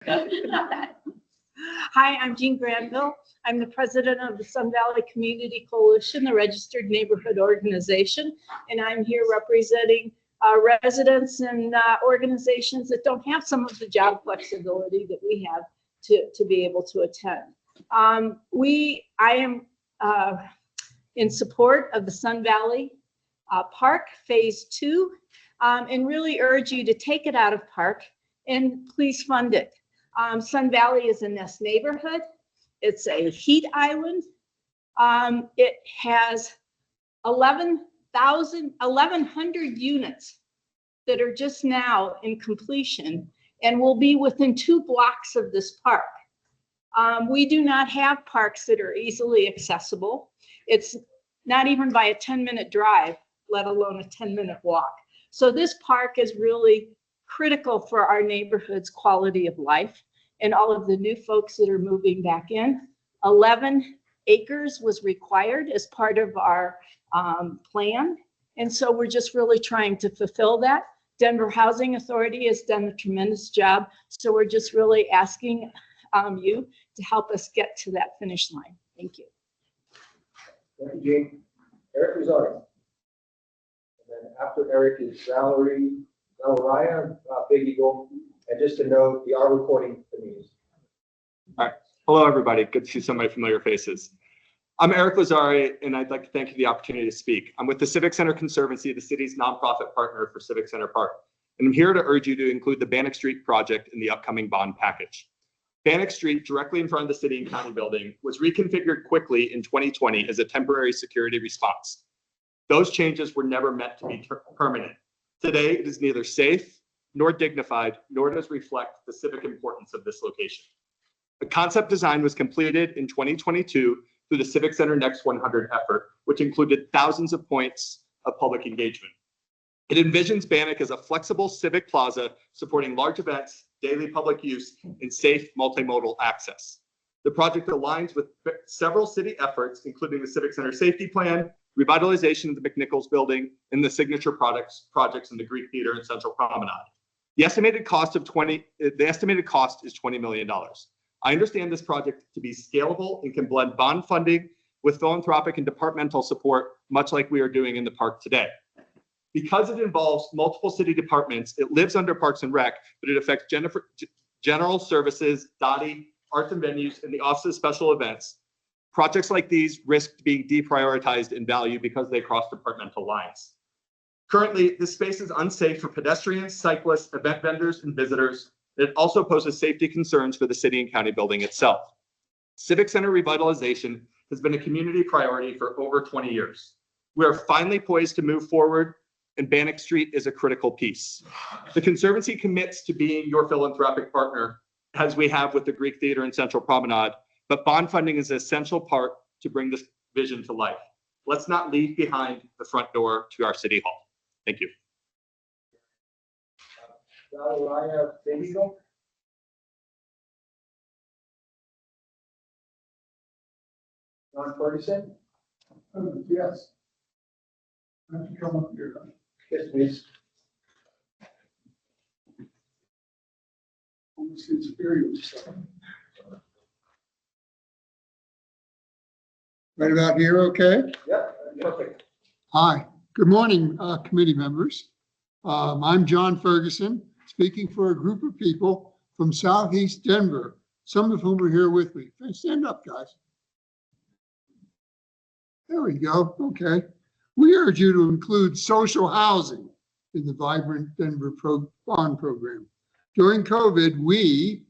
Hi, I'm Jean Granville. I'm the president of the Sun Valley Community Coalition, the registered neighborhood organization, and I'm here representing residents and organizations that don't have some of the job flexibility that we have to be able to attend. I am in support of the Sun Valley Park Phase 2 and really urge you to take it out of park and please fund it. Sun Valley is a nest neighborhood. It's a heat island. It has 1,100 units that are just now in completion and will be within 2 blocks of this park. We do not have parks that are easily accessible. It's not even by a 10-minute drive, let alone a 10-minute walk. So this park is really critical for our neighborhood's quality of life and all of the new folks that are moving back in. 11 acres was required as part of our plan. And so we're just really trying to fulfill that. Denver Housing Authority has done a tremendous job. So we're just really asking you to help us get to that finish line. Thank you. Thank you, Jean. Eric Rosari. And then after Eric is Valerie Raya, Big Eagle. And just to note, we are recording the meetings. All right. Hello, everybody. Good to see so many familiar faces. I'm Eric Lazari, and I'd like to thank you for the opportunity to speak. I'm with the Civic Center Conservancy, the city's nonprofit partner for Civic Center Park. And I'm here to urge you to include the Bannock Street project in the upcoming bond package. Bannock Street, directly in front of the city and county building, was reconfigured quickly in 2020 as a temporary security response. Those changes were never meant to be permanent. Today, it is neither safe nor dignified, nor does reflect the civic importance of this location. The concept design was completed in 2022 through the Civic Center Next 100 effort, which included thousands of points of public engagement. It envisions Bannock as a flexible civic plaza supporting large events, daily public use, and safe multimodal access. The project aligns with several city efforts, including the Civic Center Safety Plan, revitalization of the McNichols Building, and the signature projects in the Greek Theater and Central Promenade. The estimated cost is $20 million. I understand this project to be scalable and can blend bond funding with philanthropic and departmental support, much like we are doing in the park today. Because it involves multiple city departments, it lives under Parks and Rec, but it affects General Services, DOTI, Arts and Venues, and the Office of Special Events. Projects like these risk being deprioritized in value because they cross departmental lines. Currently, this space is unsafe for pedestrians, cyclists, event vendors, and visitors. It also poses safety concerns for the city and county building itself. Civic Center revitalization has been a community priority for over 20 years. We are finally poised to move forward, and Bannock Street is a critical piece. The Conservancy commits to being your philanthropic partner, as we have with the Greek Theater and Central Promenade, but bond funding is an essential part to bring this vision to life. Let's not leave behind the front door to our City Hall. Thank you. Valerie Big Eagle. John Ferguson. Yes. I have to come up here. Yes, please. Almost experience. Right about here, okay? Yeah, perfect. Hi, good morning, committee members. I'm John Ferguson, speaking for a group of people from Southeast Denver, some of whom are here with me. Stand up, guys. There we go, okay. We urge you to include social housing in the Vibrant Denver Bond Program. During COVID, we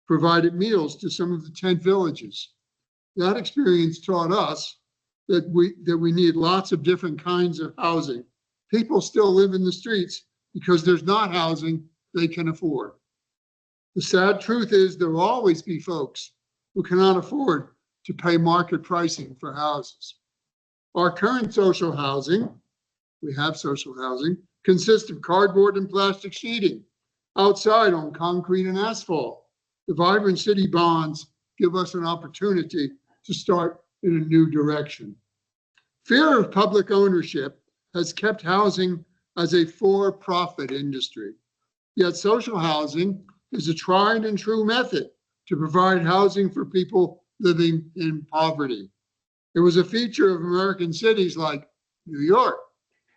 provided meals to some of the tent villages. That experience taught us that we need lots of different kinds of housing. People still live in the streets because there's not housing they can afford. The sad truth is there will always be folks who cannot afford to pay market pricing for houses. Our current social housing, we have social housing, consists of cardboard and plastic sheeting outside on concrete and asphalt. The Vibrant City Bonds give us an opportunity to start in a new direction. Fear of public ownership has kept housing as a for-profit industry. Yet social housing is a tried and true method to provide housing for people living in poverty. It was a feature of American cities like New York,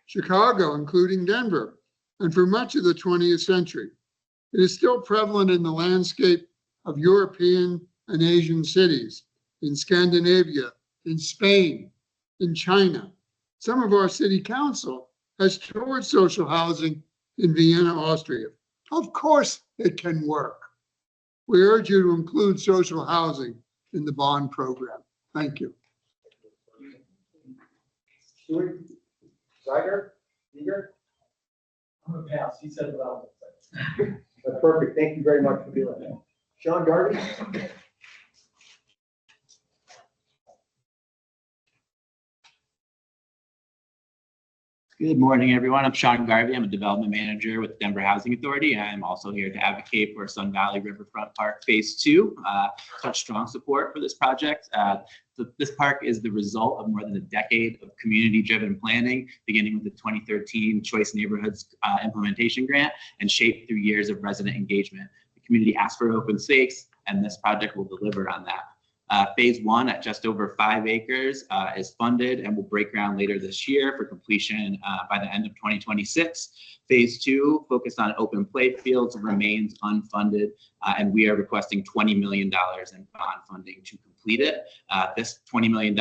Chicago, including Denver, and for much of the 20th century. It is still prevalent in the landscape of European and Asian cities, in Scandinavia, in Spain, in China. Some of our city council has toured social housing in Vienna, Austria. Of course it can work. We urge you to include social housing in the bond program. Thank you. Stuart, Zeiger, Eager? I'm gonna pass. He said what I was gonna say. That's perfect. Thank you very much for doing that. Sean Garvey? Good morning, everyone. I'm Sean Garvey. I'm a development manager with Denver Housing Authority. I'm also here to advocate for Sun Valley Riverfront Park Phase 2. Such strong support for this project. This park is the result of more than a decade of community-driven planning, beginning with the 2013 Choice Neighborhoods Implementation Grant and shaped through years of resident engagement. The community asked for open space, and this project will deliver on that. Phase 1 at just over 5 acres is funded and will break ground later this year for completion by the end of 2026. Phase 2, focused on open play fields, remains unfunded, and we are requesting $20 million in bond funding to complete it. This $20 million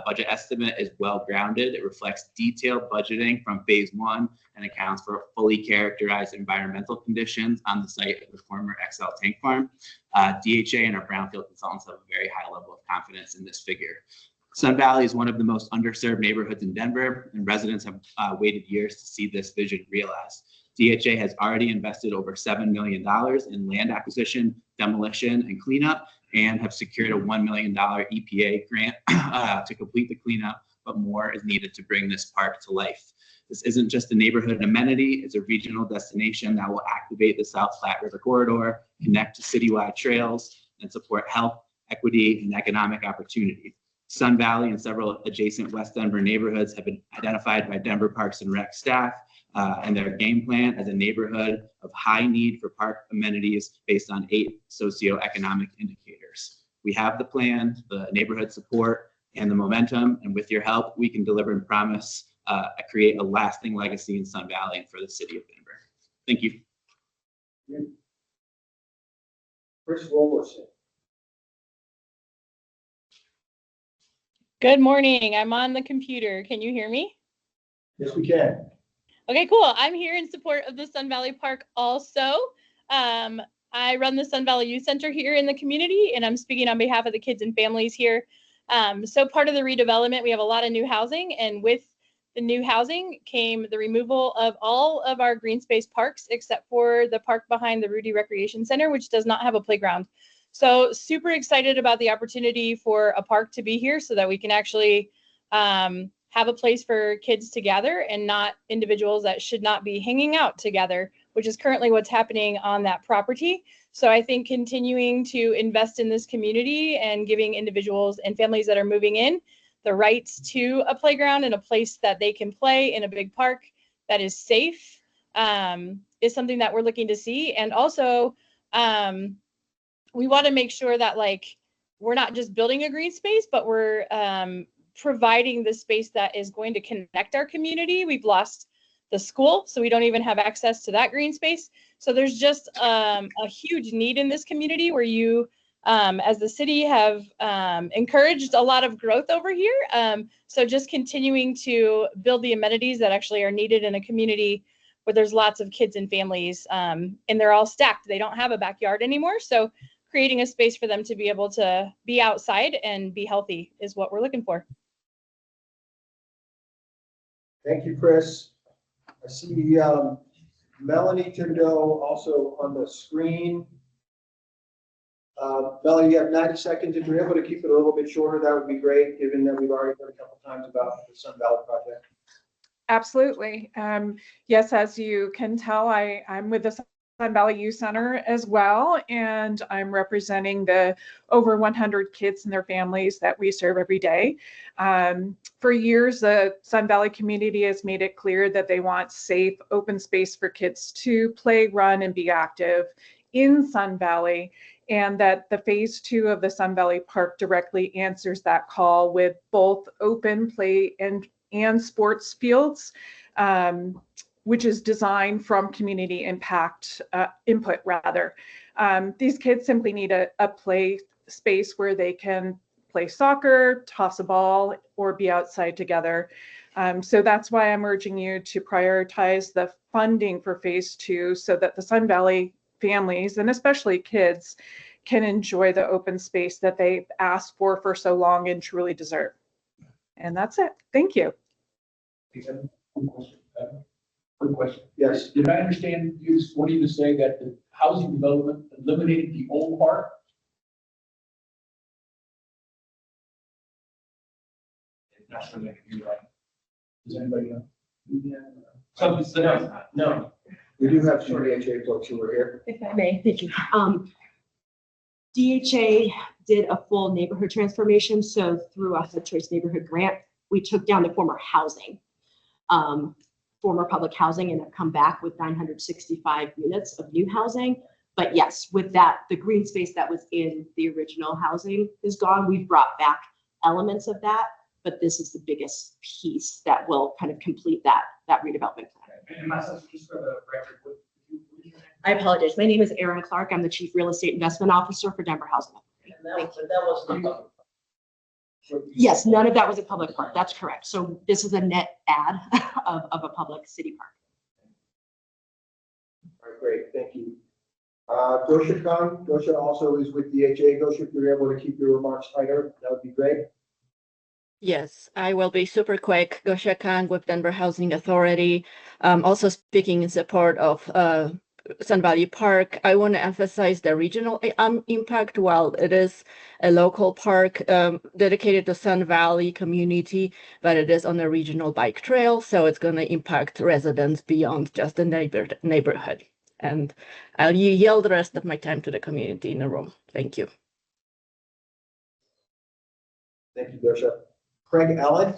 budget estimate is well grounded. It reflects detailed budgeting from Phase 1 and accounts for fully characterized environmental conditions on the site of the former XL tank farm. DHA and our brownfield consultants have a very high level of confidence in this figure. Sun Valley is one of the most underserved neighborhoods in Denver, and residents have waited years to see this vision realized. DHA has already invested over $7 million in land acquisition, demolition, and cleanup, and have secured a $1 million EPA grant to complete the cleanup, but more is needed to bring this park to life. This isn't just a neighborhood amenity, it's a regional destination that will activate the South Platte River Corridor, connect to citywide trails, and support health, equity, and economic opportunity. Sun Valley and several adjacent West Denver neighborhoods have been identified by Denver Parks and Rec staff and their game plan as a neighborhood of high need for park amenities based on 8 socioeconomic indicators. We have the plan, the neighborhood support, and the momentum, and with your help, we can deliver and promise create a lasting legacy in Sun Valley and for the city of Denver. Thank you. Chris Roberson. Good morning. I'm on the computer. Can you hear me? Yes, we can. Okay, cool. I'm here in support of the Sun Valley Park also. I run the Sun Valley Youth Center here in the community, and I'm speaking on behalf of the kids and families here. So part of the redevelopment, we have a lot of new housing, and with the new housing came the removal of all of our green space parks except for the park behind the Rudy Recreation Center, which does not have a playground. So super excited about the opportunity for a park to be here so that we can actually have a place for kids to gather and not individuals that should not be hanging out together, which is currently what's happening on that property. So I think continuing to invest in this community and giving individuals and families that are moving in the rights to a playground and a place that they can play in a big park that is safe is something that we're looking to see. And also, we want to make sure that we're not just building a green space, but we're providing the space that is going to connect our community. We've lost the school, so we don't even have access to that green space. So there's just a huge need in this community where you, as the city, have encouraged a lot of growth over here. So just continuing to build the amenities that actually are needed in a community where there's lots of kids and families, and they're all stacked. They don't have a backyard anymore. So creating a space for them to be able to be outside and be healthy is what we're looking for. Thank you, Chris. I see Melanie Thibodeau also on the screen. Melanie, you have 90 seconds. If you're able to keep it a little bit shorter, that would be great, given that we've already heard a couple times about the Sun Valley project. Absolutely. Yes, as you can tell, I'm with the Sun Valley Youth Center as well, and I'm representing the over 100 kids and their families that we serve every day. For years, the Sun Valley community has made it clear that they want safe, open space for kids to play, run, and be active in Sun Valley, and that the phase 2 of the Sun Valley Park directly answers that call with both open play and sports fields, which is designed from community impact input rather. These kids simply need a play space where they can play soccer, toss a ball, or be outside together. So that's why I'm urging you to prioritize the funding for phase 2 so that the Sun Valley families, and especially kids, can enjoy the open space that they've asked for so long and truly deserve. And that's it. Thank you. Quick question. Yes. Did I understand you wanting to say that the housing development eliminated the old park? Not sure that you're right. Does anybody know? No. We do have some DHA folks who are here. If I may, thank you. DHA did a full neighborhood transformation. So through a HUD Choice neighborhood grant, we took down the former housing, former public housing, and have come back with 965 units of new housing. But yes, with that, the green space that was in the original housing is gone. We've brought back elements of that, but this is the biggest piece that will kind of complete that redevelopment plan. And myself, just for the record, what is your name? I apologize. My name is Erin Clark. I'm the Chief Real Estate Investment Officer for Denver Housing Authority. Yes, none of that was a public park. That's correct. So this is a net add of a public city park. All right, great, thank you. Gosha Khan, Gosha also is with DHA. Gosha, if you're able to keep your remarks tighter, that would be great. Yes, I will be super quick. Gosha Khan with Denver Housing Authority. Also speaking in support of Sun Valley Park. I want to emphasize the regional impact. While it is a local park dedicated to Sun Valley community, but it is on a regional bike trail, so it's going to impact residents beyond just the neighborhood. And I'll yield the rest of my time to the community in the room. Thank you. Thank you, Gosha. Craig Allen.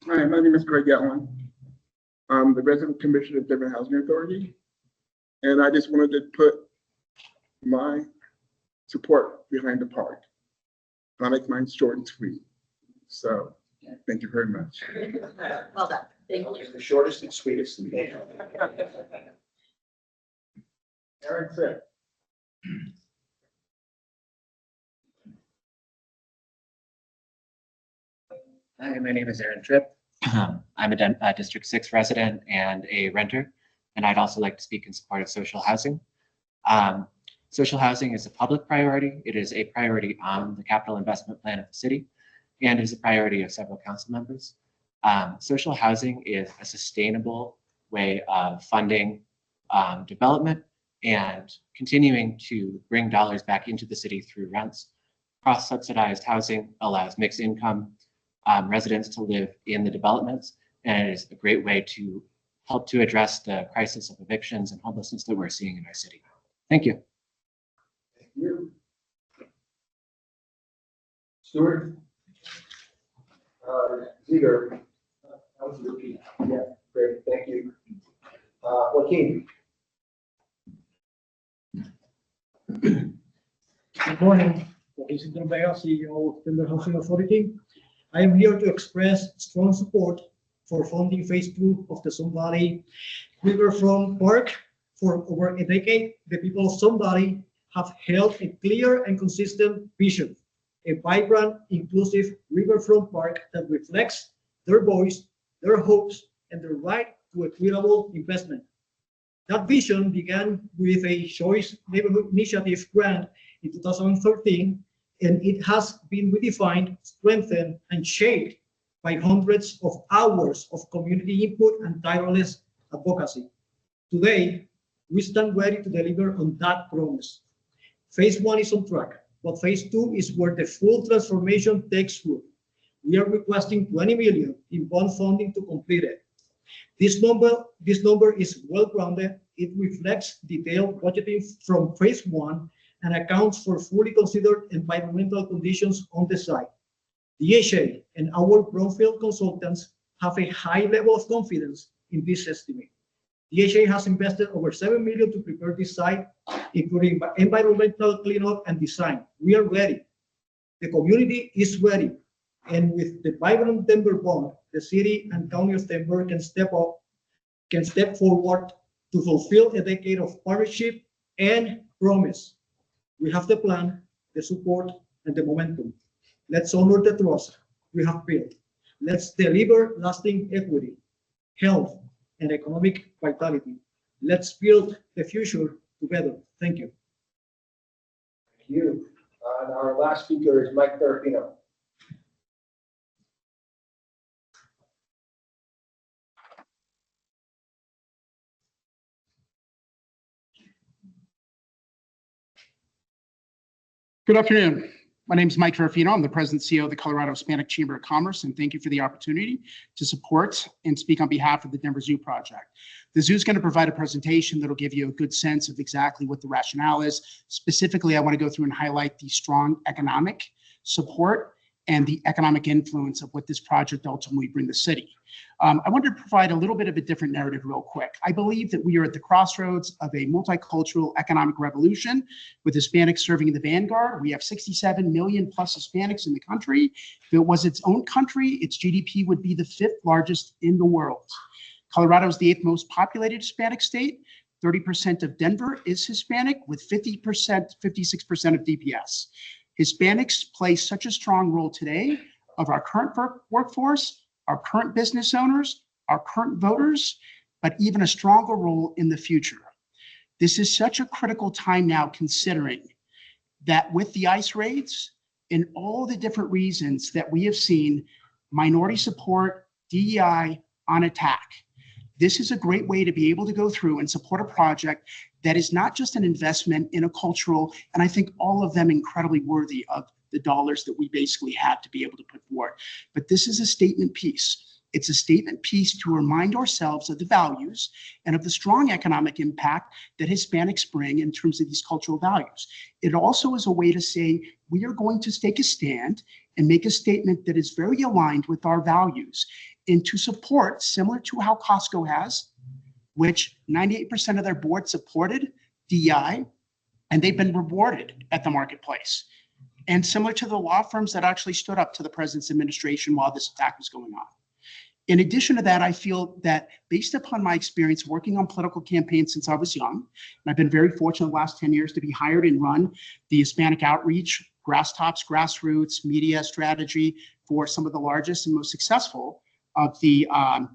Hi, my name is Craig Allen. I'm the resident commissioner of Denver Housing Authority. And I just wanted to put my support behind the park. I'll make mine short and sweet. So thank you very much. Well done. Thank you. The shortest and sweetest. Aaron Tripp. Hi, my name is Aaron Tripp. I'm a District 6 resident and a renter, and I'd also like to speak in support of social housing. Social housing is a public priority. It is a priority on the capital investment plan of the city, and it is a priority of several council members. Social housing is a sustainable way of funding development and continuing to bring dollars back into the city through rents. Cross-subsidized housing allows mixed income residents to live in the developments, and it is a great way to help to address the crisis of evictions and homelessness that we're seeing in our city. Thank you. Thank you. Stuart. Ziegler. Yeah, great, thank you. Joaquin. Good morning. Joaquin Bea, CEO of Denver Housing Authority. I am here to express strong support for funding phase 2 of the Sun Valley Riverfront Park. For over a decade, the people of Sun Valley have held a clear and consistent vision, a vibrant, inclusive riverfront park that reflects their voice, their hopes, and their right to equitable investment. That vision began with a Choice Neighborhood Initiative grant in 2013, and it has been redefined, strengthened, and shaped by hundreds of hours of community input and tireless advocacy. Today, we stand ready to deliver on that promise. Phase 1 is on track, but phase 2 is where the full transformation takes root. We are requesting $20 million in bond funding to complete it. This number is well-grounded. It reflects detailed budgeting from phase 1 and accounts for fully considered environmental conditions on the site. DHA and our brownfield consultants have a high level of confidence in this estimate. DHA has invested over $7 million to prepare this site, including environmental cleanup and design. We are ready. The community is ready. And with the vibrant Denver bond, the city and county of Denver can step forward to fulfill a decade of partnership and promise. We have the plan, the support, and the momentum. Let's honor the trust we have built. Let's deliver lasting equity, health, and economic vitality. Let's build the future together. Thank you. Thank you. And our last speaker is Mike Ferrafino. Good afternoon. My name is Mike Ferrafino. I'm the President and CEO of the Colorado Hispanic Chamber of Commerce, and thank you for the opportunity to support and speak on behalf of the Denver Zoo Project. The zoo is going to provide a presentation that will give you a good sense of exactly what the rationale is. Specifically, I want to go through and highlight the strong economic support and the economic influence of what this project ultimately brings the city. I wanted to provide a little bit of a different narrative real quick. I believe that we are at the crossroads of a multicultural economic revolution with Hispanics serving in the vanguard. We have 67 million plus Hispanics in the country. If it was its own country, its GDP would be the 5th largest in the world. Colorado is the 8th most populated Hispanic state. 30% of Denver is Hispanic with 56% of DPS. Hispanics play such a strong role today of our current workforce, our current business owners, our current voters, but even a stronger role in the future. This is such a critical time now, considering that with the ICE raids and all the different reasons that we have seen minority support, DEI on attack. This is a great way to be able to go through and support a project that is not just an investment in a cultural, and I think all of them incredibly worthy of the dollars that we basically had to be able to put forward. But this is a statement piece. It's a statement piece to remind ourselves of the values and of the strong economic impact that Hispanics bring in terms of these cultural values. It also is a way to say we are going to take a stand and make a statement that is very aligned with our values, and to support, similar to how Costco has, which 98% of their board supported DEI, and they've been rewarded at the marketplace. And similar to the law firms that actually stood up to the president's administration while this attack was going on. In addition to that, I feel that based upon my experience working on political campaigns since I was young, and I've been very fortunate the last 10 years to be hired and run the Hispanic outreach, grassroots, media strategy for some of the largest and most successful of the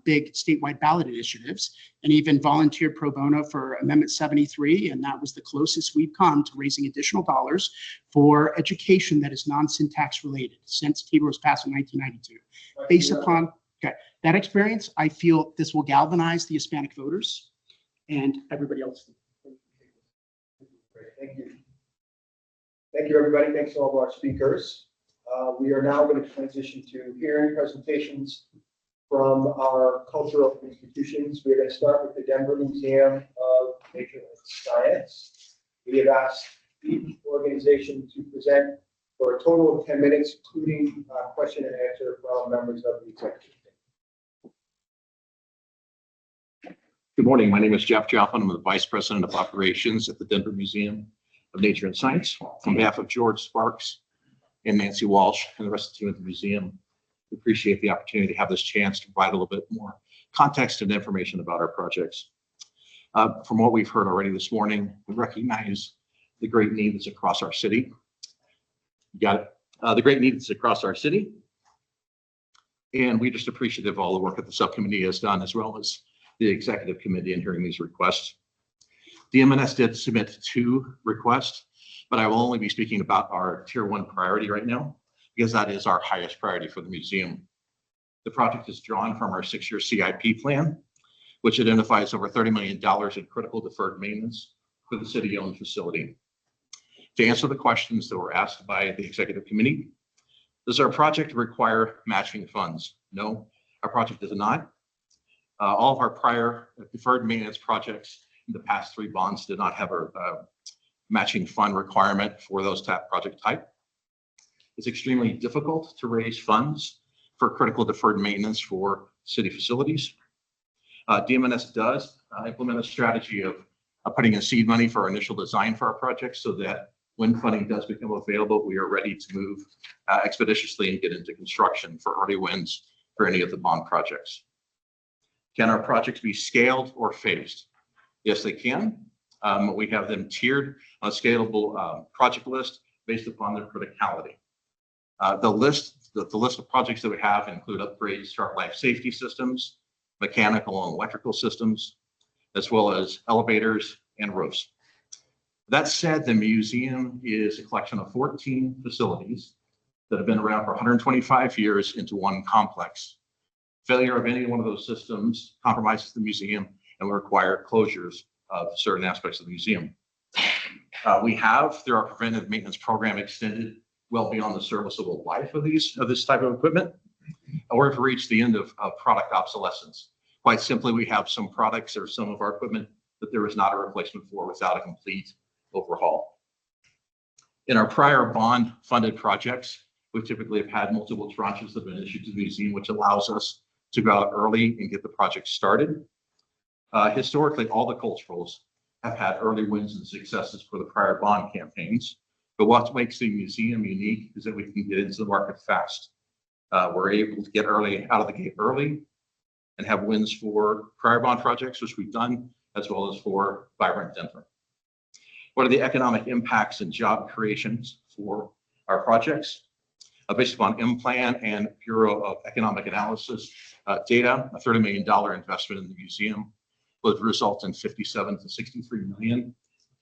big statewide ballot initiatives, and even volunteered pro bono for Amendment 73. And that was the closest we've come to raising additional dollars for education that is non-syntax related since TIBA was passed in 1992. Based upon that experience, I feel this will galvanize the Hispanic voters and everybody else. Great, thank you. Thank you, everybody. Thanks to all of our speakers. We are now going to transition to hearing presentations from our cultural institutions. We're going to start with the Denver Museum of Nature and Science. We have asked each organization to present for a total of 10 minutes, including question and answer from members of the executive team. Good morning. My name is Jeff Joplin. I'm the Vice President of Operations at the Denver Museum of Nature and Science. On behalf of George Sparks and Nancy Walsh and the rest of the team at the museum, we appreciate the opportunity to have this chance to provide a little bit more context and information about our projects. From what we've heard already this morning, we recognize the great need that's across our city. You got it. The great need that's across our city. And we just appreciative of all the work that the subcommittee has done, as well as the executive committee in hearing these requests. DMNS did submit 2 requests, but I will only be speaking about our tier 1 priority right now, because that is our highest priority for the museum. The project is drawn from our 6-year CIP plan, which identifies over $30 million in critical deferred maintenance for the city-owned facility. To answer the questions that were asked by the executive committee, does our project require matching funds? No, our project does not. All of our prior deferred maintenance projects in the past 3 bonds did not have a matching fund requirement for those project type. It's extremely difficult to raise funds for critical deferred maintenance for city facilities. DMNS does implement a strategy of putting in seed money for our initial design for our projects so that when funding does become available, we are ready to move expeditiously and get into construction for early wins for any of the bond projects. Can our projects be scaled or phased? Yes, they can. We have them tiered on a scalable project list based upon their criticality. The list of projects that we have include upgrades to our life safety systems, mechanical and electrical systems, as well as elevators and roofs. That said, the museum is a collection of 14 facilities that have been around for 125 years into one complex. Failure of any one of those systems compromises the museum and will require closures of certain aspects of the museum. We have, through our preventive maintenance program, extended well beyond the serviceable life of this type of equipment, and we're to reach the end of product obsolescence. Quite simply, we have some products or some of our equipment that there is not a replacement for without a complete overhaul. In our prior bond-funded projects, we typically have had multiple tranches that have been issued to the museum, which allows us to go out early and get the project started. Historically, all the culturals have had early wins and successes for the prior bond campaigns. But what makes the museum unique is that we can get into the market fast. We're able to get out of the gate early and have wins for prior bond projects, which we've done, as well as for Vibrant Denver. What are the economic impacts and job creations for our projects? Based upon M-Plan and Bureau of Economic Analysis data, a $30 million investment in the museum would result in 57 to 63 million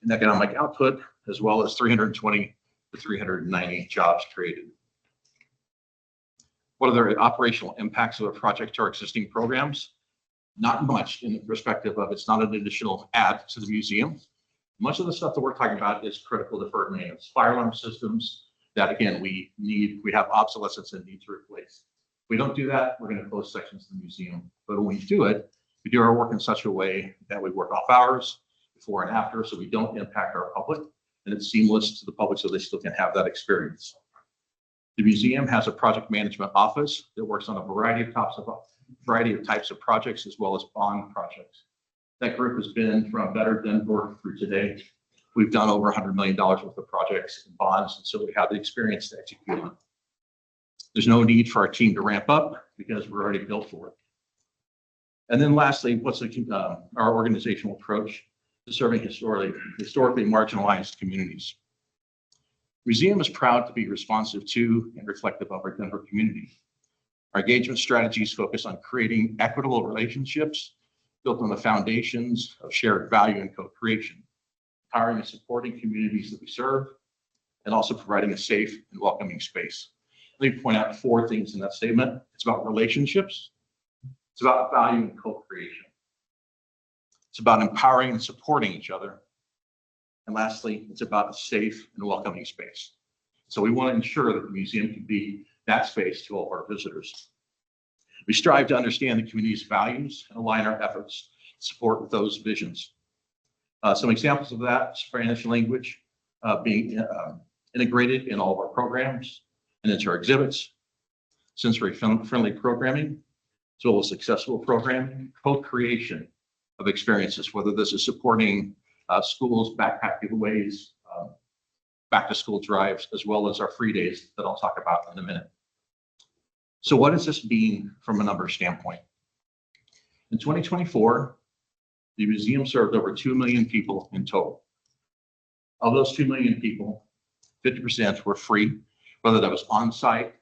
in economic output, as well as 320 to 390 jobs created. What are the operational impacts of a project to our existing programs? Not much in the perspective of it's not an additional add to the museum. Much of the stuff that we're talking about is critical deferred maintenance. Fire alarm systems that, again, we have obsolescence and need to replace. If we don't do that, we're going to close sections of the museum. But when we do it, we do our work in such a way that we work off hours, before and after, so we don't impact our public, and it's seamless to the public so they still can have that experience. The museum has a project management office that works on a variety of types of projects, as well as bond projects. That group has been from Better Denver through today. We've done over $100 million worth of projects and bonds, and so we have the experience to execute on. There's no need for our team to ramp up because we're already built for it. And then lastly, what's our organizational approach to serving historically marginalized communities? Museum is proud to be responsive to and reflective of our Denver community. Our engagement strategies focus on creating equitable relationships built on the foundations of shared value and co-creation, empowering and supporting communities that we serve, and also providing a safe and welcoming space. Let me point out 4 things in that statement. It's about relationships. It's about value and co-creation. It's about empowering and supporting each other. And lastly, it's about a safe and welcoming space. So we want to ensure that the museum can be that space to all of our visitors. We strive to understand the community's values and align our efforts to support those visions. Some examples of that: Spanish language being integrated in all of our programs and into our exhibits, sensory-friendly programming, as well as accessible programming, co-creation of experiences, whether this is supporting schools, backpack giveaways, back-to-school drives, as well as our free days that I'll talk about in a minute. So what does this mean from a numbers standpoint? In 2024, the museum served over 2 million people in total. Of those 2 million people, 50% were free, whether that was on-site,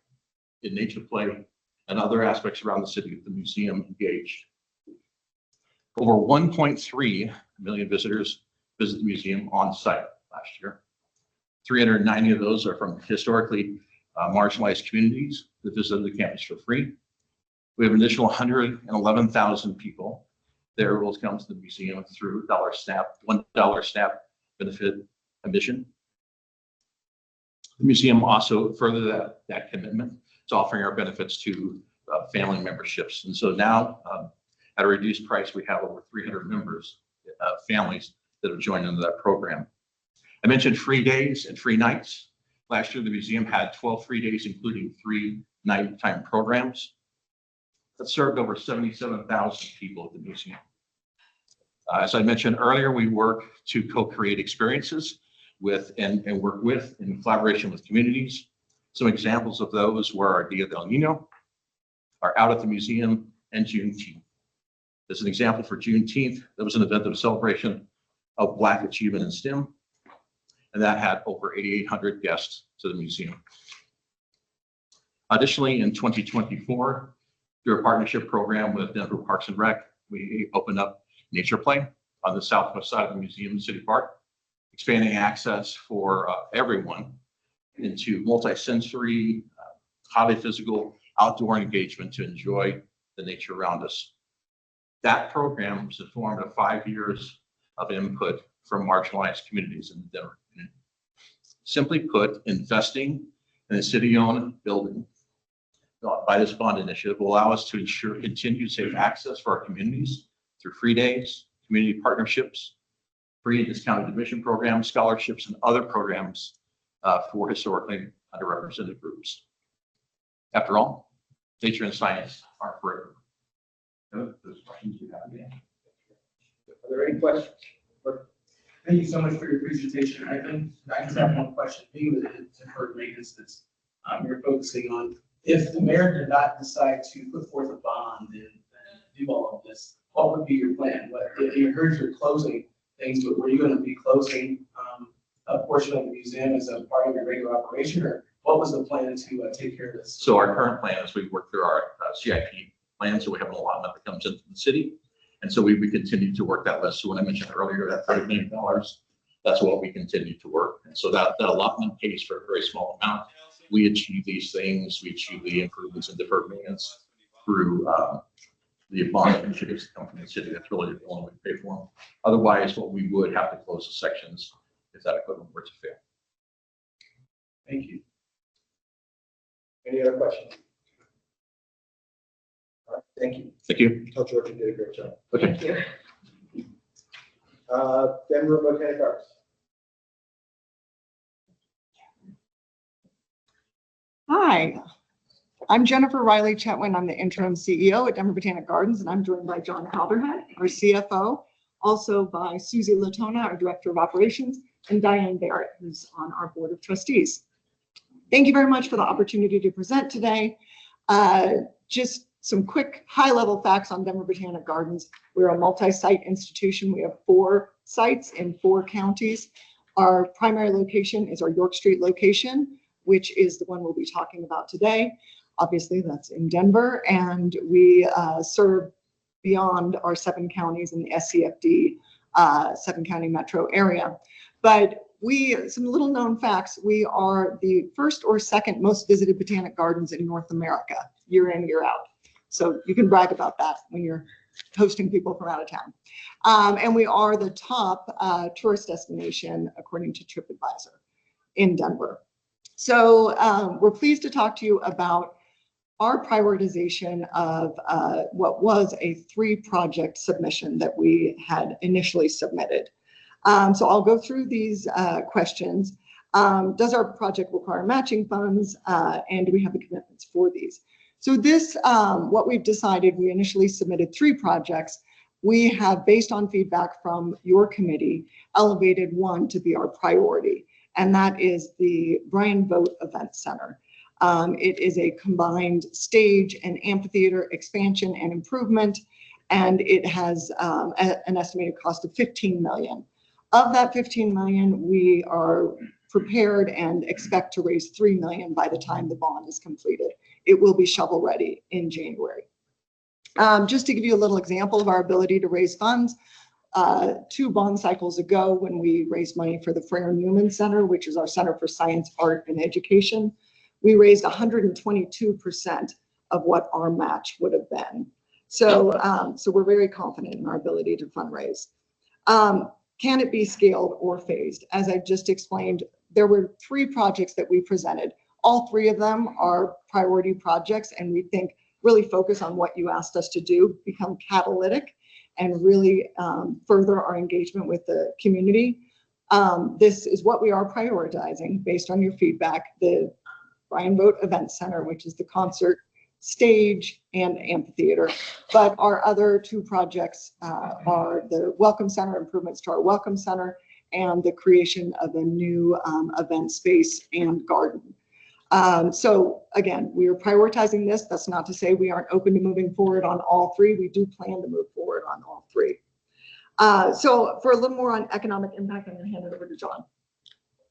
in nature play, and other aspects around the city that the museum engaged. Over 1.3 million visitors visit the museum on-site last year. 390 of those are from historically marginalized communities that visited the campus for free. We have an additional 111,000 people that are able to come to the museum through $1 SNAP benefit admission. The museum also furthered that commitment to offering our benefits to family memberships. And so now, at a reduced price, we have over 300 members, families that have joined into that program. I mentioned free days and free nights. Last year, the museum had 12 free days, including 3 nighttime programs that served over 77,000 people at the museum. As I mentioned earlier, we work to co-create experiences with and work with in collaboration with communities. Some examples of those were our Dia del Niño, our Out at the Museum, and Juneteenth. As an example for Juneteenth, there was an event of celebration of Black achievement in STEM, and that had over 8,800 guests to the museum. Additionally, in 2024, through a partnership program with Denver Parks and Rec, we opened up Nature Play on the southwest side of the museum, City Park, expanding access for everyone into multi-sensory, highly physical, outdoor engagement to enjoy the nature around us. That program was informed of 5 years of input from marginalized communities in the Denver community. Simply put, investing in a city-owned building by this bond initiative will allow us to ensure continued safe access for our communities through free days, community partnerships, free and discounted admission programs, scholarships, and other programs for historically underrepresented groups. After all, nature and science are forever. Those questions you have. Are there any questions? Thank you so much for your presentation. I just have one question. Being that it's deferred maintenance that's you're focusing on, if the mayor did not decide to put forth a bond and do all of this, what would be your plan? You heard you're closing things, but were you going to be closing a portion of the museum as a part of your regular operation, or what was the plan to take care of this? So our current plan is we work through our CIP plan, so we have an allotment that comes into the city. And so we continue to work that list. So when I mentioned earlier that $30 million, that's what we continue to work. And so that allotment pays for a very small amount. We achieve these things, we achieve the improvements in deferred maintenance through the bond initiatives that come from the city. That's really the only way to pay for them. Otherwise, what we would have to close the sections if that equipment were to fail. Thank you. Any other questions? All right, thank you. Thank you. Tell George you did a great job. Okay. Thank you. Denver Botanic Arts. Hi, I'm Jennifer Riley Chetwin. I'm the interim CEO at Denver Botanic Gardens, and I'm joined by John Halderhead, our CFO, also by Susie Latona, our Director of Operations, and Diane Barrett, who's on our Board of Trustees. Thank you very much for the opportunity to present today. Just some quick high-level facts on Denver Botanic Gardens. We're a multi-site institution. We have 4 sites in 4 counties. Our primary location is our York Street location, which is the one we'll be talking about today. Obviously, that's in Denver, and we serve beyond our 7 counties in the SCFD 7-county metro area. But some little known facts, we are the first or second most visited botanic gardens in North America, year in, year out. So you can brag about that when you're hosting people from out of town. And we are the top tourist destination according to TripAdvisor in Denver. So we're pleased to talk to you about our prioritization of what was a 3-project submission that we had initially submitted. So I'll go through these questions. Does our project require matching funds, and do we have the commitments for these? So this, what we've decided, we initially submitted 3 projects. We have, based on feedback from your committee, elevated 1 to be our priority, and that is the Brian Vogt Event Center. It is a combined stage and amphitheater expansion and improvement, and it has an estimated cost of $15 million. Of that $15 million, we are prepared and expect to raise $3 million by the time the bond is completed. It will be shovel ready in January. Just to give you a little example of our ability to raise funds, 2 bond cycles ago, when we raised money for the Frere Newman Center, which is our Center for Science, Art, and Education, we raised 122% of what our match would have been. So, so we're very confident in our ability to fundraise. Can it be scaled or phased? As I just explained, there were 3 projects that we presented. All 3 of them are priority projects, and we think really focus on what you asked us to do, become catalytic, and really further our engagement with the community. This is what we are prioritizing based on your feedback. The Brian Vogt Event Center, which is the concert stage, and amphitheater. But our other two projects are the Welcome Center, improvements to our Welcome Center, and the creation of a new event space and garden. So again, we are prioritizing this. That's not to say we aren't open to moving forward on all three. We do plan to move forward on all three. So for a little more on economic impact, I'm going to hand it over to John.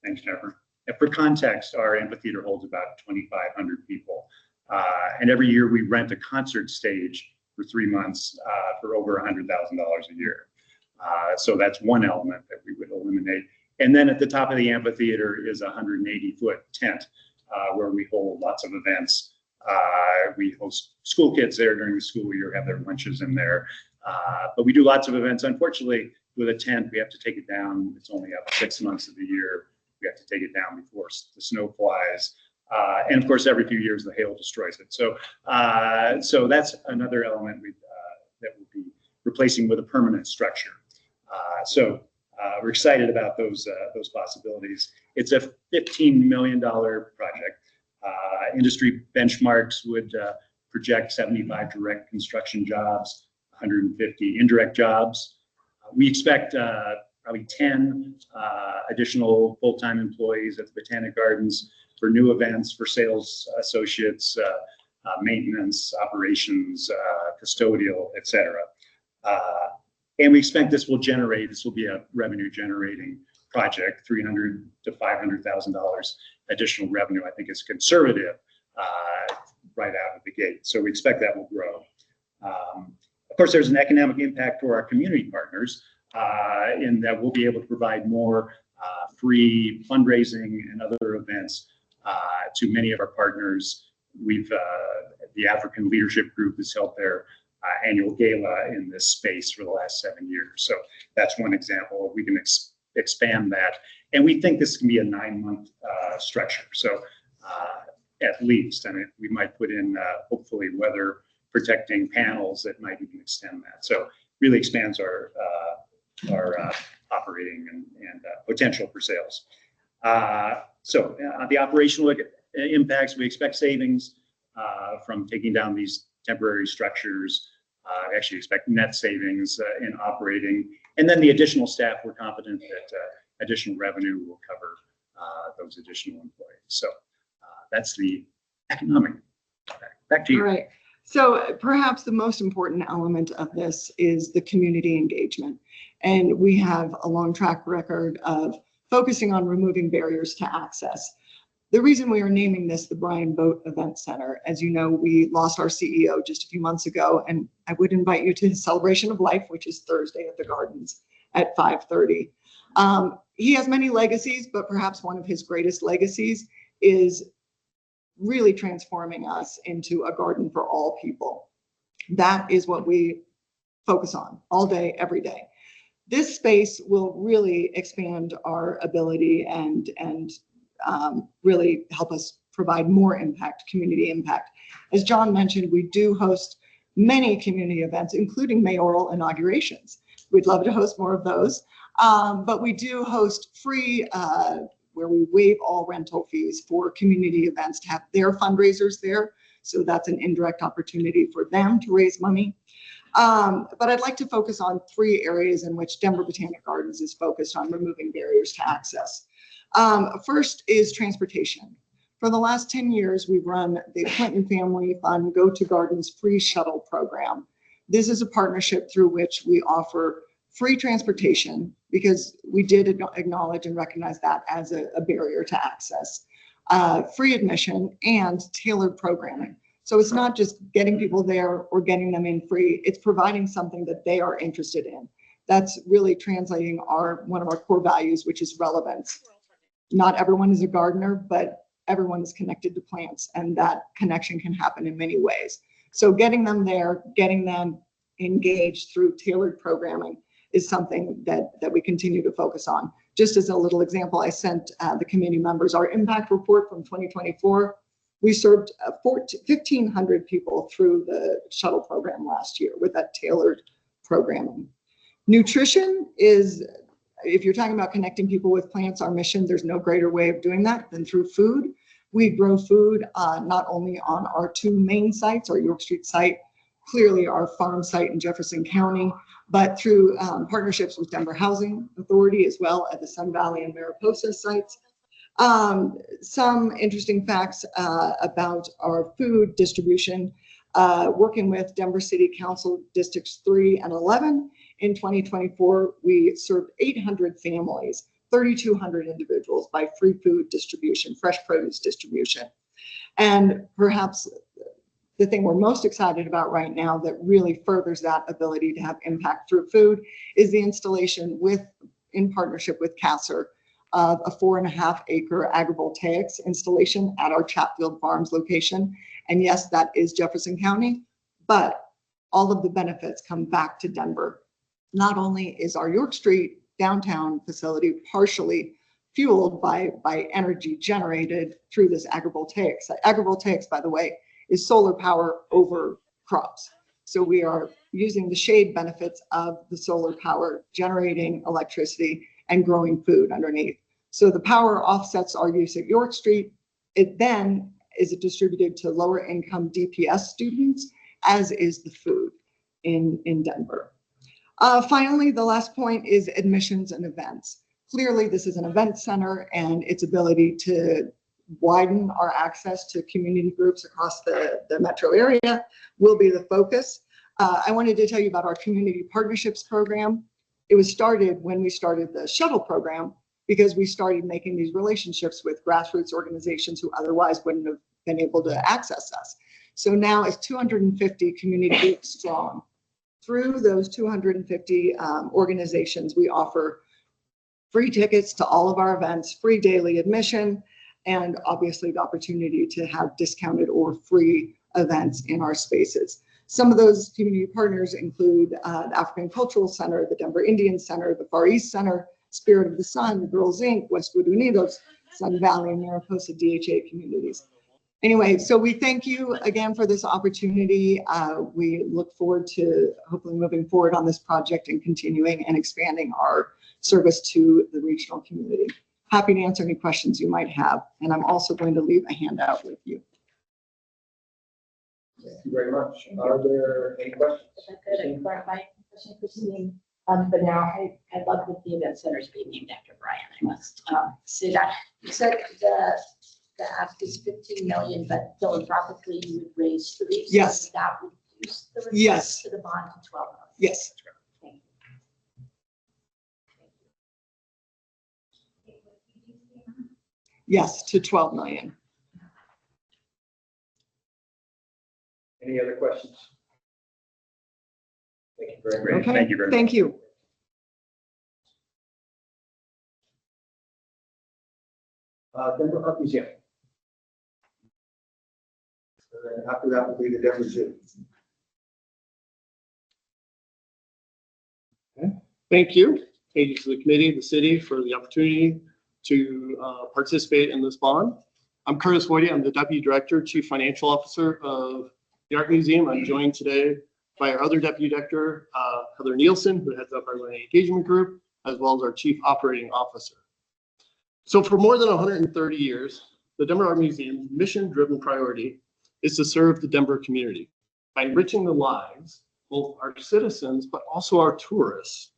Thanks, Jennifer. And for context, our amphitheater holds about 2,500 people. And every year we rent a concert stage for 3 months for over $100,000 a year. So that's one element that we would eliminate. And then at the top of the amphitheater is a 180-foot tent where we hold lots of events. We host school kids there during the school year, have their lunches in there. But we do lots of events. Unfortunately, with a tent, we have to take it down. It's only up 6 months of the year. We have to take it down before the snow flies. And of course, every few years, the hail destroys it. So that's another element that we'll be replacing with a permanent structure. We're excited about those possibilities. It's a $15 million project. Industry benchmarks would project 75 direct construction jobs, 150 indirect jobs. We expect probably 10 additional full-time employees at the Botanic Gardens for new events, for sales associates, maintenance, operations, custodial, et cetera. And we expect this will be a revenue generating project, $300,000 to $500,000 additional revenue. I think is conservative right out of the gate. So we expect that will grow. Of course, there's an economic impact for our community partners in that we'll be able to provide more free fundraising and other events to many of our partners. The African Leadership Group has held their annual gala in this space for the last 7 years. So that's one example. We can expand that. And we think this can be a 9-month structure. So at least, I mean, we might put in hopefully weather protecting panels that might even extend that. So really expands our operating and potential for sales. So the operational impacts, we expect savings from taking down these temporary structures. We actually expect net savings in operating. And then the additional staff, we're confident that additional revenue will cover those additional employees. So that's the economic impact. Back to you. All right. So perhaps the most important element of this is the community engagement. And we have a long track record of focusing on removing barriers to access. The reason we are naming this the Brian Boat Event Center, as you know, we lost our CEO just a few months ago, and I would invite you to his celebration of life, which is Thursday at the Gardens at 5:30. He has many legacies, but perhaps one of his greatest legacies is really transforming us into a garden for all people. That is what we focus on all day, every day. This space will really expand our ability and really help us provide more impact, community impact. As John mentioned, we do host many community events, including mayoral inaugurations. We'd love to host more of those, but we do host free, where we waive all rental fees for community events to have their fundraisers there. So that's an indirect opportunity for them to raise money. But I'd like to focus on 3 areas in which Denver Botanic Gardens is focused on removing barriers to access. First is transportation. For the last 10 years, we've run the Clinton Family Fund Go to Gardens free shuttle program. This is a partnership through which we offer free transportation because we did acknowledge and recognize that as a barrier to access, free admission, and tailored programming. So it's not just getting people there or getting them in free, it's providing something that they are interested in. That's really translating one of our core values, which is relevance. Not everyone is a gardener, but everyone is connected to plants, and that connection can happen in many ways. So getting them there, getting them engaged through tailored programming is something that we continue to focus on. Just as a little example, I sent the committee members our impact report from 2024. We served 1,500 people through the shuttle program last year with that tailored programming. Nutrition is, if you're talking about connecting people with plants, our mission, there's no greater way of doing that than through food. We grow food not only on our two main sites, our York Street site, clearly our farm site in Jefferson County, but through partnerships with Denver Housing Authority as well at the Sun Valley and Mariposa sites. Some interesting facts about our food distribution, working with Denver City Council Districts 3 and 11. In 2024, we served 800 families, 3,200 individuals by free food distribution, fresh produce distribution. And perhaps the thing we're most excited about right now that really furthers that ability to have impact through food is the installation in partnership with CASR of a 4.5-acre agrivoltaics installation at our Chatfield Farms location. And yes, that is Jefferson County, but all of the benefits come back to Denver. Not only is our York Street downtown facility partially fueled by energy generated through this agrivoltaics. Agrivoltaics, by the way, is solar power over crops. So we are using the shade benefits of the solar power, generating electricity and growing food underneath. So the power offsets our use at York Street. It then is distributed to lower income DPS students, as is the food in Denver. Finally, the last point is admissions and events. Clearly, this is an event center, and its ability to widen our access to community groups across the metro area will be the focus. I wanted to tell you about our community partnerships program. It was started when we started the shuttle program because we started making these relationships with grassroots organizations who otherwise wouldn't have been able to access us. So now it's 250 community groups strong. Through those 250 organizations, we offer free tickets to all of our events, free daily admission, and obviously the opportunity to have discounted or free events in our spaces. Some of those community partners include the African Cultural Center, the Denver Indian Center, the Far East Center, Spirit of the Sun, Girls Inc., Westwood Unidos, Sun Valley, and Mariposa DHA communities. Anyway, so we thank you again for this opportunity. We look forward to hopefully moving forward on this project and continuing and expanding our service to the regional community. Happy to answer any questions you might have. And I'm also going to leave a handout with you. Thank you very much. Are there any questions? If I could clarify question, Christine, but now I love that the event center is being named after Brian. I must say that. You said the ask is 15 million, but philanthropically you would raise 3. So yes. That would reduce the request yes. to the bond to 12 million. Yes. Thank you. Yes, to 12 million. Any other questions? Thank you very much. Okay. Thank you very much. Thank you. Denver Art Museum. And after that will be the Denver Zoo. Thank you, thank you to the committee, the city for the opportunity to participate in this bond. I'm Curtis Woody. I'm the Deputy Director, Chief Financial Officer of the Art Museum. I'm joined today by our other Deputy Director, Heather Nielsen, who heads up our learning engagement group, as well as our Chief Operating Officer. So for more than 130 years, the Denver Art Museum's mission-driven priority is to serve the Denver community by enriching the lives, both our citizens, but also our tourists,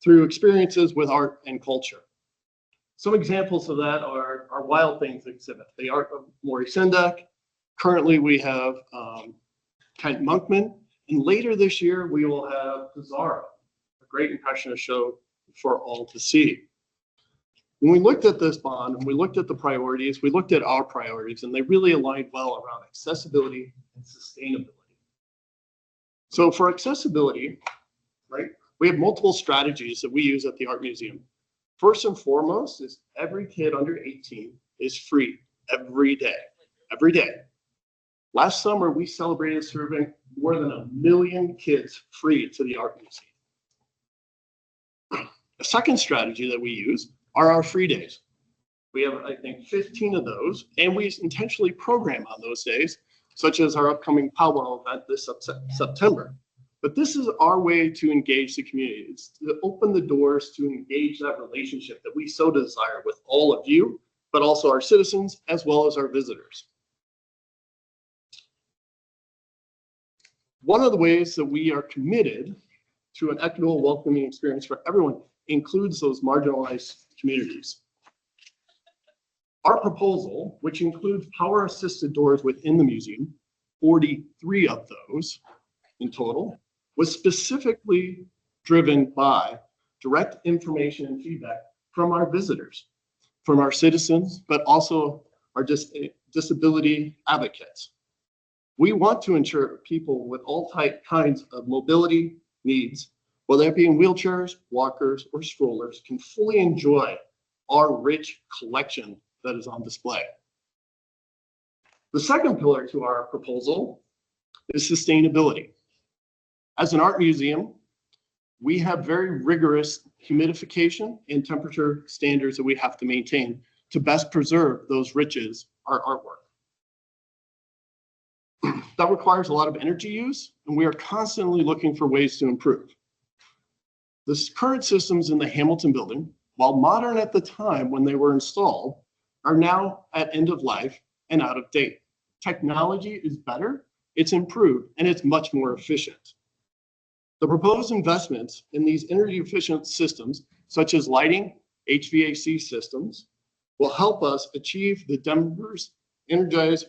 through experiences with art and culture. Some examples of that are our Wild Things exhibit, the art of Maury Sendak. Currently, we have Kent Monkman, and later this year, we will have Pizarro, a great impressionist show for all to see. When we looked at this bond and we looked at the priorities, we looked at our priorities, and they really aligned well around accessibility and sustainability. So for accessibility, right, we have multiple strategies that we use at the Art Museum. First and foremost is every kid under 18 is free every day, every day. Last summer, we celebrated serving more than 1 million kids free to the Art Museum. The second strategy that we use are our free days. We have, I think, 15 of those, and we intentionally program on those days, such as our upcoming powwow event this September. But this is our way to engage the community. It's to open the doors to engage that relationship that we so desire with all of you, but also our citizens as well as our visitors. One of the ways that we are committed to an equitable, welcoming experience for everyone includes those marginalized communities. Our proposal, which includes power-assisted doors within the museum, 43 of those in total, was specifically driven by direct information and feedback from our visitors, from our citizens, but also our disability advocates. We want to ensure people with all kinds of mobility needs, whether that be in wheelchairs, walkers, or strollers, can fully enjoy our rich collection that is on display. The second pillar to our proposal is sustainability. As an art museum, we have very rigorous humidification and temperature standards that we have to maintain to best preserve those riches, our artwork. That requires a lot of energy use, and we are constantly looking for ways to improve. The current systems in the Hamilton building, while modern at the time when they were installed, are now at end of life and out of date. Technology is better, it's improved, and it's much more efficient. The proposed investments in these energy efficient systems, such as lighting, HVAC systems, will help us achieve the Denver's Energized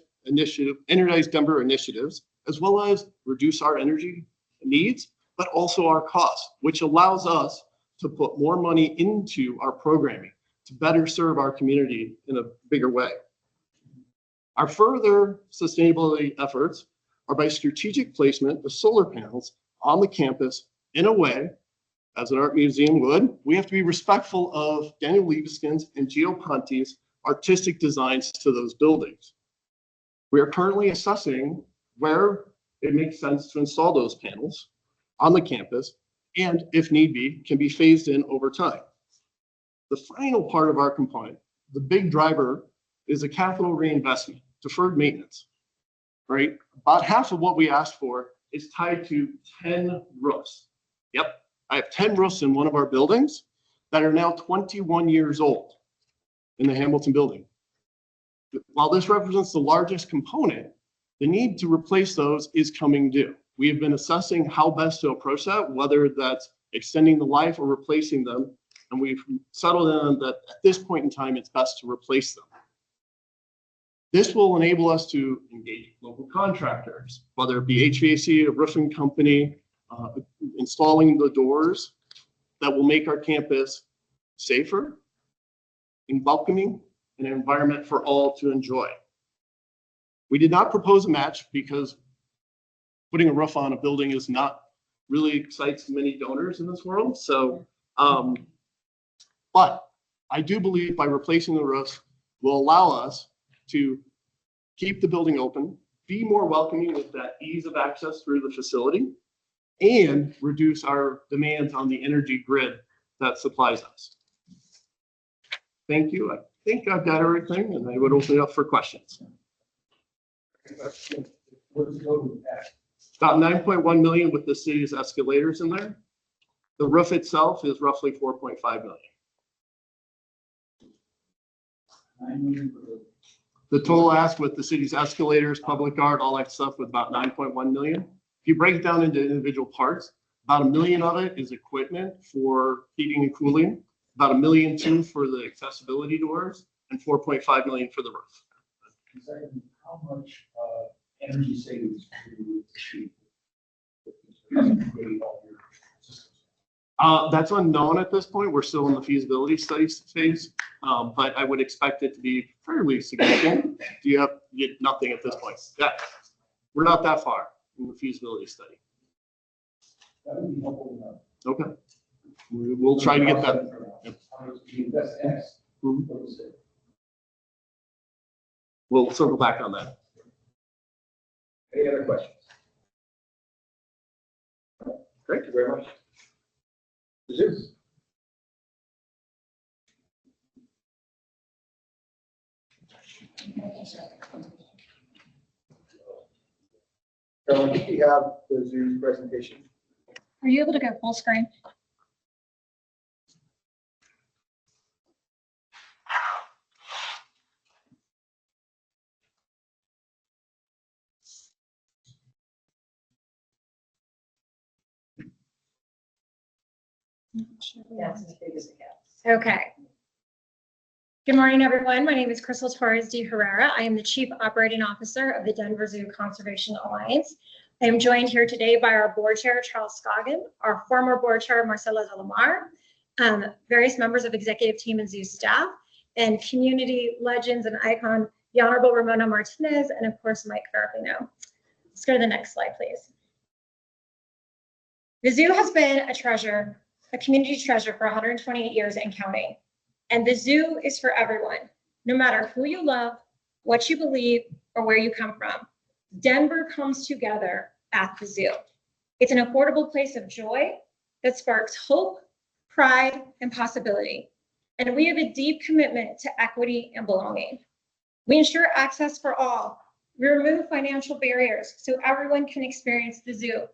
Denver initiatives, as well as reduce our energy needs, but also our costs, which allows us to put more money into our programming to better serve our community in a bigger way. Our further sustainability efforts are by strategic placement of solar panels on the campus in a way, as an art museum would. We have to be respectful of Daniel Liebeskin's and Gio Ponte's artistic designs to those buildings. We are currently assessing where it makes sense to install those panels on the campus, and if need be, can be phased in over time. The final part of our component, the big driver, is a capital reinvestment, deferred maintenance, right? About half of what we asked for is tied to 10 roofs. Yep, I have 10 roofs in one of our buildings that are now 21 years old in the Hamilton building. While this represents the largest component, the need to replace those is coming due. We have been assessing how best to approach that, whether that's extending the life or replacing them, and we've settled on that at this point in time, it's best to replace them. This will enable us to engage local contractors, whether it be HVAC, a roofing company, installing the doors that will make our campus safer and welcoming, an environment for all to enjoy. We did not propose a match because putting a roof on a building is not really excites many donors in this world. So, but I do believe by replacing the roofs will allow us to keep the building open, be more welcoming with that ease of access through the facility, and reduce our demands on the energy grid that supplies us. Thank you. I think I've got everything, and I would open it up for questions. What is the total impact? About 9.1 million with the city's escalators in there. The roof itself is roughly 4.5 million. The total ask with the city's escalators, public art, all that stuff with about 9.1 million. If you break it down into individual parts, about $1 million of it is equipment for heating and cooling, about $1.2 million for the accessibility doors, and 4.5 million for the roof. Second, how much energy savings do you achieve? That's unknown at this point. We're still in the feasibility study phase, but I would expect it to be fairly significant. Do you have nothing at this point? Yeah, we're not that far in the feasibility study. That would be helpful enough. Okay, we'll try to get that. Yep. That's X. What was it? We'll circle back on that. Any other questions? Thank you very much. Zeus. Carol, I think we have the Zeus presentation. Are you able to go full screen? That's as big as it gets. Okay. Good morning, everyone. My name is Crystal Torres de Herrera. I am the Chief Operating Officer of the Denver Zoo Conservation Alliance. I am joined here today by our board chair, Charles Scoggin, our former board chair, Marcela Delamar, various members of executive team and zoo staff, and community legends and icon, the Honorable Ramona Martinez, and of course, Mike Ferrafino. Let's go to the next slide, please. The zoo has been a treasure, a community treasure for 128 years and counting. And the zoo is for everyone, no matter who you love, what you believe, or where you come from. Denver comes together at the zoo. It's an affordable place of joy that sparks hope, pride, and possibility. And we have a deep commitment to equity and belonging. We ensure access for all. We remove financial barriers so everyone can experience the zoo.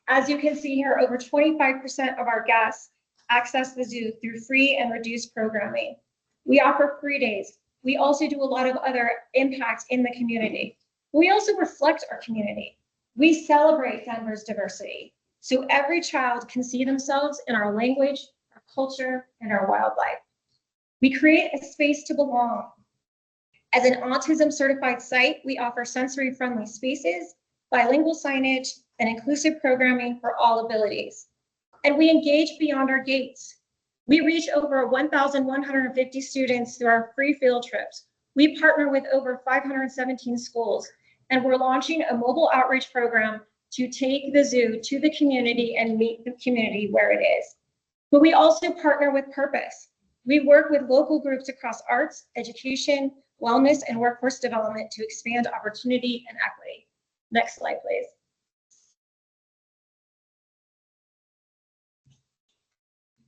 As you can see here, over 25% of our guests access the zoo through free and reduced programming. We offer free days. We also do a lot of other impact in the community. We also reflect our community. We celebrate Denver's diversity, so every child can see themselves in our language, our culture, and our wildlife. We create a space to belong. As an autism certified site, we offer sensory friendly spaces, bilingual signage, and inclusive programming for all abilities. And we engage beyond our gates. We reach over 1,150 students through our free field trips. We partner with over 517 schools, and we're launching a mobile outreach program to take the zoo to the community and meet the community where it is. But we also partner with purpose. We work with local groups across arts, education, wellness, and workforce development to expand opportunity and equity. Next slide, please.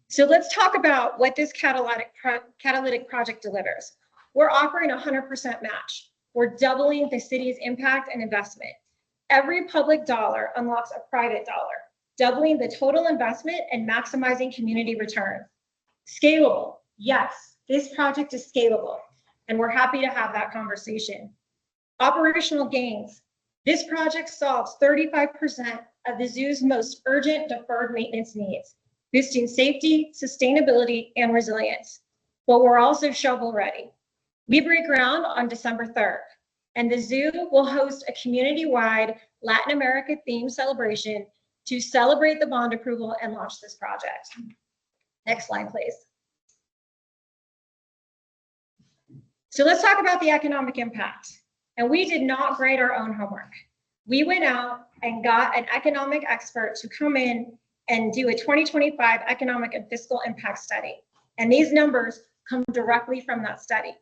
So let's talk about what this catalytic project delivers. We're offering 100% match. We're doubling the city's impact and investment. Every public dollar unlocks a private dollar, doubling the total investment and maximizing community return. Scalable, yes, this project is scalable, and we're happy to have that conversation. Operational gains. This project solves 35% of the zoo's most urgent deferred maintenance needs, boosting safety, sustainability, and resilience. But we're also shovel ready. We break ground on December 3rd, and the zoo will host a community-wide Latin America themed celebration to celebrate the bond approval and launch this project. Next slide, please. So let's talk about the economic impact. And we did not grade our own homework. We went out and got an economic expert to come in and do a 2025 economic and fiscal impact study. And these numbers come directly from that study.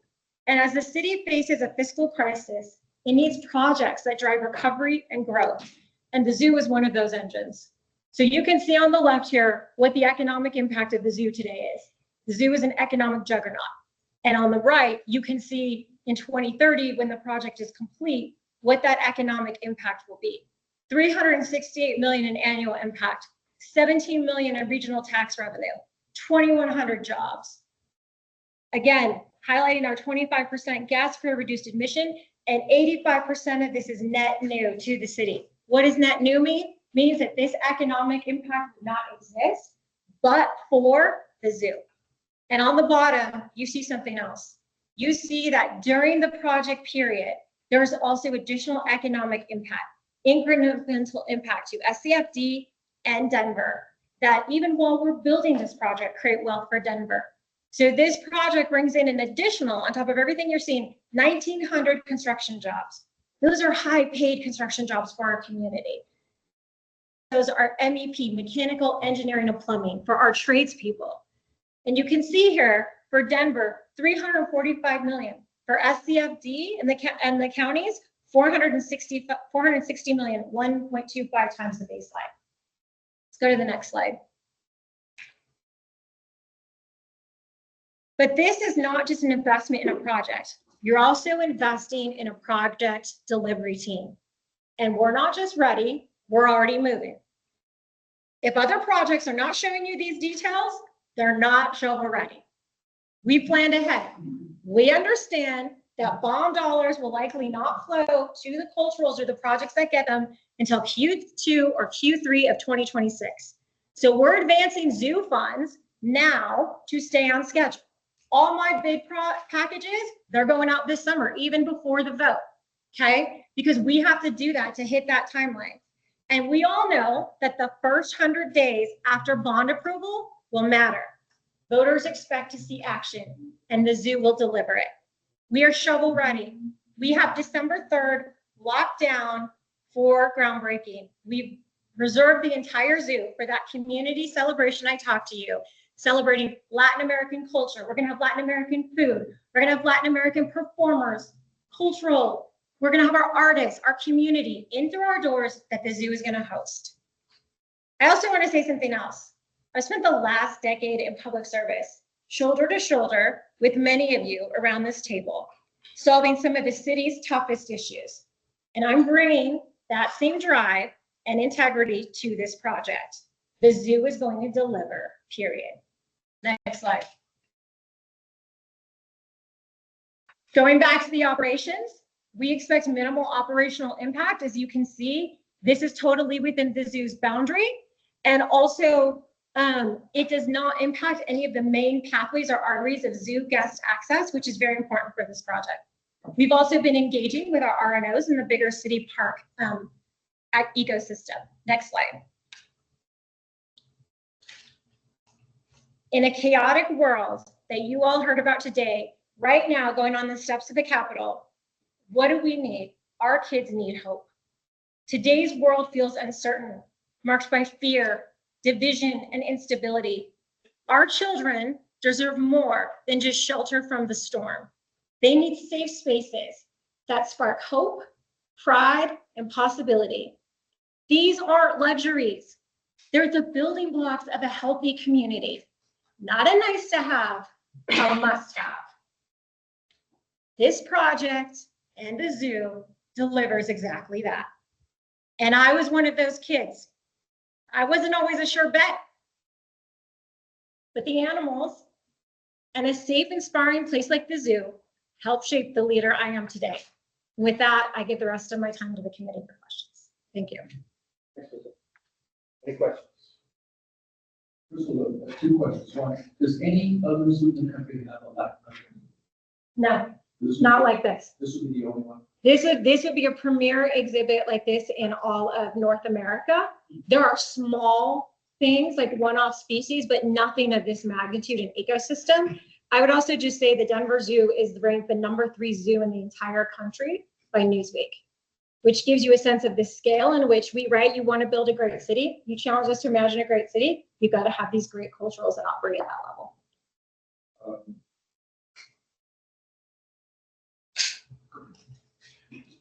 And as the city faces a fiscal crisis, it needs projects that drive recovery and growth. And the zoo is one of those engines. So you can see on the left here what the economic impact of the zoo today is. The zoo is an economic juggernaut. And on the right, you can see in 2030, when the project is complete, what that economic impact will be. 368 million in annual impact, 17 million in regional tax revenue, 2,100 jobs. Again, highlighting our 25% gas-free reduced admission, and 85% of this is net new to the city. What does net new mean? Means that this economic impact would not exist, but for the zoo. And on the bottom, you see something else. You see that during the project period, there's also additional economic impact, incremental impact to SCFD and Denver, that even while we're building this project, create wealth for Denver. So this project brings in an additional, on top of everything you're seeing, 1,900 construction jobs. Those are high paid construction jobs for our community. Those are MEP, mechanical, engineering, and plumbing for our tradespeople. And you can see here for Denver, 345 million. For SCFD and the counties, 460 million, 1.25 times the baseline. Let's go to the next slide. But this is not just an investment in a project. You're also investing in a project delivery team. And we're not just ready, we're already moving. If other projects are not showing you these details, they're not shovel ready. We planned ahead. We understand that bond dollars will likely not flow to the culturals or the projects that get them until Q2 or Q3 of 2026. So we're advancing zoo funds now to stay on schedule. All my bid packages, they're going out this summer, even before the vote, okay? Because we have to do that to hit that timeline. And we all know that the first 100 days after bond approval will matter. Voters expect to see action, and the zoo will deliver it. We are shovel ready. We have December 3rd locked down for groundbreaking. We've reserved the entire zoo for that community celebration I talked to you, celebrating Latin American culture. We're gonna have Latin American food. We're gonna have Latin American performers, cultural. We're gonna have our artists, our community in through our doors that the zoo is gonna host. I also wanna say something else. I spent the last decade in public service, shoulder to shoulder with many of you around this table, solving some of the city's toughest issues. And I'm bringing that same drive and integrity to this project. The zoo is going to deliver, period. Next slide. Going back to the operations, we expect minimal operational impact. As you can see, this is totally within the zoo's boundary. And also, it does not impact any of the main pathways or arteries of zoo guest access, which is very important for this project. We've also been engaging with our RNOs in the bigger city park ecosystem. Next slide. In a chaotic world that you all heard about today, right now going on the steps of the Capitol, what do we need? Our kids need hope. Today's world feels uncertain, marked by fear, division, and instability. Our children deserve more than just shelter from the storm. They need safe spaces that spark hope, pride, and possibility. These aren't luxuries. They're the building blocks of a healthy community. Not a nice to have, a must have. This project and the zoo delivers exactly that. And I was one of those kids. I wasn't always a sure bet, but the animals and a safe, inspiring place like the zoo helped shape the leader I am today. And with that, I give the rest of my time to the committee for questions. Thank you. Any questions? First of all, two questions. One, does any other zoo in the country have a Latin American? No, not like this. This would be the only one. This would be a premier exhibit like this in all of North America. There are small things like one-off species, but nothing of this magnitude and ecosystem. I would also just say the Denver Zoo is ranked the #3 zoo in the entire country by Newsweek, which gives you a sense of the scale in which we, right, you want to build a great city. You challenge us to imagine a great city. You've got to have these great culturals that operate at that level.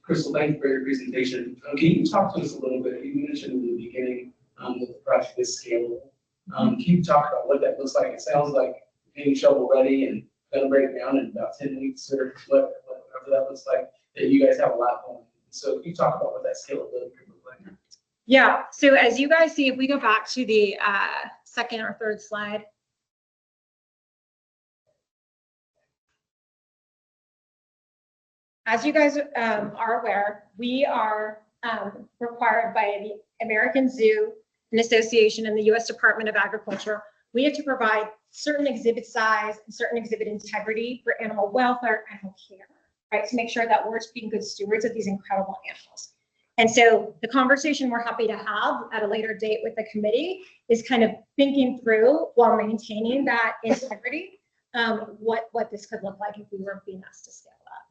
Crystal, thank you for your presentation. Can you talk to us a little bit? You mentioned in the beginning that the project is scalable. Can you talk about what that looks like? It sounds like being shovel ready and going to break down in about 10 weeks or whatever that looks like, that you guys have a lot going. So can you talk about what that scalability could look like? Yeah, so as you guys see, if we go back to the second or third slide. As you guys are aware, we are required by the American Zoo and Association and the U.S. Department of Agriculture. We have to provide certain exhibit size and certain exhibit integrity for animal welfare, animal care, right? To make sure that we're being good stewards of these incredible animals. And so the conversation we're happy to have at a later date with the committee is kind of thinking through, while maintaining that integrity, what this could look like if we were being asked to scale that.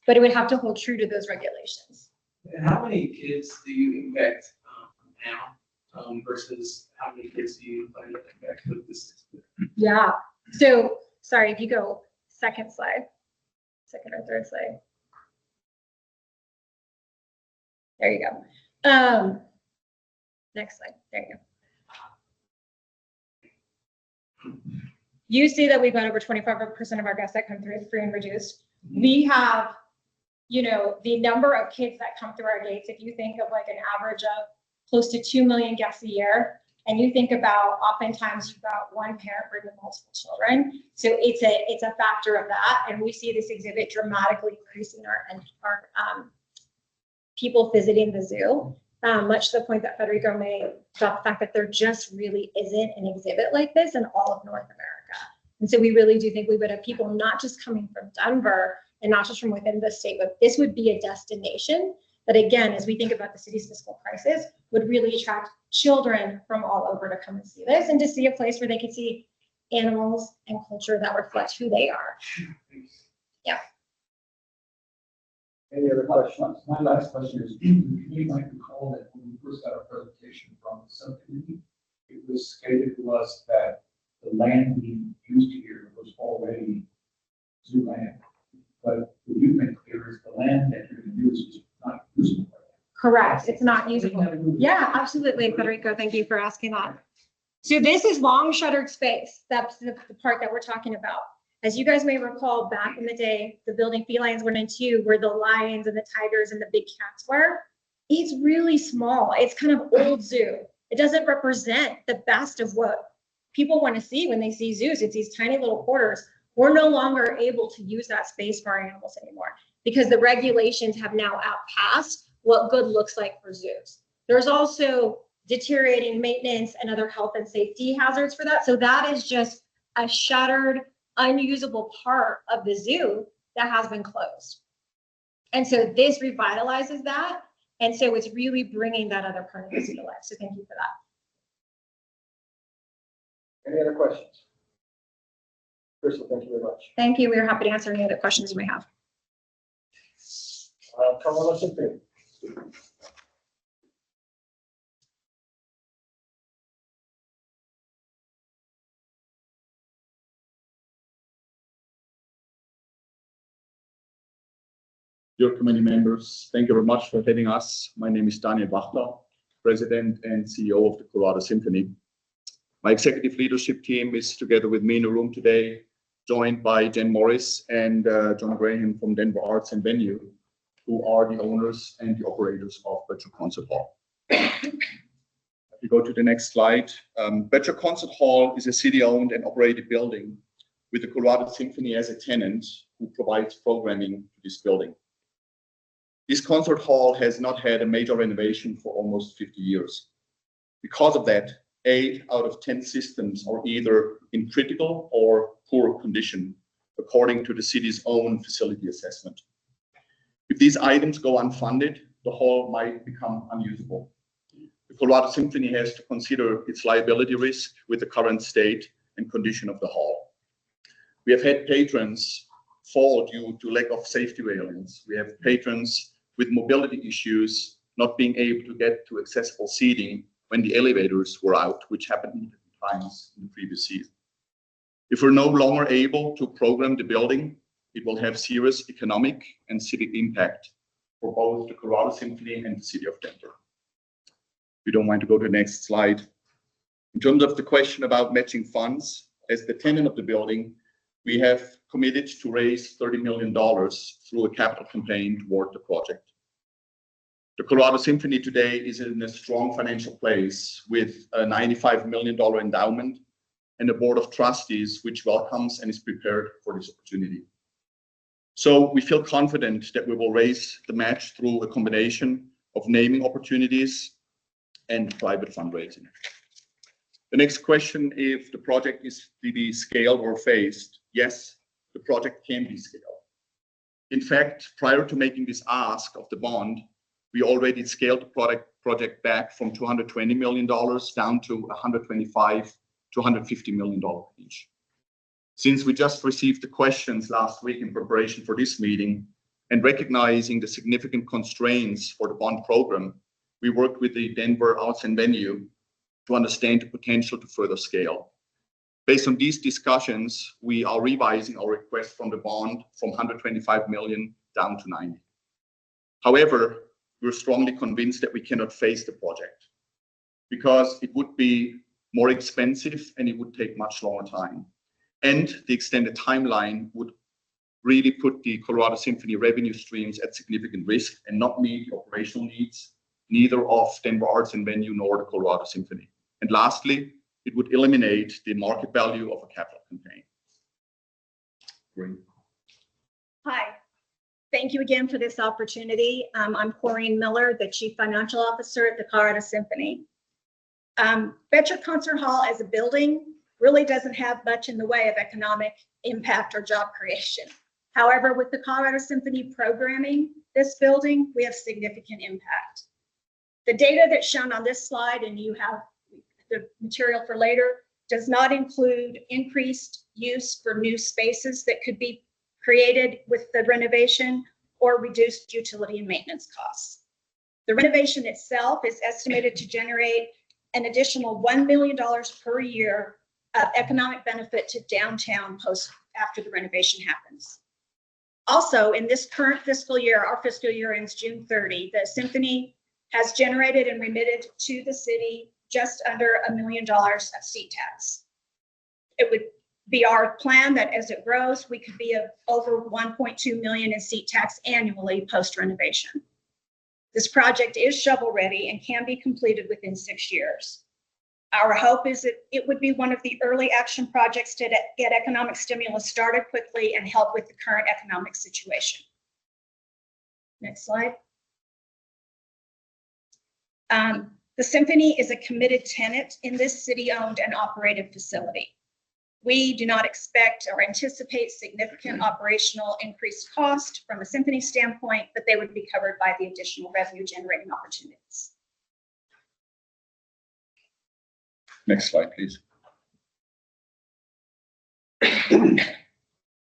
But it would have to hold true to those regulations. And how many kids do you expect now versus how many kids do you plan to expect with this? Yeah, so sorry, if you go second or third slide. There you go. Next slide, there you go. You see that we've got over 25% of our guests that come through free and reduced. We have, you know, the number of kids that come through our gates, if you think of like an average of close to 2 million guests a year, and you think about oftentimes you've got one parent bringing multiple children. So it's a factor of that. And we see this exhibit dramatically increasing our people visiting the zoo. much to the point that Federico made about the fact that there just really isn't an exhibit like this in all of North America. And so we really do think we would have people not just coming from Denver and not just from within the state, but this would be a destination that, again, as we think about the city's fiscal crisis, would really attract children from all over to come and see this and to see a place where they could see animals and culture that reflect who they are. Yeah. Any other questions? My last question is, you might recall that when we first got our presentation from the subcommittee, it was stated to us that the land being used here was already zoo land. But what you've been clear is the land that you're going to use is not usable. Correct. It's not usable. Yeah, absolutely, Federico. Thank you for asking that. So this is long shuttered space. That's the part that we're talking about. As you guys may recall, back in the day, the building felines 1 and 2, where the lions and the tigers and the big cats were. It's really small. It's kind of old zoo. It doesn't represent the best of what people want to see when they see zoos. It's these tiny little quarters. We're no longer able to use that space for our animals anymore because the regulations have now outpassed what good looks like for zoos. There's also deteriorating maintenance and other health and safety hazards for that. So that is just a shuttered, unusable part of the zoo that has been closed. And so this revitalizes that. And so it's really bringing that other part of the zoo to life. So thank you for that. Any other questions? Crystal, thank you very much. Thank you. We are happy to answer any other questions you may have. Come on, let's agree. Dear committee members, thank you very much for having us. My name is Daniel Wachter, President and CEO of the Colorado Symphony. My executive leadership team is together with me in the room today, joined by Jen Morris and John Graham from Denver Arts and Venue, who are the owners and the operators of Betcher Concert Hall. If you go to the next slide, Betcher Concert Hall is a city-owned and operated building with the Colorado Symphony as a tenant who provides programming to this building. This concert hall has not had a major renovation for almost 50 years. Because of that, 8 out of 10 systems are either in critical or poor condition, according to the city's own facility assessment. If these items go unfunded, the hall might become unusable. The Colorado Symphony has to consider its liability risk with the current state and condition of the hall. We have had patrons fall due to lack of safety railings. We have patrons with mobility issues not being able to get to accessible seating when the elevators were out, which happened times in the previous season. If we're no longer able to program the building, it will have serious economic and civic impact for both the Colorado Symphony and the city of Denver. If you don't mind to go to the next slide. In terms of the question about matching funds, as the tenant of the building, we have committed to raise $30 million through a capital campaign toward the project. The Colorado Symphony today is in a strong financial place with a $95 million endowment and a board of trustees which welcomes and is prepared for this opportunity. So we feel confident that we will raise the match through a combination of naming opportunities and private fundraising. The next question, if the project is to be scaled or phased, yes, the project can be scaled. In fact, prior to making this ask of the bond, we already scaled the project back from $220 million down to $125 to $150 million each. Since we just received the questions last week in preparation for this meeting and recognizing the significant constraints for the bond program, we worked with the Denver Arts and Venue to understand the potential to further scale. Based on these discussions, we are revising our request from the bond from $125 million down to $90. However, we're strongly convinced that we cannot phase the project because it would be more expensive and it would take much longer time. And the extended timeline would really put the Colorado Symphony revenue streams at significant risk and not meet the operational needs, neither of Denver Arts and Venue nor the Colorado Symphony. And lastly, it would eliminate the market value of a capital campaign. Great. Hi, Thank you again for this opportunity. I'm Corrine Miller, the Chief Financial Officer at the Colorado Symphony. Betcher Concert Hall as a building really doesn't have much in the way of economic impact or job creation. However, with the Colorado Symphony programming this building, we have significant impact. The data that's shown on this slide, and you have the material for later, does not include increased use for new spaces that could be created with the renovation or reduced utility and maintenance costs. The renovation itself is estimated to generate an additional $1 million per year of economic benefit to downtown after the renovation happens. Also, in this current fiscal year, our fiscal year ends June 30, the Symphony has generated and remitted to the city just under $1 million of seat tax. It would be our plan that as it grows, we could be over 1.2 million in seat tax annually post renovation. This project is shovel ready and can be completed within 6 years. Our hope is that it would be one of the early action projects to get economic stimulus started quickly and help with the current economic situation. Next slide. The Symphony is a committed tenant in this city-owned and operated facility. We do not expect or anticipate significant operational increased cost from a Symphony standpoint, but they would be covered by the additional revenue generating opportunities. Next slide, please.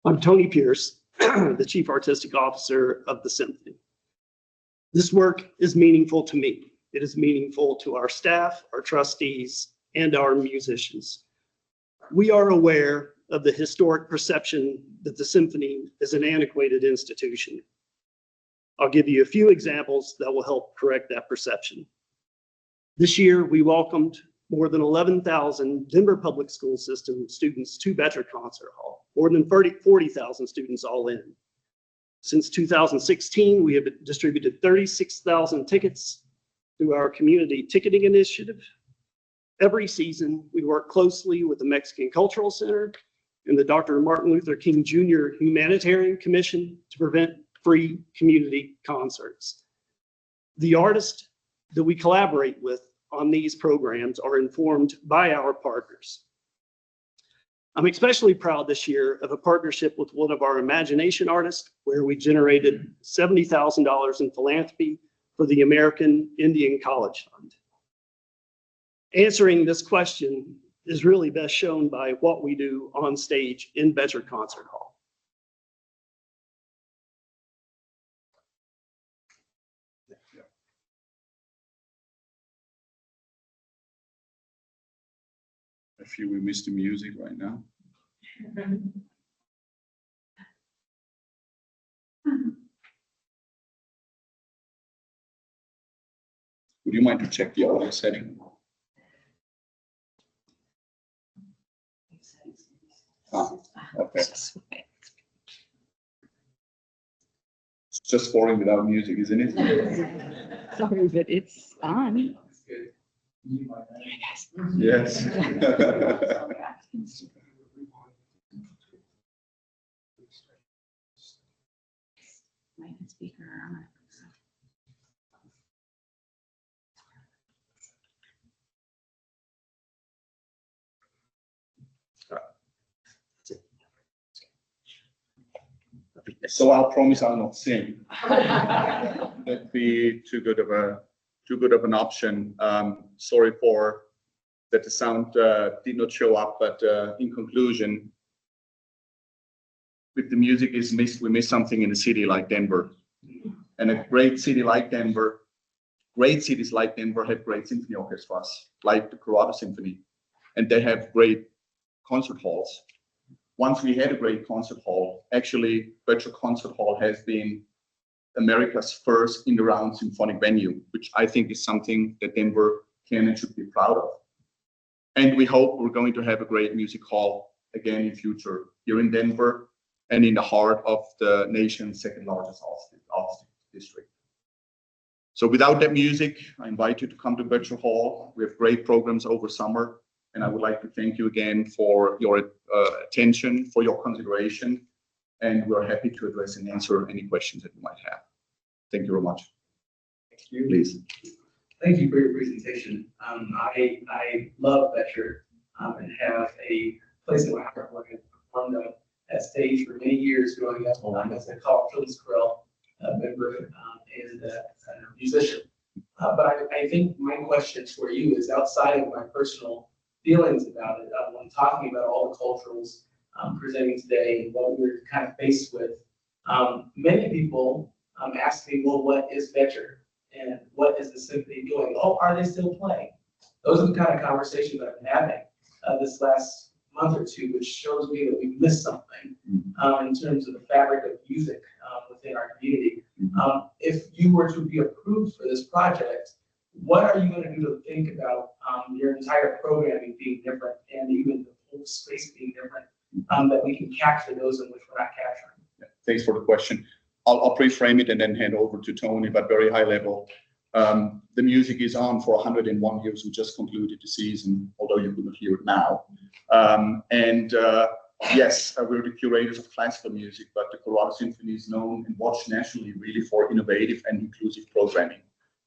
I'm Tony Pierce, the Chief Artistic Officer of the Symphony. This work is meaningful to me. It is meaningful to our staff, our trustees, and our musicians. We are aware of the historic perception that the Symphony is an antiquated institution. I'll give you a few examples that will help correct that perception. This year, we welcomed more than 11,000 Denver Public School System students to Betcher Concert Hall, more than 40,000 students all in. Since 2016, we have distributed 36,000 tickets through our community ticketing initiative. Every season, we work closely with the Mexican Cultural Center and the Dr. Martin Luther King Jr. Humanitarian Commission to prevent free community concerts. The artists that we collaborate with on these programs are informed by our partners. I'm especially proud this year of a partnership with one of our imagination artists where we generated $70,000 in philanthropy for the American Indian College Fund. Answering this question is really best shown by what we do on stage in Betcher Concert Hall. I feel we missed the music right now. Would you mind to check the audio setting? Okay. It's just boring without music, isn't it? Sorry, but it's on. Yes. So I'll promise I'll not sing. That'd be too good of an option. Sorry for that the sound did not show up, but in conclusion, if the music is missed, we miss something in a city like Denver. And a great city like Denver, great cities like Denver have great symphony orchestras, like the Colorado Symphony, and they have great concert halls. Once we had a great concert hall, actually, Betcher Concert Hall has been America's first in-the-round symphonic venue, which I think is something that Denver can and should be proud of. And we hope we're going to have a great music hall again in future here in Denver and in the heart of the nation's second largest arts district. So without that music, I invite you to come to Betcher Hall. We have great programs over summer. And I would like to thank you again for your attention, for your consideration. and we're happy to address and answer any questions that you might have. Thank you very much. Thank you. Please. Thank you for your presentation. I love Betcher and have a place in my heart where I performed that stage for many years growing up as a Children's Chorale member and a musician. But I think my question for you is outside of my personal feelings about it. When talking about all the culturals presenting today and what we're kind of faced with, many people ask me, well, what is Betcher? And what is the symphony doing? Oh, are they still playing? Those are the kind of conversations I've been having this last month or two, which shows me that we've missed something in terms of the fabric of music within our community. If you were to be approved for this project, what are you going to do to think about your entire programming being different and even the whole space being different, that we can capture those in which we're not capturing? Yeah, thanks for the question. I'll pre-frame it and then hand over to Tony, but very high level. The music is on for 101 years. We just concluded the season, although you couldn't hear it now. Yes, we're the curators of classical music, but the Colorado Symphony is known and watched nationally really for innovative and inclusive programming.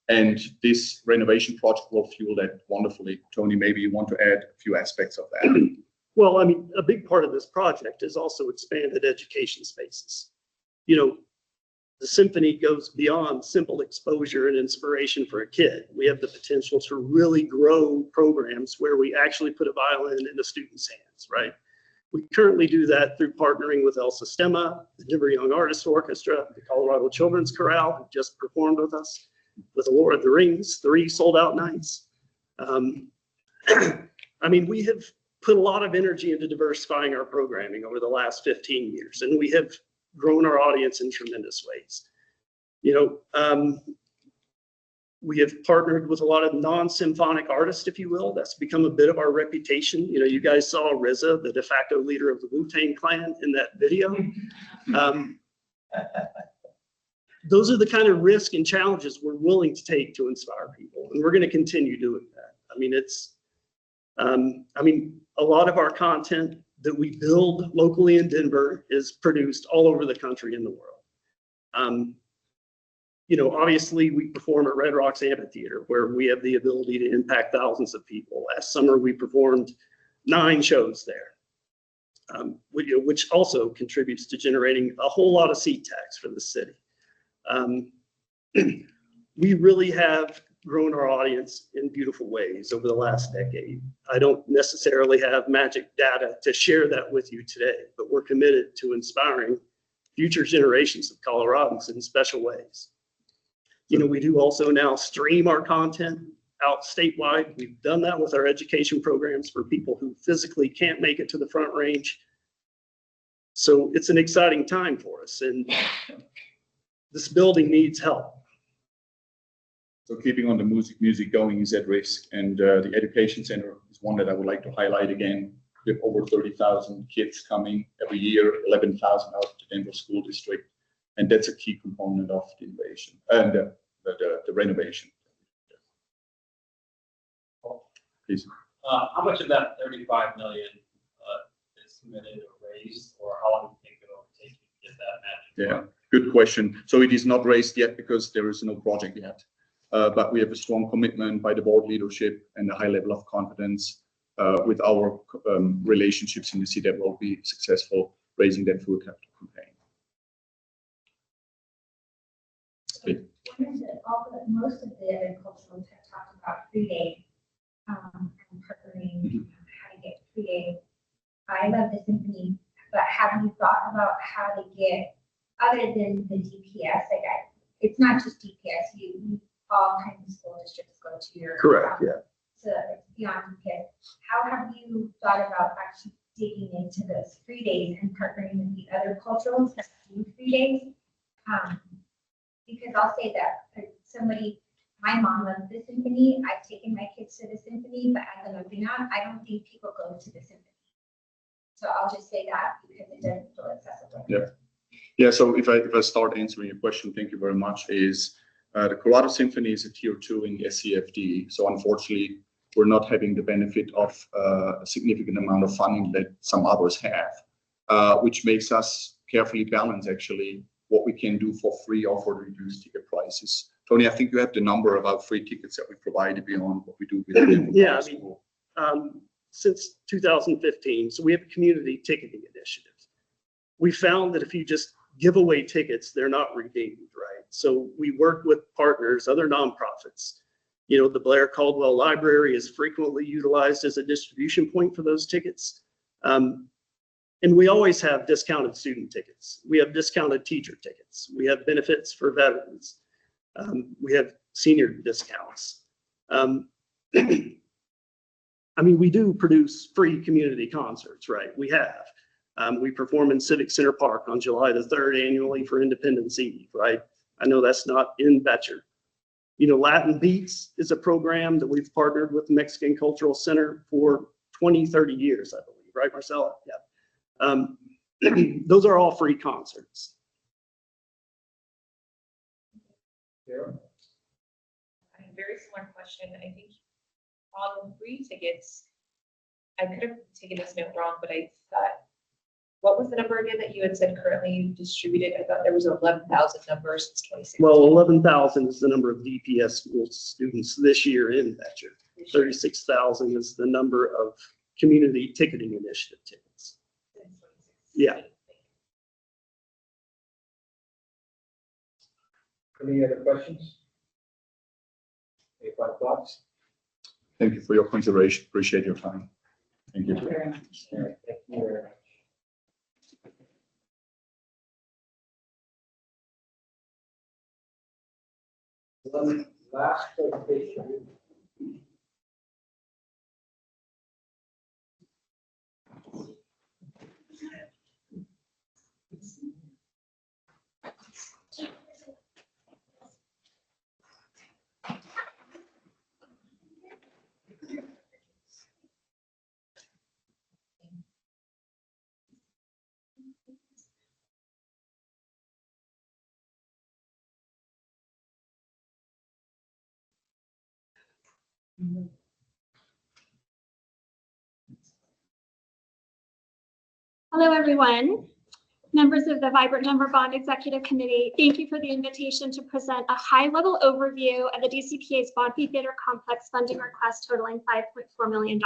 And this renovation project will fuel that wonderfully. Tony, maybe you want to add a few aspects of that. Well, I mean, a big part of this project is also expanded education spaces. You know, the symphony goes beyond simple exposure and inspiration for a kid. We have the potential to really grow programs where we actually put a violin in a student's hands, right? We currently do that through partnering with El Sistema, the Denver Young Artists Orchestra, the Colorado Children's Chorale, who just performed with us, with the Lord of the Rings, 3 sold-out nights. I mean, we have put a lot of energy into diversifying our programming over the last 15 years, and we have grown our audience in tremendous ways. You know, we have partnered with a lot of non-symphonic artists, if you will. That's become a bit of our reputation. You know, you guys saw RZA, the de facto leader of the Wu-Tang Clan, in that video. Those are the kind of risk and challenges we're willing to take to inspire people, and we're going to continue doing that. I mean, a lot of our content that we build locally in Denver is produced all over the country and the world. You know, obviously we perform at Red Rocks Amphitheater, where we have the ability to impact thousands of people. Last summer, we performed 9 shows there, which also contributes to generating a whole lot of seat tax for the city. We really have grown our audience in beautiful ways over the last decade. I don't necessarily have magic data to share that with you today, but we're committed to inspiring future generations of Coloradans in special ways. You know, we do also now stream our content out statewide. We've done that with our education programs for people who physically can't make it to the Front Range. So it's an exciting time for us, and this building needs help. So keeping on the music going is at risk, and the education center is one that I would like to highlight again. We have over 30,000 kids coming every year, 11,000 out of the Denver School District, and that's a key component of the innovation and the renovation. Please. How much of that 35 million is committed or raised, or how long do you think it'll take to get that magic? Yeah, good question. So it is not raised yet because there is no project yet. But we have a strong commitment by the board leadership and a high level of confidence with our relationships in the city that will be successful raising that through a capital campaign. Most of the agriculturals have talked about free day and partnering, how to get free day. I love the symphony, but have you thought about how to get, other than the DPS, it's not just DPS, you all kinds of school districts go to your. Correct, yeah. So it's beyond DPS. How have you thought about actually digging into those free days and partnering with the other culturals that do free days? Because I'll say that my mom loves the symphony. I've taken my kids to the symphony, but as an Latina, I don't think people go to the symphony. So I'll just say that because it doesn't feel accessible. Yeah. Yeah. So if I start answering your question, thank you very much. The Colorado Symphony is a tier 2 in the SCFD. So unfortunately, we're not having the benefit of a significant amount of funding that some others have, which makes us carefully balance actually what we can do for free or for reduced ticket prices. Tony, I think you have the number about free tickets that we provide beyond what we do with the Yeah, I mean, since 2015, so we have a community ticketing initiative. We found that if you just give away tickets, they're not redeemed, right? So we work with partners, other nonprofits. You know, the Blair Caldwell Library is frequently utilized as a distribution point for those tickets. And we always have discounted student tickets. We have discounted teacher tickets. We have benefits for veterans. We have senior discounts. I mean, we do produce free community concerts, right? We have. We perform in Civic Center Park on July the 3rd annually for Independence Eve, right? I know that's not in Betcher. You know, Latin Beats is a program that we've partnered with the Mexican Cultural Center for 20, 30 years, I believe, right, Marcella? Yeah. Those are all free concerts. Sarah? I have a very similar question. I think on free tickets, I could have taken this note wrong, but I thought, what was the number again that you had said currently distributed? I thought there was 11,000 numbers since 2016. Well, 11,000 is the number of DPS school students this year in Betcher. 36,000 is the number of community ticketing initiative tickets. Yeah. Any other questions? Any final thoughts? Thank you for your consideration. Appreciate your time. Thank you. All right, thank you very much. One last presentation. Hello, everyone. Members of the Vibrant Denver Bond Executive Committee, thank you for the invitation to present a high-level overview of the DCPA's Bond Theater Complex funding request totaling $5.4 million.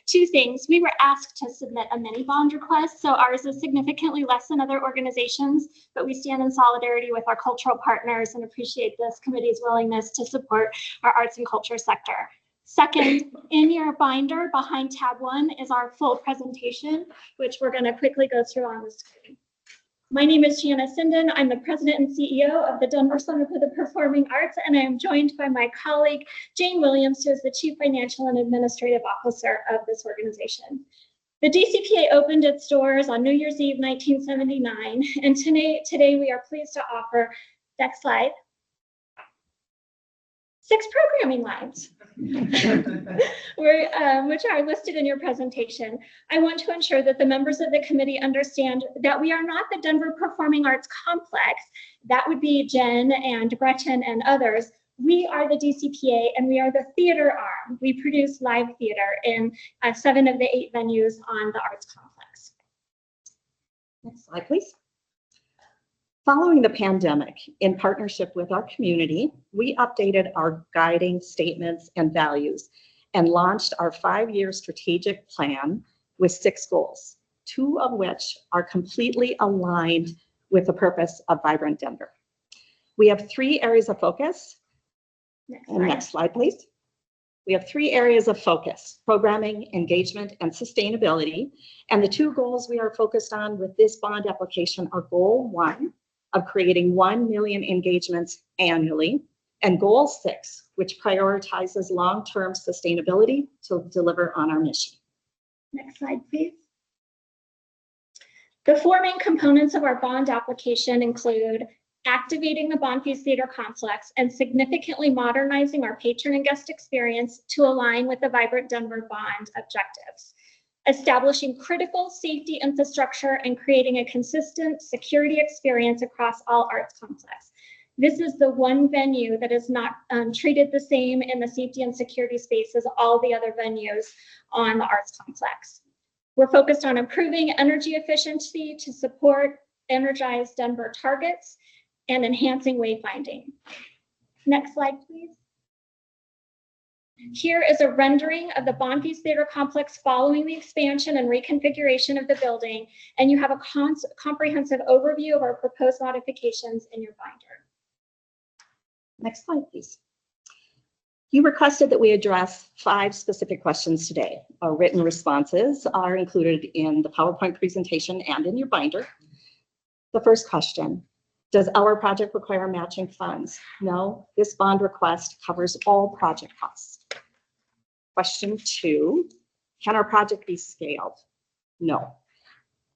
Two things. We were asked to submit a mini bond request, so ours is significantly less than other organizations, but we stand in solidarity with our cultural partners and appreciate this committee's willingness to support our arts and culture sector. Second, in your binder behind tab 1 is our full presentation, which we're going to quickly go through on the screen. My name is Shanna Sinden. I'm the president and CEO of the Denver Center for the Performing Arts, and I am joined by my colleague, Jane Williams, who is the Chief Financial and Administrative Officer of this organization. The DCPA opened its doors on New Year's Eve, 1979, and today we are pleased to offer, next slide, 6 programming lines, which are listed in your presentation. I want to ensure that the members of the committee understand that we are not the Denver Performing Arts Complex. That would be Jen and Gretchen and others. We are the DCPA, and we are the theater arm. We produce live theater in 7 of the 8 venues on the arts complex. Next slide, please. Following the pandemic, in partnership with our community, we updated our guiding statements and values and launched our 5-year strategic plan with 6 goals, 2 of which are completely aligned with the purpose of Vibrant Denver. We have 3 areas of focus. Next slide, please. We have 3 areas of focus: programming, engagement, and sustainability. And the 2 goals we are focused on with this bond application are goal 1, of creating 1 million engagements annually, and goal 6, which prioritizes long-term sustainability to deliver on our mission. Next slide, please. The 4 main components of our bond application include activating the Bonfils Theater Complex and significantly modernizing our patron and guest experience to align with the Vibrant Denver Bond objectives, establishing critical safety infrastructure and creating a consistent security experience across all arts complex. This is the one venue that is not treated the same in the safety and security space as all the other venues on the arts complex. We're focused on improving energy efficiency to support energize Denver targets, and enhancing wayfinding. Next slide, please. Here is a rendering of the Bonfils Theater Complex following the expansion and reconfiguration of the building, and you have a comprehensive overview of our proposed modifications in your binder. Next slide, please. You requested that we address 5 specific questions today. Our written responses are included in the PowerPoint presentation and in your binder. The first question, does our project require matching funds? No, this bond request covers all project costs. Question 2, can our project be scaled? No.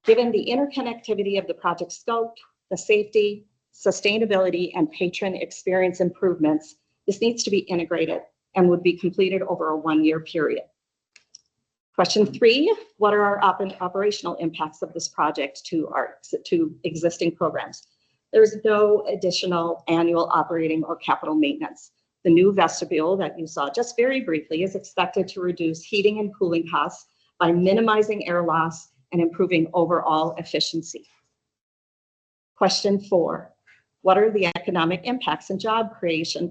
Given the interconnectivity of the project scope, the safety, sustainability, and patron experience improvements, this needs to be integrated and would be completed over a 1-year period. Question 3, what are our operational impacts of this project to existing programs? There is no additional annual operating or capital maintenance. The new vestibule that you saw just very briefly is expected to reduce heating and cooling costs by minimizing air loss and improving overall efficiency. Question 4, what are the economic impacts and job creation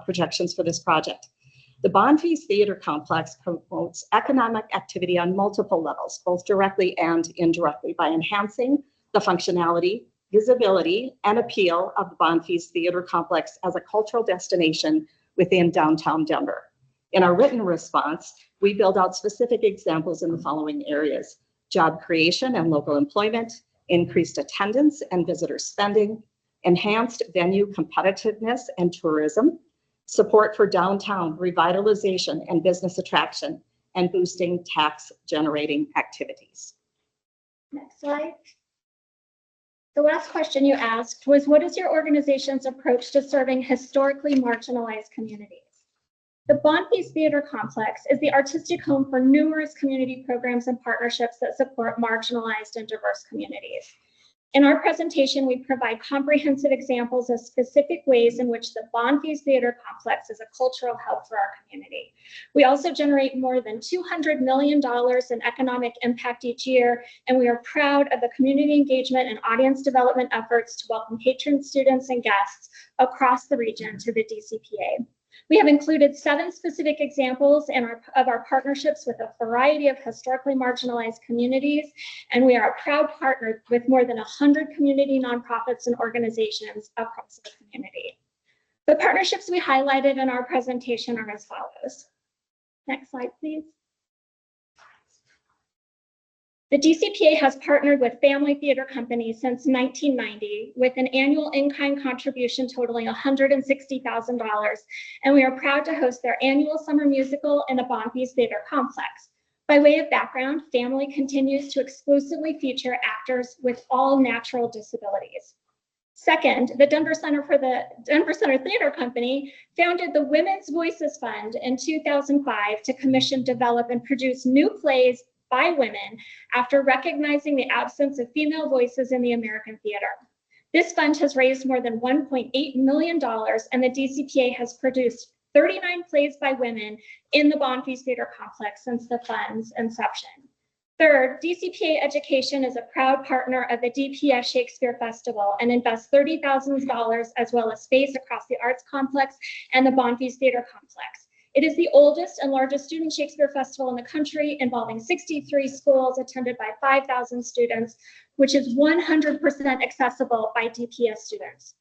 projections for this project? The Bonfils Theater Complex promotes economic activity on multiple levels, both directly and indirectly, by enhancing the functionality, visibility, and appeal of the Bonfils Theater Complex as a cultural destination within downtown Denver. In our written response, we build out specific examples in the following areas: job creation and local employment, increased attendance and visitor spending, enhanced venue competitiveness and tourism, support for downtown revitalization and business attraction, and boosting tax generating activities. Next slide. The last question you asked was, what is your organization's approach to serving historically marginalized communities? The Bonfils Theater Complex is the artistic home for numerous community programs and partnerships that support marginalized and diverse communities. In our presentation, we provide comprehensive examples of specific ways in which the Bonfils Theater Complex is a cultural hub for our community. We also generate more than $200 million in economic impact each year, and we are proud of the community engagement and audience development efforts to welcome patrons, students, and guests across the region to the DCPA. We have included 7 specific examples of our partnerships with a variety of historically marginalized communities, and we are a proud partner with more than 100 community nonprofits and organizations across the community. The partnerships we highlighted in our presentation are as follows. Next slide, please. The DCPA has partnered with family theater companies since 1990 with an annual in-kind contribution totaling $160,000, and we are proud to host their annual summer musical in the Bonfils Theater Complex. By way of background, Family continues to exclusively feature actors with all natural disabilities. Second, the Denver Center Theater Company founded the Women's Voices Fund in 2005 to commission, develop, and produce new plays by women after recognizing the absence of female voices in the American theater. This fund has raised more than $1.8 million, and the DCPA has produced 39 plays by women in the Bonfils Theater Complex since the fund's inception. Third, DCPA Education is a proud partner of the DPS Shakespeare Festival and invests $30,000 as well as space across the Arts Complex and the Bonfils Theater Complex. It is the oldest and largest student Shakespeare festival in the country, involving 63 schools attended by 5,000 students, which is 100% accessible by DPS students.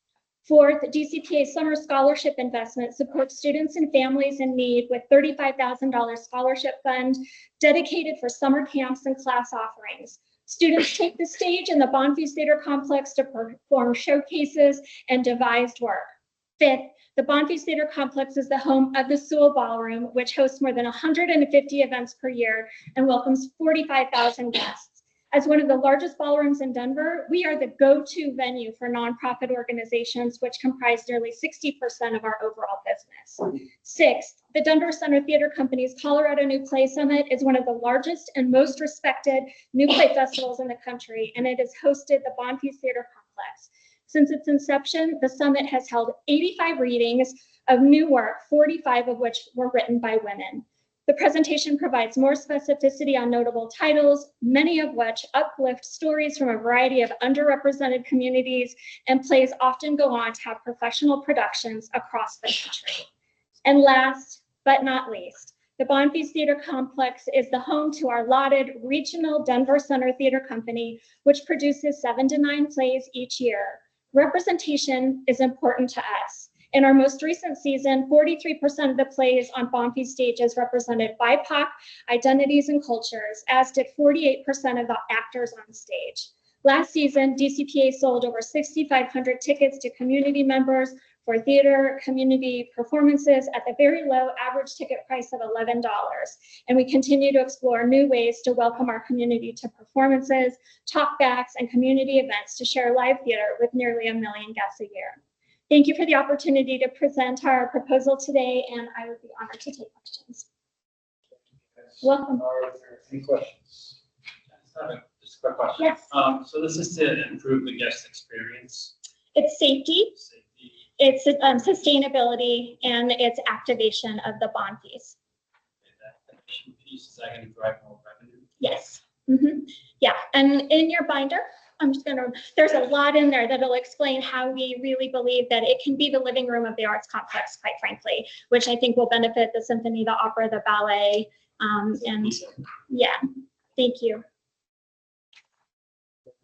Fourth, DCPA Summer Scholarship Investment supports students and families in need with $35,000 scholarship fund dedicated for summer camps and class offerings. Students take the stage in the Bonfils Theater Complex to perform showcases and devised work. Fifth, the Bonfils Theater Complex is the home of the Sewell Ballroom, which hosts more than 150 events per year and welcomes 45,000 guests. As one of the largest ballrooms in Denver, we are the go-to venue for nonprofit organizations, which comprise nearly 60% of our overall business. Sixth, the Denver Center Theater Company's Colorado New Play Summit is one of the largest and most respected new play festivals in the country, and it has hosted the Bonfils Theater Complex. Since its inception, the summit has held 85 readings of new work, 45 of which were written by women. The presentation provides more specificity on notable titles, many of which uplift stories from a variety of underrepresented communities, and plays often go on to have professional productions across the country. And last but not least, the Bonfils Theater Complex is the home to our lauded regional Denver Center Theater Company, which produces 7 to 9 plays each year. Representation is important to us. In our most recent season, 43% of the plays on Bonfils stages represented BIPOC identities and cultures, as did 48% of the actors on stage. Last season, DCPA sold over 6,500 tickets to community members for theater community performances at the very low average ticket price of $11. And we continue to explore new ways to welcome our community to performances, talkbacks, and community events to share live theater with nearly 1 million guests a year. Thank you for the opportunity to present our proposal today, and I would be honored to take questions. Welcome. Are there any questions? Just a quick question. Yes. So this is to improve the guest experience. It's safety, it's sustainability, and it's activation of the bond fees. That piece, is that going to drive more revenue? Yes. Yeah, and in your binder, there's a lot in there that'll explain how we really believe that it can be the living room of the arts complex, quite frankly, which I think will benefit the symphony, the opera, the ballet, and yeah, thank you.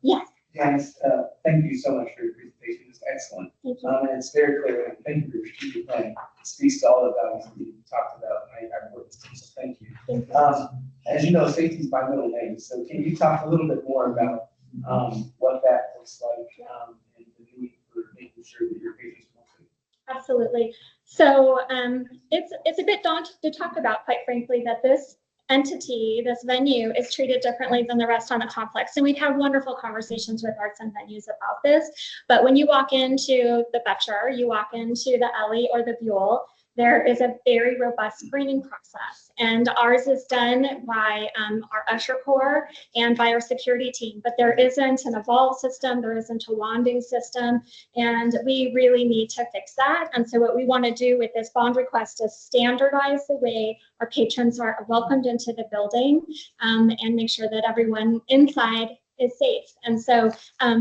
Yes. Janice, thank you so much for your presentation. It's excellent. Thank you. And it's very clear. And thank you for your strategic plan. It speaks to all the values that you talked about. I worked with, so thank you. As you know, safety is my middle name. So can you talk a little bit more about what that looks like and the need for making sure that your patients will be? Absolutely. So it's a bit daunting to talk about, quite frankly, that this entity, this venue, is treated differently than the rest on the complex. And we've had wonderful conversations with arts and venues about this. But when you walk into the Betcher, you walk into the Ellie or the Buell, there is a very robust screening process. And ours is done by our usher corps and by our security team. But there isn't an evolve system, there isn't a wanding system, and we really need to fix that. And so what we want to do with this bond request is standardize the way our patrons are welcomed into the building and make sure that everyone inside is safe. And so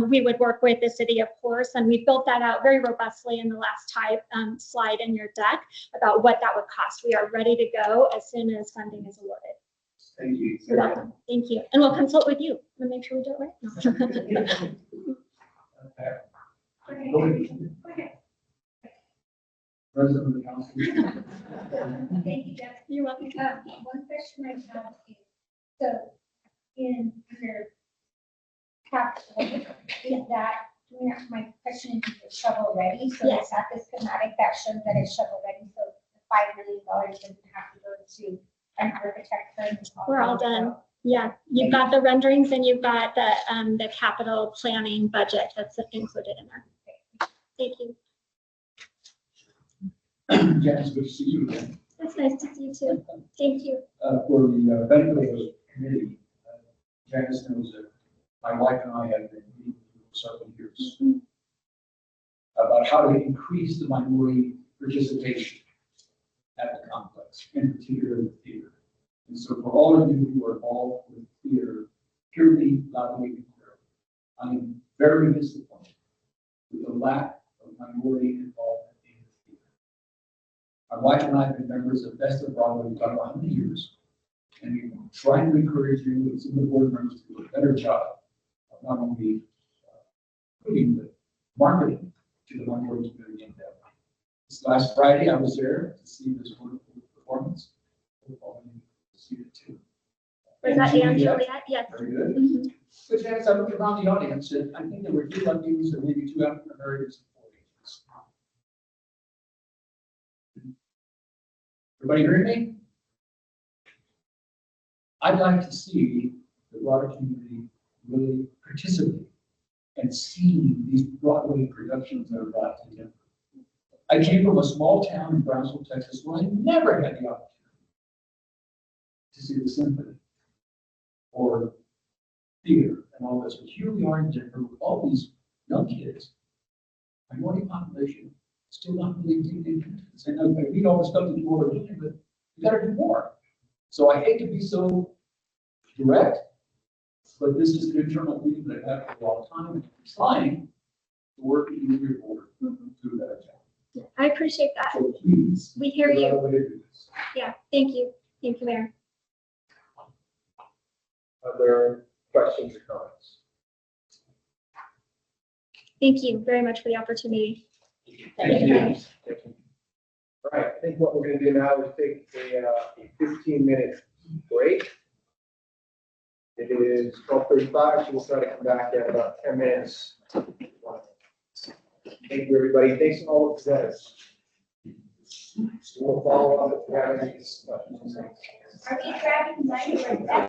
we would work with the city, of course, and we built that out very robustly in the last slide in your deck about what that would cost. We are ready to go as soon as funding is awarded. Thank you. You're welcome. Thank you. And we'll consult with you and make sure we do it right. Okay. President of the council. Thank you, Jeff. You're welcome. One question I have is, so in your capital, is that, my question is shovel ready? So Yes. is that the schematic that shows that it's shovel ready? So the $5 million doesn't have to go to an architect firm? We're all done. Yeah, you've got the renderings and you've got the capital planning budget that's included in there. Thank you. Janice, good to see you again. It's nice to see you too. Thank you. For the benefit of the committee, Janice knows that my wife and I have been meeting for several years about how to increase the minority participation at the complex, in particular in the theater. And so for all of you who are involved with theater, hear me loudly and clearly. I am very disappointed with the lack of minority involvement in the theater. My wife and I have been members of Best of Broadway for about 100 years, and we try to encourage you and some of the board members to do a better job of not only putting the marketing to the minority community in that way. This last Friday, I was there to see this wonderful performance. See it too. Was that Anne Juliet? Yes. Very good. So Janice, I looked around the audience and I think there were 2 Latinos and maybe 2 African Americans and 4 Asians. Everybody hearing me? I'd like to see the broader community really participate and see these Broadway productions that are brought to Denver. I came from a small town in Brownsville, Texas, where I never had the opportunity to see the symphony or theater and all this. But here we are in Denver with all these young kids, minority population, still not really deep into it. And I read all the stuff that you all are doing, but you got to do more. So I hate to be so direct, but this is an internal meeting that I've had for a long time, and I'm trying to work with your board through that. I appreciate that. So please. We hear figure out you. a way to do this. Yeah, thank you. Thank you, Mayor. Other questions or comments? Thank you very much for the opportunity. Thank you. Thank you. All right, I think what we're gonna do now is take a 15-minute break. It is 12:35, so we'll try to come back in about 10 minutes. Thank you, everybody. Thanks to all the presenters. We'll follow up if you have any questions. Are we grabbing money?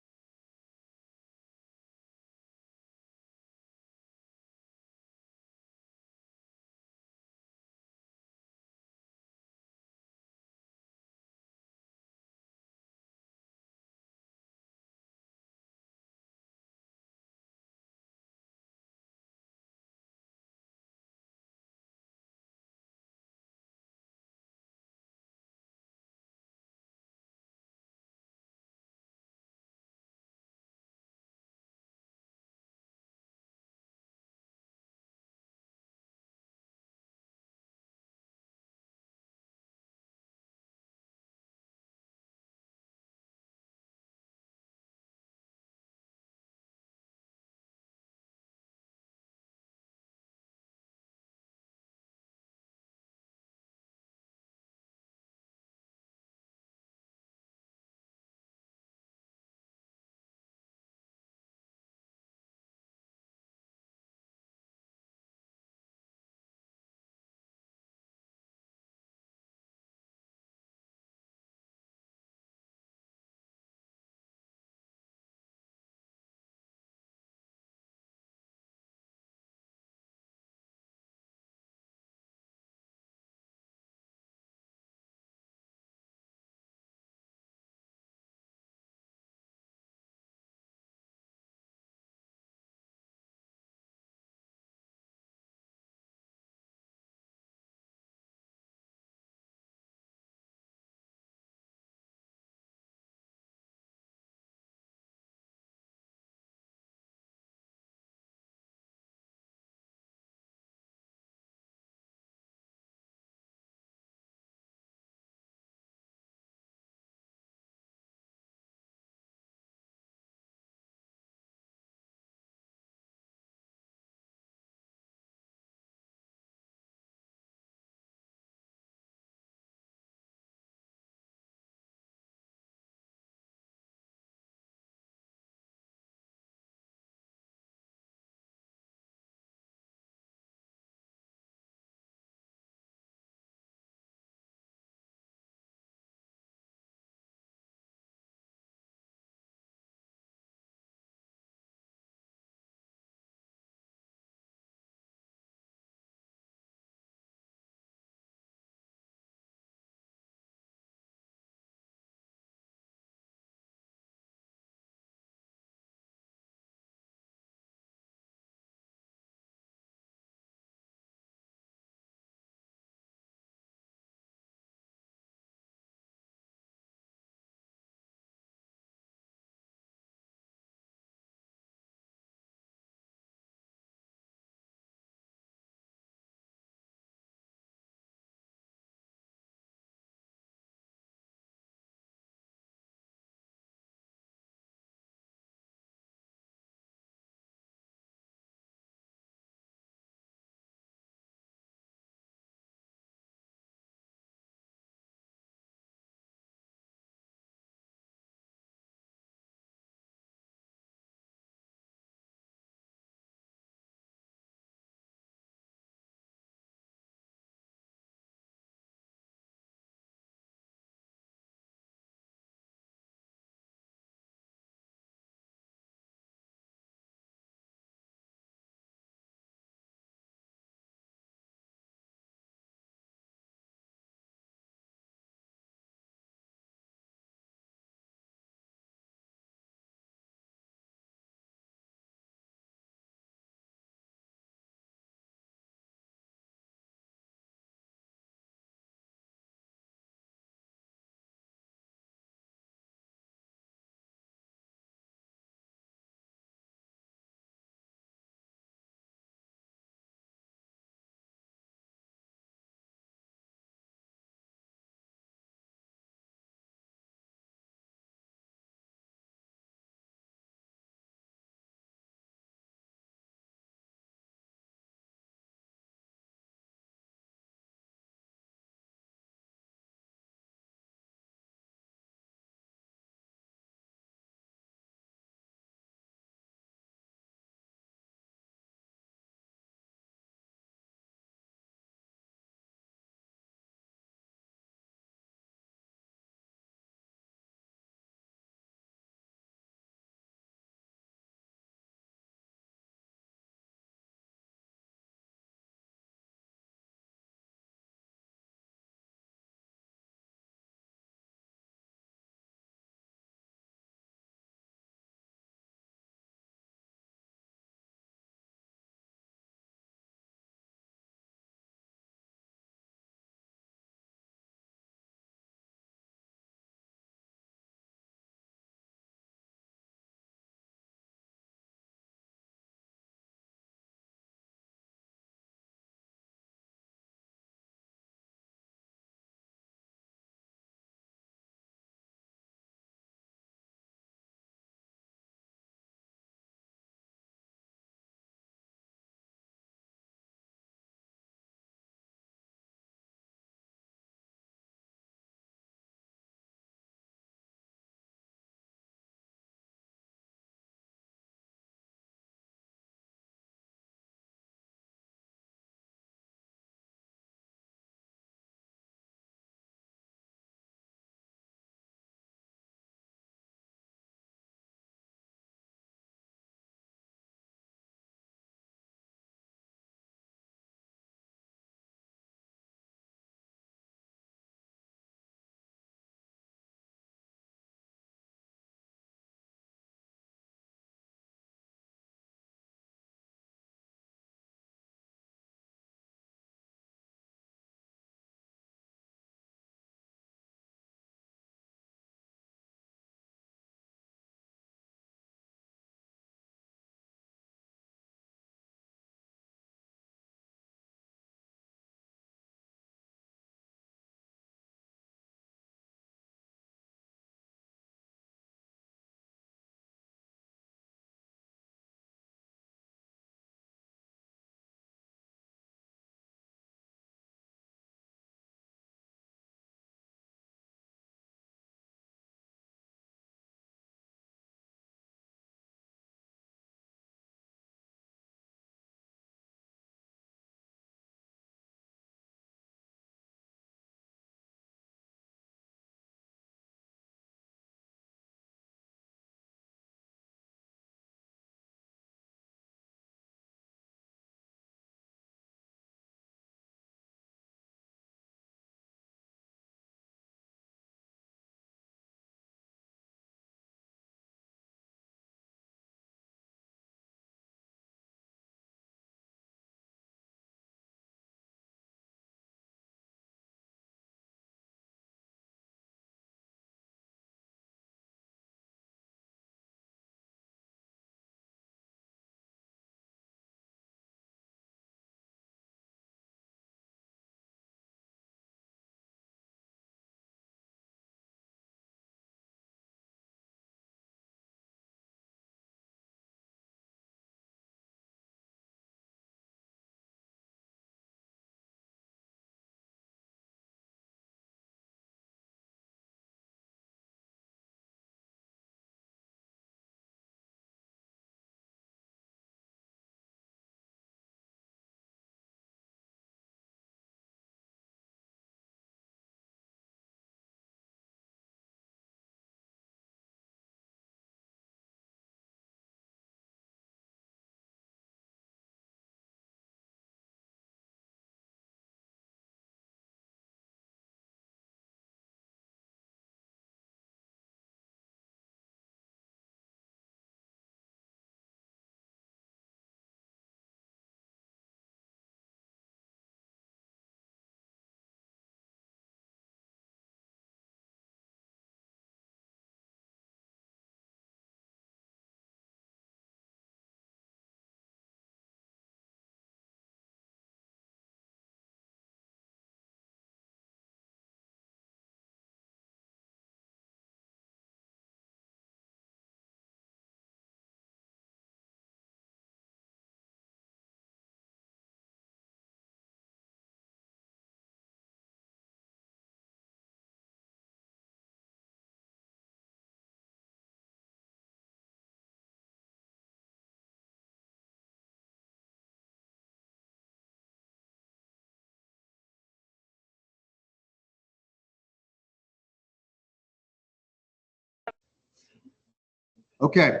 Okay,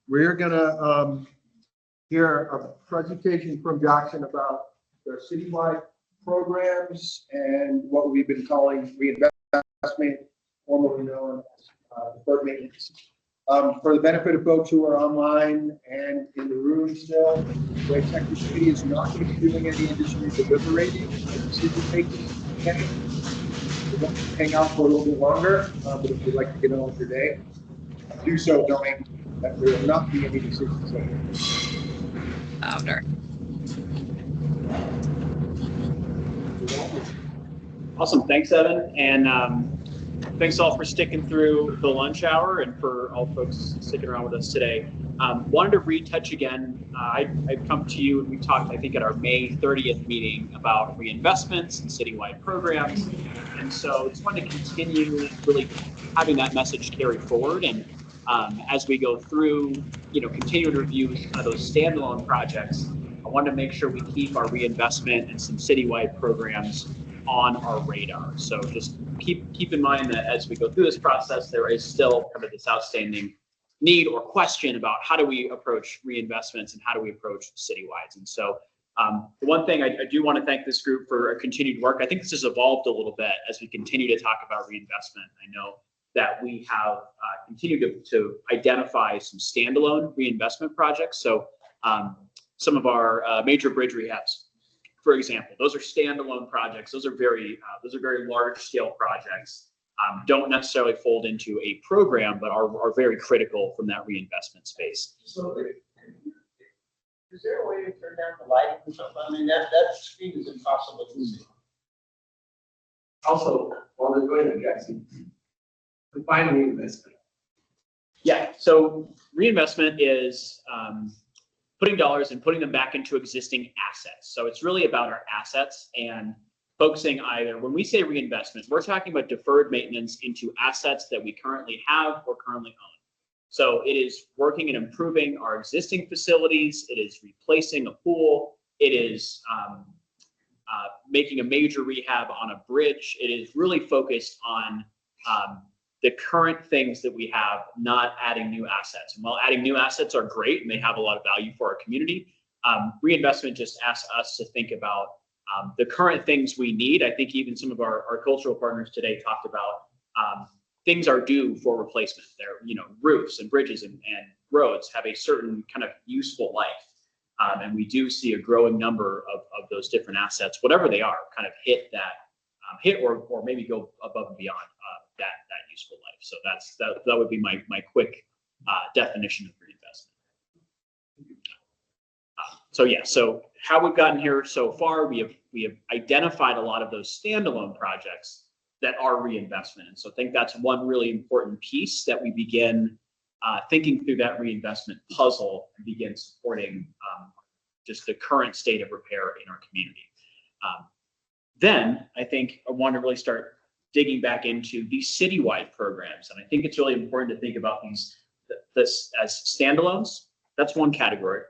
we're gonna hear a presentation from Jackson about their citywide programs and what we've been calling reinvestment, formerly known as deferred maintenance. For the benefit of folks who are online and in the room still, the executive committee is not going to be doing any additional deliberating or decision making today. We're going to hang out for a little bit longer, but if you'd like to get on with your day, do so knowing that there will not be any decisions made. Louder. Awesome. Thanks, Evan. And thanks all for sticking through the lunch hour and for all folks sticking around with us today. Wanted to retouch again. I've come to you and we talked, I think, at our May 30th meeting about reinvestments and citywide programs. And so just wanted to continue really having that message carry forward. And as we go through, continue to review kind of those standalone projects, I wanted to make sure we keep our reinvestment and some citywide programs on our radar. So just keep in mind that as we go through this process, there is still kind of this outstanding need or question about how do we approach reinvestments and how do we approach citywides. And so the one thing I do want to thank this group for a continued work. I think this has evolved a little bit as we continue to talk about reinvestment. I know that we have continued to identify some standalone reinvestment projects. So some of our major bridge rehabs, for example, those are standalone projects. Those are very large scale projects. Don't necessarily fold into a program, but are very critical from that reinvestment space. So is there a way to turn down the lighting or something? I mean, that screen is impossible to see. Also, while they're doing it, Jackson, define reinvestment. Yeah, so reinvestment is putting dollars and putting them back into existing assets. So it's really about our assets and focusing either, when we say reinvestment, we're talking about deferred maintenance into assets that we currently have or currently own. So it is working and improving our existing facilities. It is replacing a pool. It is making a major rehab on a bridge. It is really focused on the current things that we have, not adding new assets. And while adding new assets are great and they have a lot of value for our community, reinvestment just asks us to think about the current things we need. I think even some of our cultural partners today talked about things are due for replacement. They're, roofs and bridges and roads have a certain kind of useful life. And we do see a growing number of those different assets, whatever they are, kind of hit or maybe go above and beyond that useful life. So that would be my quick definition of reinvestment. So how we've gotten here so far, we have identified a lot of those standalone projects that are reinvestment. And so I think that's one really important piece that we begin thinking through that reinvestment puzzle and begin supporting just the current state of repair in our community. Then I think I want to really start digging back into these citywide programs. And I think it's really important to think about this as standalones. That's one category.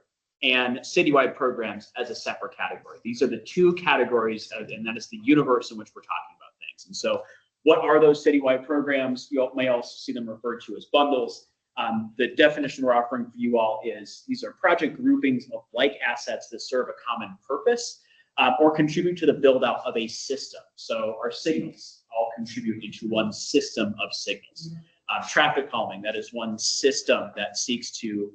And citywide programs as a separate category. These are the two categories, and that is the universe in which we're talking about things. And so what are those citywide programs? You may also see them referred to as bundles. The definition we're offering for you all is these are project groupings of like assets that serve a common purpose or contribute to the build out of a system. So our signals all contribute into one system of signals. Traffic calming, that is one system that seeks to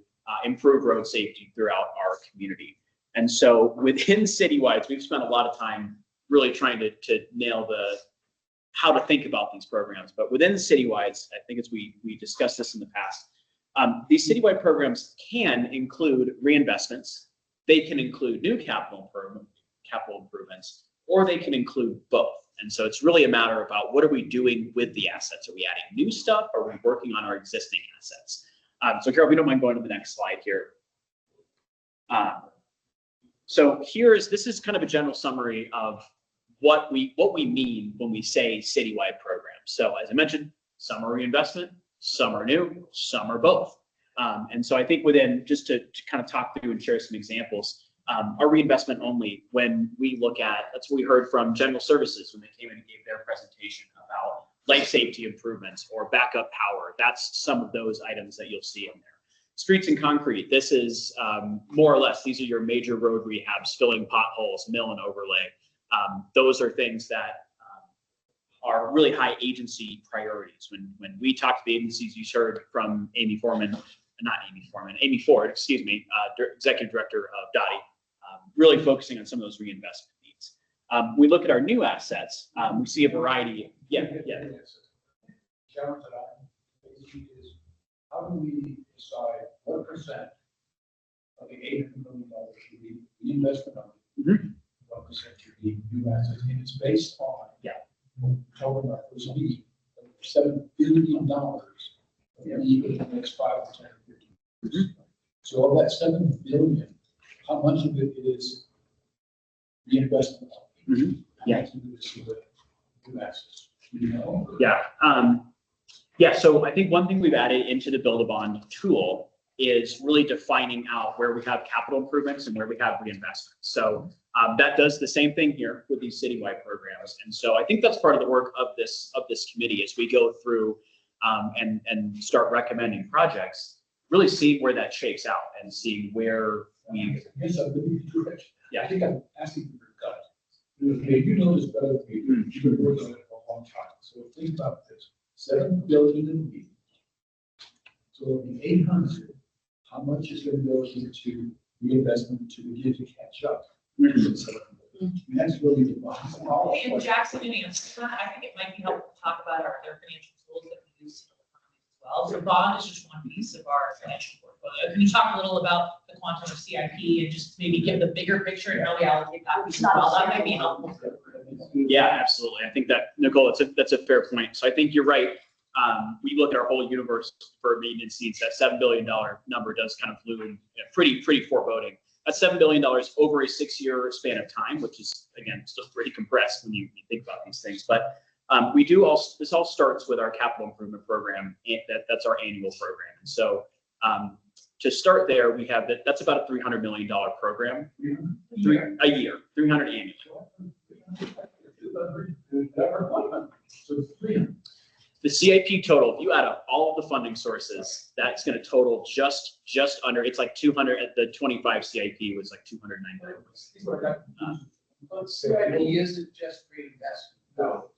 improve road safety throughout our community. And so within citywides, we've spent a lot of time really trying to nail how to think about these programs. But within the citywides, I think as we discussed this in the past, these citywide programs can include reinvestments. They can include new capital improvements, or they can include both. And so it's really a matter about what are we doing with the assets? Are we adding new stuff? Or are we working on our existing assets? So Carol, if you don't mind going to the next slide here. So this is kind of a general summary of what we mean when we say citywide programs. So as I mentioned, some are reinvestment, some are new, some are both. And so I think just to kind of talk through and share some examples, our reinvestment only, when we look at, that's what we heard from General Services when they came in and gave their presentation about life safety improvements or backup power. That's some of those items that you'll see in there. Streets and concrete, this is more or less, these are your major road rehabs, filling potholes, mill and overlay. Those are things that are really high agency priorities. When we talk to the agencies, you heard from Amy Ford, excuse me, Executive Director of DOTI, really focusing on some of those reinvestment needs. We look at our new assets, we see a variety. Challenge that I see is, how do we decide what percent of the $800 million should be reinvestment on? What percent should be new assets? And it's based on. Talking about this week, $7 billion in the next 5 to 10 or 15 years. So of that $7 billion, how much of it is reinvestment? Yeah. New assets, you know? Yeah. So I think one thing we've added into the Build a Bond tool is really defining out where we have capital improvements and where we have reinvestment. So that does the same thing here with these citywide programs. And so I think that's part of the work of this committee as we go through and start recommending projects, really see where that shakes out and see where we. Yes, I believe you're correct. Yeah. I think I'm asking for your gut. You know this better than me. You've been working on it for a long time. So think about this: $7 billion in the. So of the 800, how much is going to go into reinvestment to begin to catch up? That's really the bottom. In Jackson, New Hampshire, I think it might be helpful to talk about our other financial tools that we use as well. So bond is just one piece of our financial portfolio. Can you talk a little about the quantum of CIP and just maybe give the bigger picture and how we allocate that piece as well? That might be helpful. Yeah, absolutely. I think that, Nicole, that's a fair point. So I think you're right. We look at our whole universe for maintenance needs. That $7 billion number does kind of loom pretty foreboding. That's $7 billion over a 6-year span of time, which is, again, still pretty compressed when you think about these things. But we do also, this all starts with our capital improvement program. That's our annual program. And so to start there, we have that's about a $300 million program a year, 300 annually. The CIP total, if you add up all of the funding sources, that's going to total just under, it's like 200, at the 25 CIP was like 290. CIP isn't just reinvestment. No.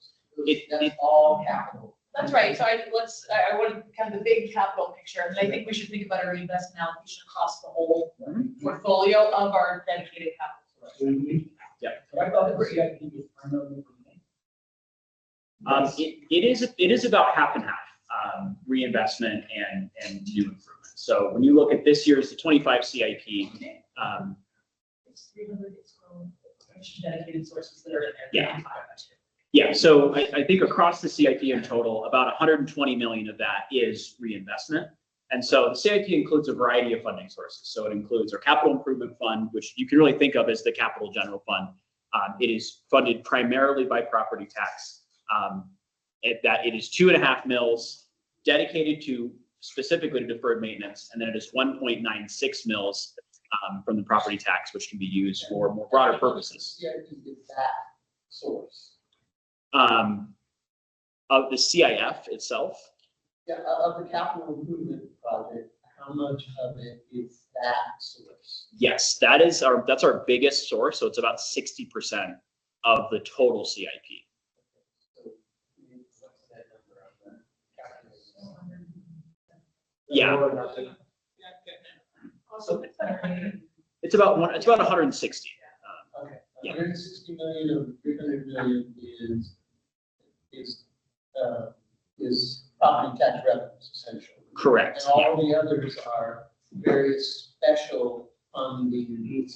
That's all capital. That's right. So I want kind of the big capital picture, and I think we should think about our investment allocation across the whole portfolio of our dedicated capital. Yeah. I thought the CIP was primarily. It is about half and half reinvestment and new improvements. So when you look at this year's the 25 CIP, it's 300 dedicated sources that are in there. Yeah. Yeah. So I think across the CIP in total, about 120 million of that is reinvestment. And so the CIP includes a variety of funding sources. So it includes our capital improvement fund, which you can really think of as the capital general fund. It is funded primarily by property tax. That it is 2.5 mils dedicated to specifically to deferred maintenance, and then it is 1.96 mils from the property tax, which can be used for more broader purposes. CIP is that source. Of the CIF itself? Yeah, of the capital improvement project, how much of it is that source? Yes, that's our biggest source. So it's about 60% of the total CIP. Yeah. It's about 160. Okay. Yeah. 160 million of 300 million is property tax revenues essentially. Correct. And all the others are various special funding,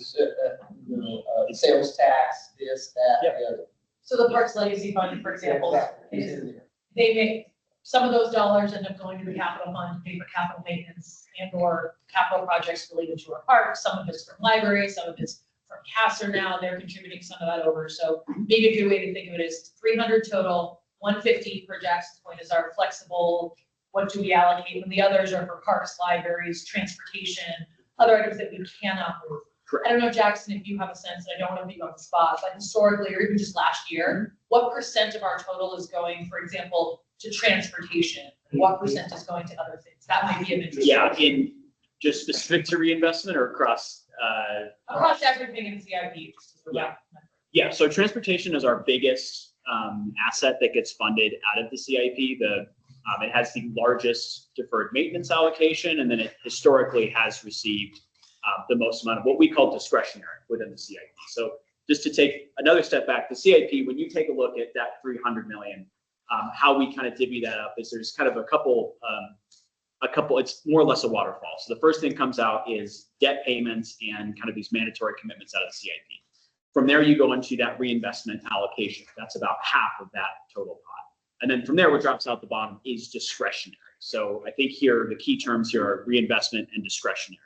sales tax, this, that, the other. So the Parks Legacy Fund, for example, they make some of those dollars end up going to the capital fund to pay for capital maintenance and or capital projects related to our parks. Some of it's from libraries, some of it's from CASR now. They're contributing some of that over. So maybe a good way to think of it is 300 total, 150 per Jackson's point is our flexible, what do we allocate? And the others are for parks, libraries, transportation, other items that we cannot move. Correct. I don't know, Jackson, if you have a sense, I don't want to be on the spot, but historically, or even just last year, what percent of our total is going, for example, to transportation? What percent is going to other things? That might be of interest. Yeah, just specific to reinvestment or across? Across everything in CIP. Yeah. Yeah, so transportation is our biggest asset that gets funded out of the CIP. It has the largest deferred maintenance allocation, and then it historically has received the most amount of what we call discretionary within the CIP. So just to take another step back, the CIP, when you take a look at that 300 million, how we kind of divvy that up is there's kind of a couple, it's more or less a waterfall. So the first thing comes out is debt payments and kind of these mandatory commitments out of the CIP. From there, you go into that reinvestment allocation. That's about half of that total pot. And then from there, what drops out the bottom is discretionary. So I think here, the key terms here are reinvestment and discretionary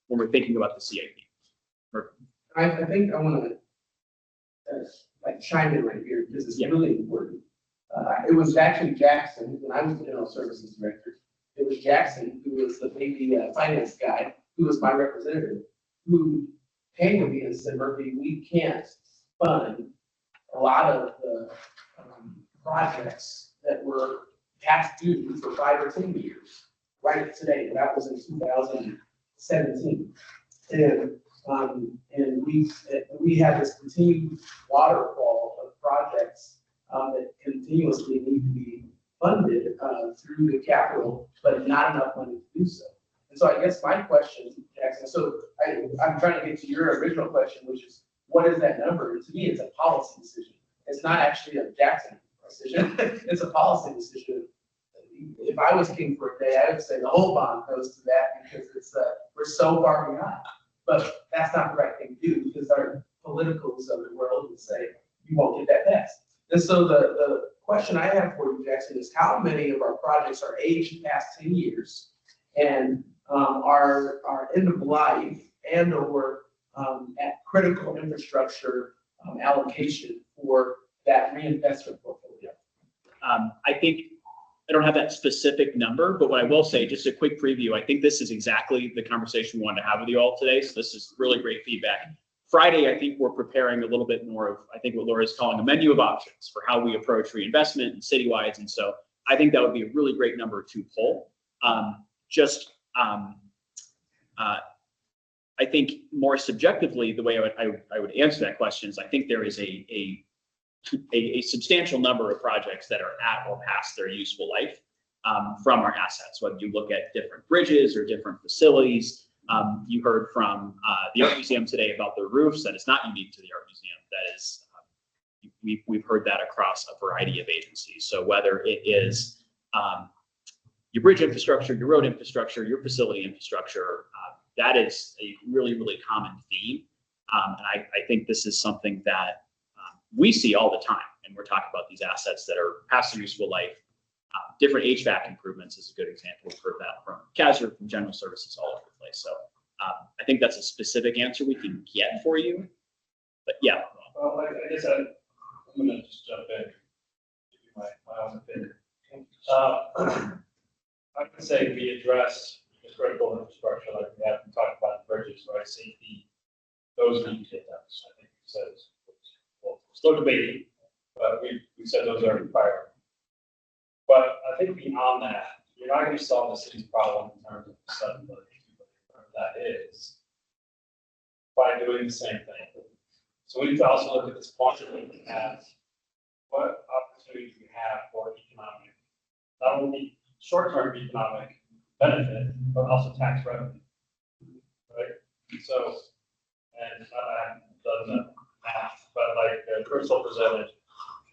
when we're thinking about the CIP. I think I want to like chime in right here because it's really important. It was actually Jackson, when I was the general services director, it was Jackson, who was the maybe finance guy, who was my representative, who came to me and said, Murphy, we can't fund a lot of the projects that were past due for 5 or 10 years right today. That was in 2017. And we had this continued waterfall of projects that continuously need to be funded through the capital, but not enough money to do so. And so I guess my question, Jackson, so I'm trying to get to your original question, which is, what is that number? And to me, it's a policy decision. It's not actually a Jackson decision. It's a policy decision. If I was king for a day, I would say the whole bond goes to that because it's we're so far behind. But that's not the right thing to do because our politicals of the world would say you won't get that passed. And so the question I have for you, Jackson, is how many of our projects are aged past 10 years and are end of life and or at critical infrastructure allocation for that reinvestment portfolio? I think I don't have that specific number, but what I will say, just a quick preview, I think this is exactly the conversation we wanted to have with you all today. So this is really great feedback. Friday, I think we're preparing a little bit more of, I think what Laura is calling a menu of options for how we approach reinvestment and citywides. And so I think that would be a really great number to pull. I think more subjectively, the way I would answer that question is I think there is a substantial number of projects that are at or past their useful life from our assets, whether you look at different bridges or different facilities. You heard from the Art Museum today about the roofs, that is not unique to the Art Museum. That is, we've heard that across a variety of agencies. So whether it is your bridge infrastructure, your road infrastructure, your facility infrastructure, that is a really, really common theme. And I think this is something that we see all the time, and we're talking about these assets that are past their useful life. Different HVAC improvements is a good example. We've heard that from CASR, from general services all over the place. So I think that's a specific answer we can get for you. But yeah. Well, I guess I'm going to just jump in, give you my own opinion. I would say we address the critical infrastructure like we have. We talked about the bridges, right? Safety, those need to get done. I think we said, well, we're still debating, but we said those are required. But I think beyond that, you're not going to solve the city's problem in terms of the 7 billion, whatever that is, by doing the same thing. So we need to also look at this quantity we have. What opportunities we have for economic, not only short-term economic benefit, but also tax revenue, right? So, and I haven't done the math, but like Crystal presented,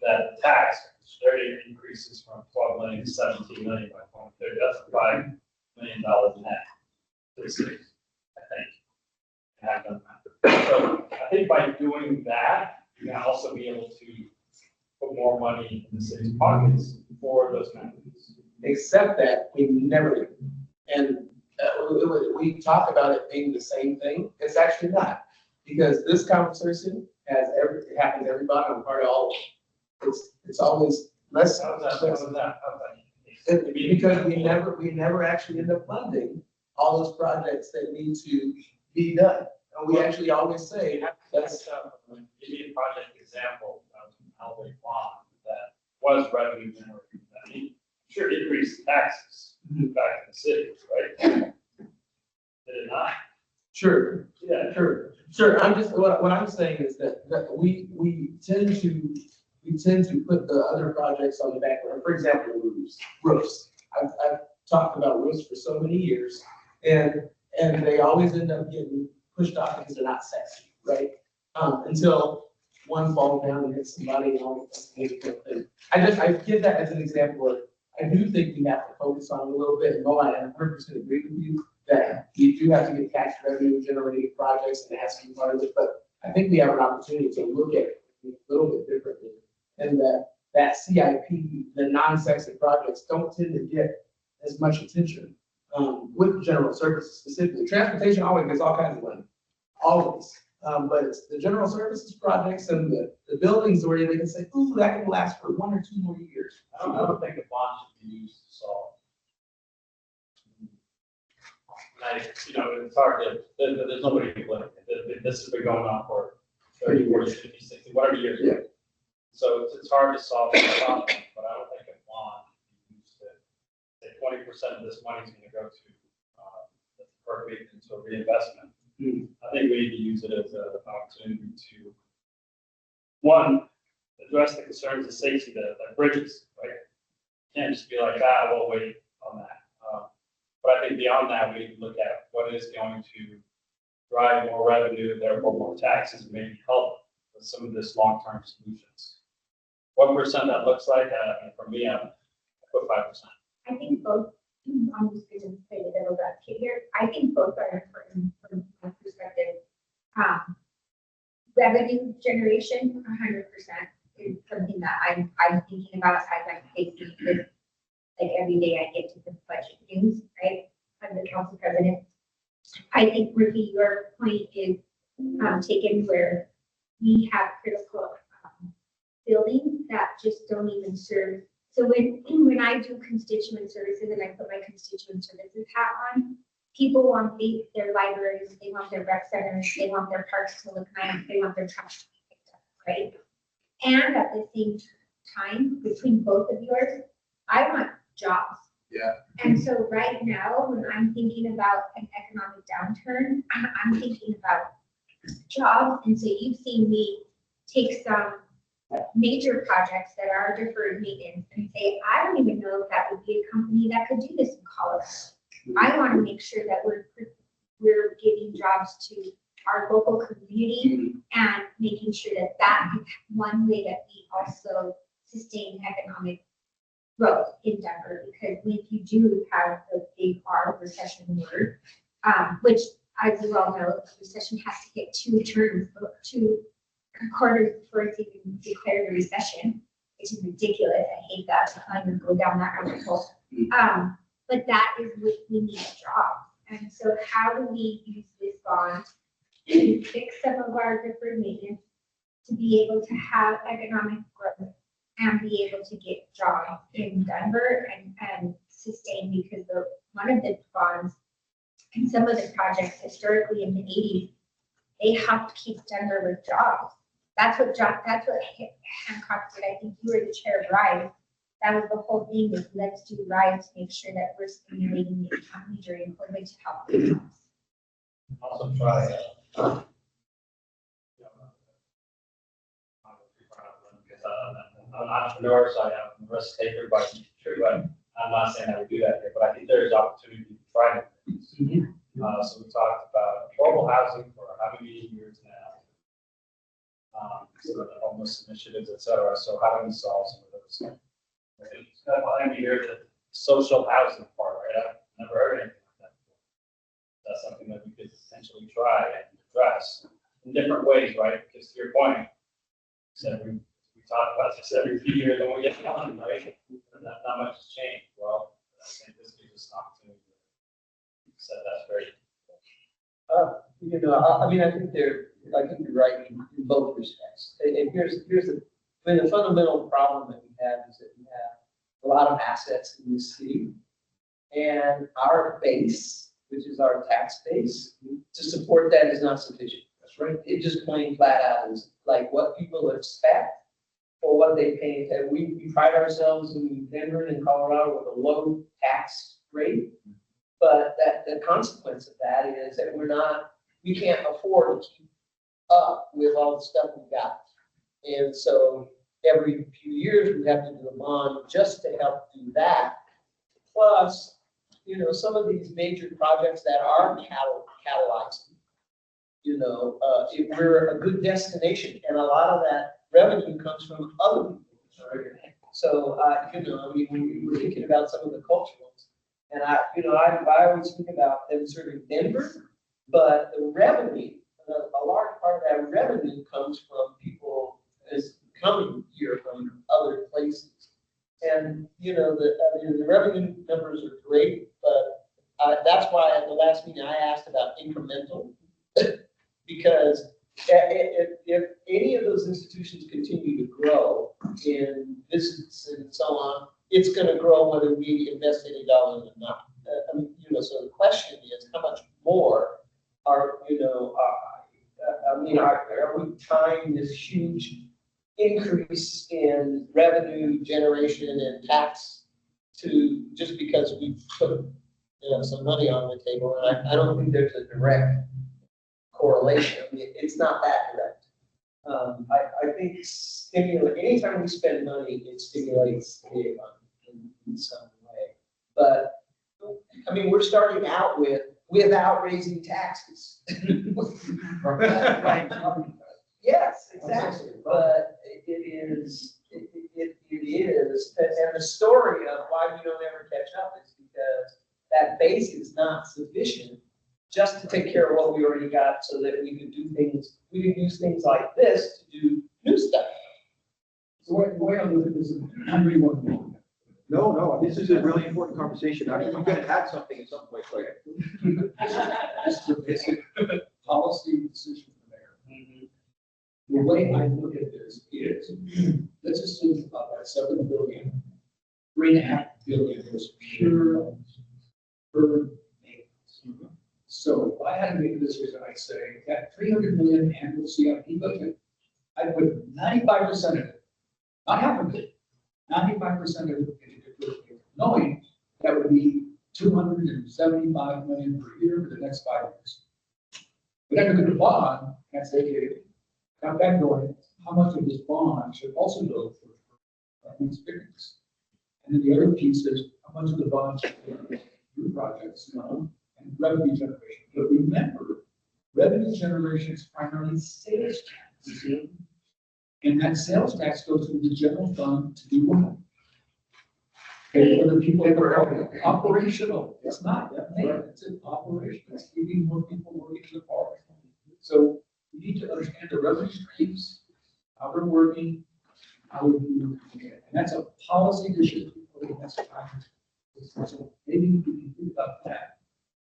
that tax rate increases from 12 million to 17 million by 2030. That's $5 million net to the city, I think. I have done that. So I think by doing that, you can also be able to put more money in the city's pockets for those benefits. Except that we never do. And we talk about it being the same thing. It's actually not, because this conversation happens every bottom part of all of it. It's always less. Because we never actually end up funding all those projects that need to be done. And we actually always say that's give me a project example of Albany Pond that was revenue generating. I mean, sure, increased taxes back in the city, right? Did it not? Sure. Yeah. Sure. I'm just, what I'm saying is that we tend to put the other projects on the back burner. For example, roofs. I've talked about roofs for so many years, and they always end up getting pushed off because they're not sexy, right? Until one falls down and hits somebody and all these things. I give that as an example where I do think we have to focus on it a little bit, and Mo, I 100% agree with you that you do have to get tax revenue generating projects, and it has to be part of it, but I think we have an opportunity to look at it a little bit differently. And that CIP, the non-sexy projects don't tend to get as much attention with general services specifically. Transportation always gets all kinds of money, always. But it's the general services projects and the buildings where they can say, ooh, that can last for 1 or 2 more years. I don't think a bond should be used to solve. It's hard to, there's nobody to blame. This has been going on for 30, 40, 50, 60, whatever years. Yeah. So it's hard to solve the problem, but I don't think a bond should be used to say 20% of this money is going to go to perfect into a reinvestment. I think we need to use it as an opportunity to, one, address the concerns of safety, like bridges, right? Can't just be like, we'll wait on that. But I think beyond that, we need to look at what is going to drive more revenue, therefore more taxes, and maybe help with some of this long-term solutions. What percent that looks like, for me, I put 5%. I think both, I'm just going to say a little bit here. I think both are important from my perspective. Revenue generation, 100% is something that I'm thinking about as I'm facing this. Like every day I get to the budget news, right? I'm the council president. I think, Ricky, your point is taken where we have critical buildings that just don't even serve. So when I do constituent services and I put my constituent services hat on, people want their libraries, they want their rec centers, they want their parks to look nice, they want their trash to be picked up, right? And at the same time, between both of yours, I want jobs. Yeah. And so right now, when I'm thinking about an economic downturn, I'm thinking about jobs. And so you've seen me take some major projects that are deferred maintenance and say, I don't even know if that would be a company that could do this in Colorado. I want to make sure that we're giving jobs to our local community and making sure that that is one way that we also sustain economic growth in Denver, because if you do have the big R recession word, which as you all know, recession has to get 2 quarters before it's even declared a recession, which is ridiculous. I hate that. I can't even go down that rabbit hole. But that is what we need jobs. And so how do we use this bond to fix some of our deferred maintenance, to be able to have economic growth and be able to get jobs in Denver and sustain, because one of the bonds and some of the projects historically in the 80s, they helped keep Denver with jobs. That's what Hancock did. I think you were the chair of RISE. That was the whole thing, is let's do RISE to make sure that we're stimulating the economy during COVID to help with jobs. Also try I'm an entrepreneur, so I have risk taker by nature, but I'm not saying I would do that here, but I think there's opportunity to try things. So we talked about affordable housing for how many years now? So the homeless initiatives, et cetera. So how do we solve some of those? It's kind of behind me here, the social housing part, right? I've never heard anything like that before. That's something that we could potentially try and address in different ways, right? Because to your point, so we talk about this every few years and we get done, right? Not much has changed. Well, I think this gives us an opportunity to set that straight. I think you're right in both respects. And here's the fundamental problem that we have is that we have a lot of assets in this city, and our base, which is our tax base, to support that is not sufficient. That's right. It just plain flat out is like what people expect or what they pay. And we pride ourselves in Denver and Colorado with a low tax rate. But the consequence of that is that we can't afford to keep up with all the stuff we got. And so every few years, we have to do a bond just to help do that. Plus, some of these major projects that are catalyzed, if we're a good destination, and a lot of that revenue comes from other people. So, we're thinking about some of the culturals, and I always think about them serving Denver, but the revenue, a large part of that revenue comes from people is coming here from other places. And, the revenue numbers are great, but that's why at the last meeting I asked about incremental, because if any of those institutions continue to grow in visits and so on, it's going to grow whether we invest any dollars or not. So the question is, how much more are we tying this huge increase in revenue generation and tax to just because we put some money on the table? And I don't think there's a direct correlation. It's not that direct. I think anytime we spend money, it stimulates the economy in some way. But we're starting out without raising taxes. Right. Yes, exactly. But it is, and the story of why we don't ever catch up is because that base is not sufficient just to take care of what we already got, so that we can use things like this to do new stuff. So the way I look at this is, how many more? No, this is a really important conversation. I'm going to add something at some point later. This is a basic policy decision for the mayor. The way I look at this is, let's assume about that 7 billion, 3.5 billion was pure urban maintenance. So if I had to make a decision, I'd say that 300 million annual CIP budget, I'd put 95% of it, not half of it, 95% of it into knowing that would be 275 million per year for the next 5 years. But then look at the bond and say, okay, got that going, how much of this bond should also go for experience? And then the other piece is how much of the bond should go for new projects, and revenue generation. But remember, revenue generation is primarily sales tax. And that sales tax goes to the general fund to do what? Pay for the people that are operational. It's not maintenance, it's operation. It's keeping more people working in the park. So you need to understand the revenue streams, how they're working, how we do it. And that's a policy issue. So maybe we can think about that.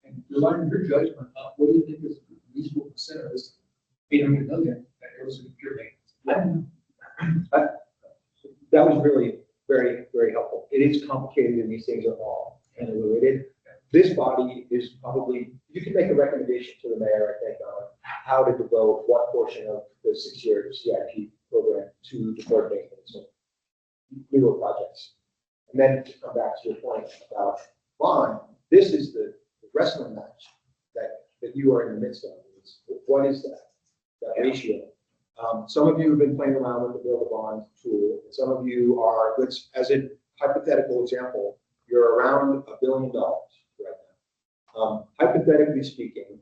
And rely on your judgment of what do you think is a reasonable percent of this 800 million that goes into pure maintenance. That was really very, very helpful. It is complicated and these things are all interrelated. This body is probably, you can make a recommendation to the mayor, I think, on how to devote what portion of the 6-year CIP program to deferred maintenance and newer projects. And then to come back to your point about bond, this is the wrestling match that you are in the midst of. What is that ratio? Some of you have been playing around with the build a bond tool. Some of you are, as a hypothetical example, you're around $1 billion right now. Hypothetically speaking,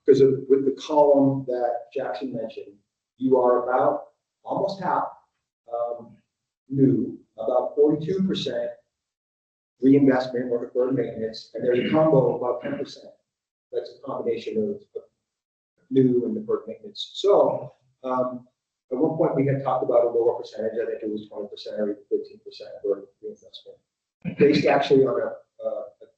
because with the column that Jackson mentioned, you are about almost half new, about 42% reinvestment or deferred maintenance, and there's a combo of about 10%. That's a combination of new and deferred maintenance. So at one point we had talked about a lower percentage. I think it was 20% or 15% for reinvestment. Based actually on a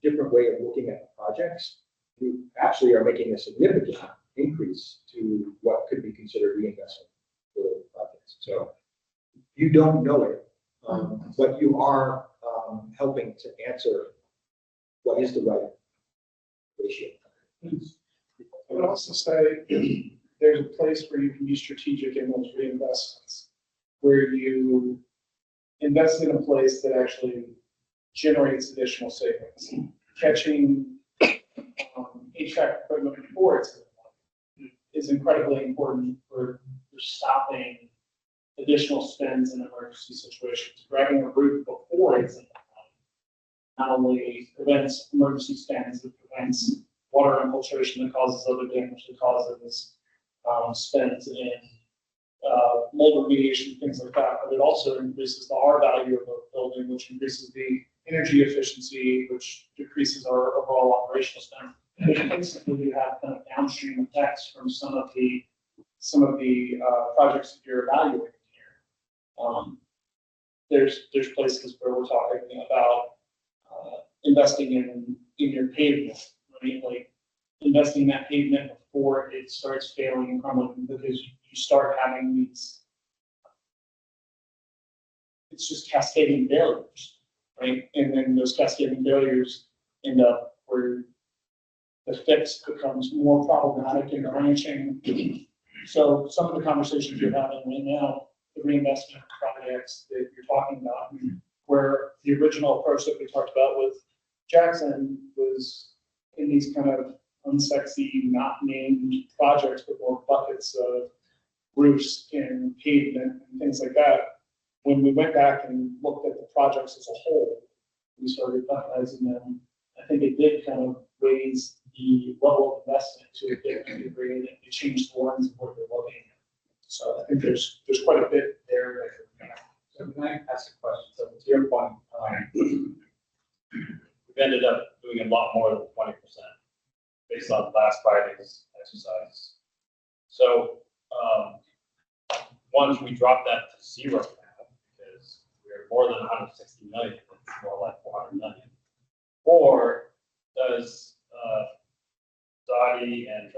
different way of looking at the projects, we actually are making a significant increase to what could be considered reinvestment for the projects. So you don't know it, but you are helping to answer what is the right ratio. I would also say there's a place where you can be strategic in those reinvestments, where you invest in a place that actually generates additional savings. Catching HVAC equipment before it's is incredibly important for stopping additional spends in emergency situations. Grabbing a roof before it's in the home not only prevents emergency spends, it prevents water infiltration that causes other damage, that causes spends in mold remediation, things like that. But it also increases the R value of a building, which increases the energy efficiency, which decreases our overall operational spend. And basically, you have kind of downstream effects from some of the projects that you're evaluating here. There's places where we're talking about investing in your pavement, right? Like investing that pavement before it starts failing and crumbling, because you start having these, it's just cascading failures, right? And then those cascading failures end up where the fix becomes more problematic and branching. So some of the conversations you're having right now, the reinvestment projects that you're talking about, where the original approach that we talked about with Jackson was in these kind of unsexy, not named projects, but more buckets of roofs and pavement and things like that. When we went back and looked at the projects as a whole, we started bucketizing them. I think it did kind of raise the level of investment to a different degree, and it changed the lens of where they're looking at. So I think there's quite a bit there. So can I ask a question? So to your point, we've ended up doing a lot more than 20% based on last Friday's exercise. So once we drop that to zero now, because we're more than 160 million, it's more like 400 million. Or does Dottie and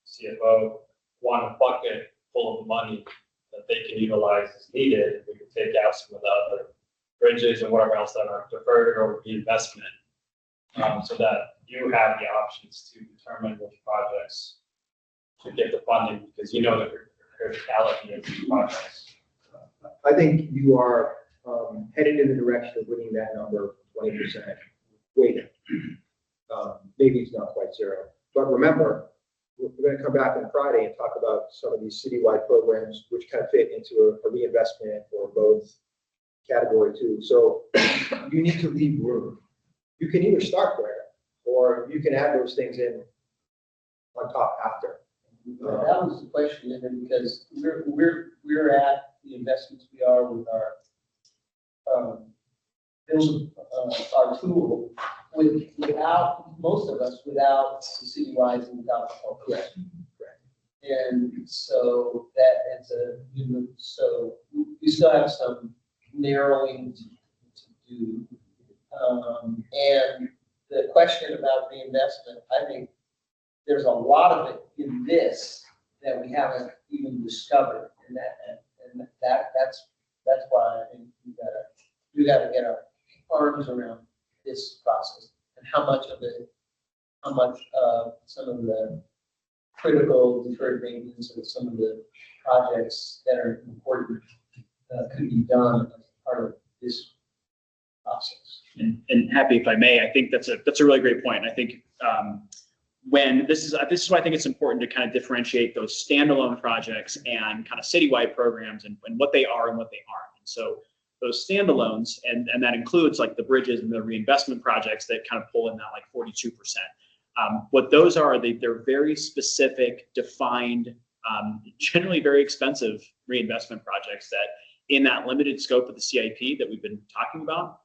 CFO want a bucket full of money that they can utilize as needed? We can take out some of the other bridges and whatever else that are deferred or reinvestment, so that you have the options to determine which projects to get the funding, because you know the criticality of these projects. I think you are headed in the direction of bringing that number 20% weighted. Maybe it's not quite zero, but remember, we're going to come back on Friday and talk about some of these citywide programs which kind of fit into a reinvestment or both category two. So you need to leave room. You can either start there or you can add those things in on top after. That was the question, and because we're at the investments we are with our our tool without most of us without the citywides and without the whole. Correct. And so that is so we still have some narrowing to do. And the question about reinvestment, I think there's a lot of it in this that we haven't even discovered, and that's why I think we gotta get our arms around this process and how much some of the critical deferred maintenance of some of the projects that are important could be done as part of this process. And happy, if I may, I think that's a really great point. I think when this is why I think it's important to kind of differentiate those standalone projects and kind of citywide programs and what they are and what they aren't. And so those standalones, and that includes like the bridges and the reinvestment projects that kind of pull in that like 42%. What those are, they're very specific, defined, generally very expensive reinvestment projects that in that limited scope of the CIP that we've been talking about,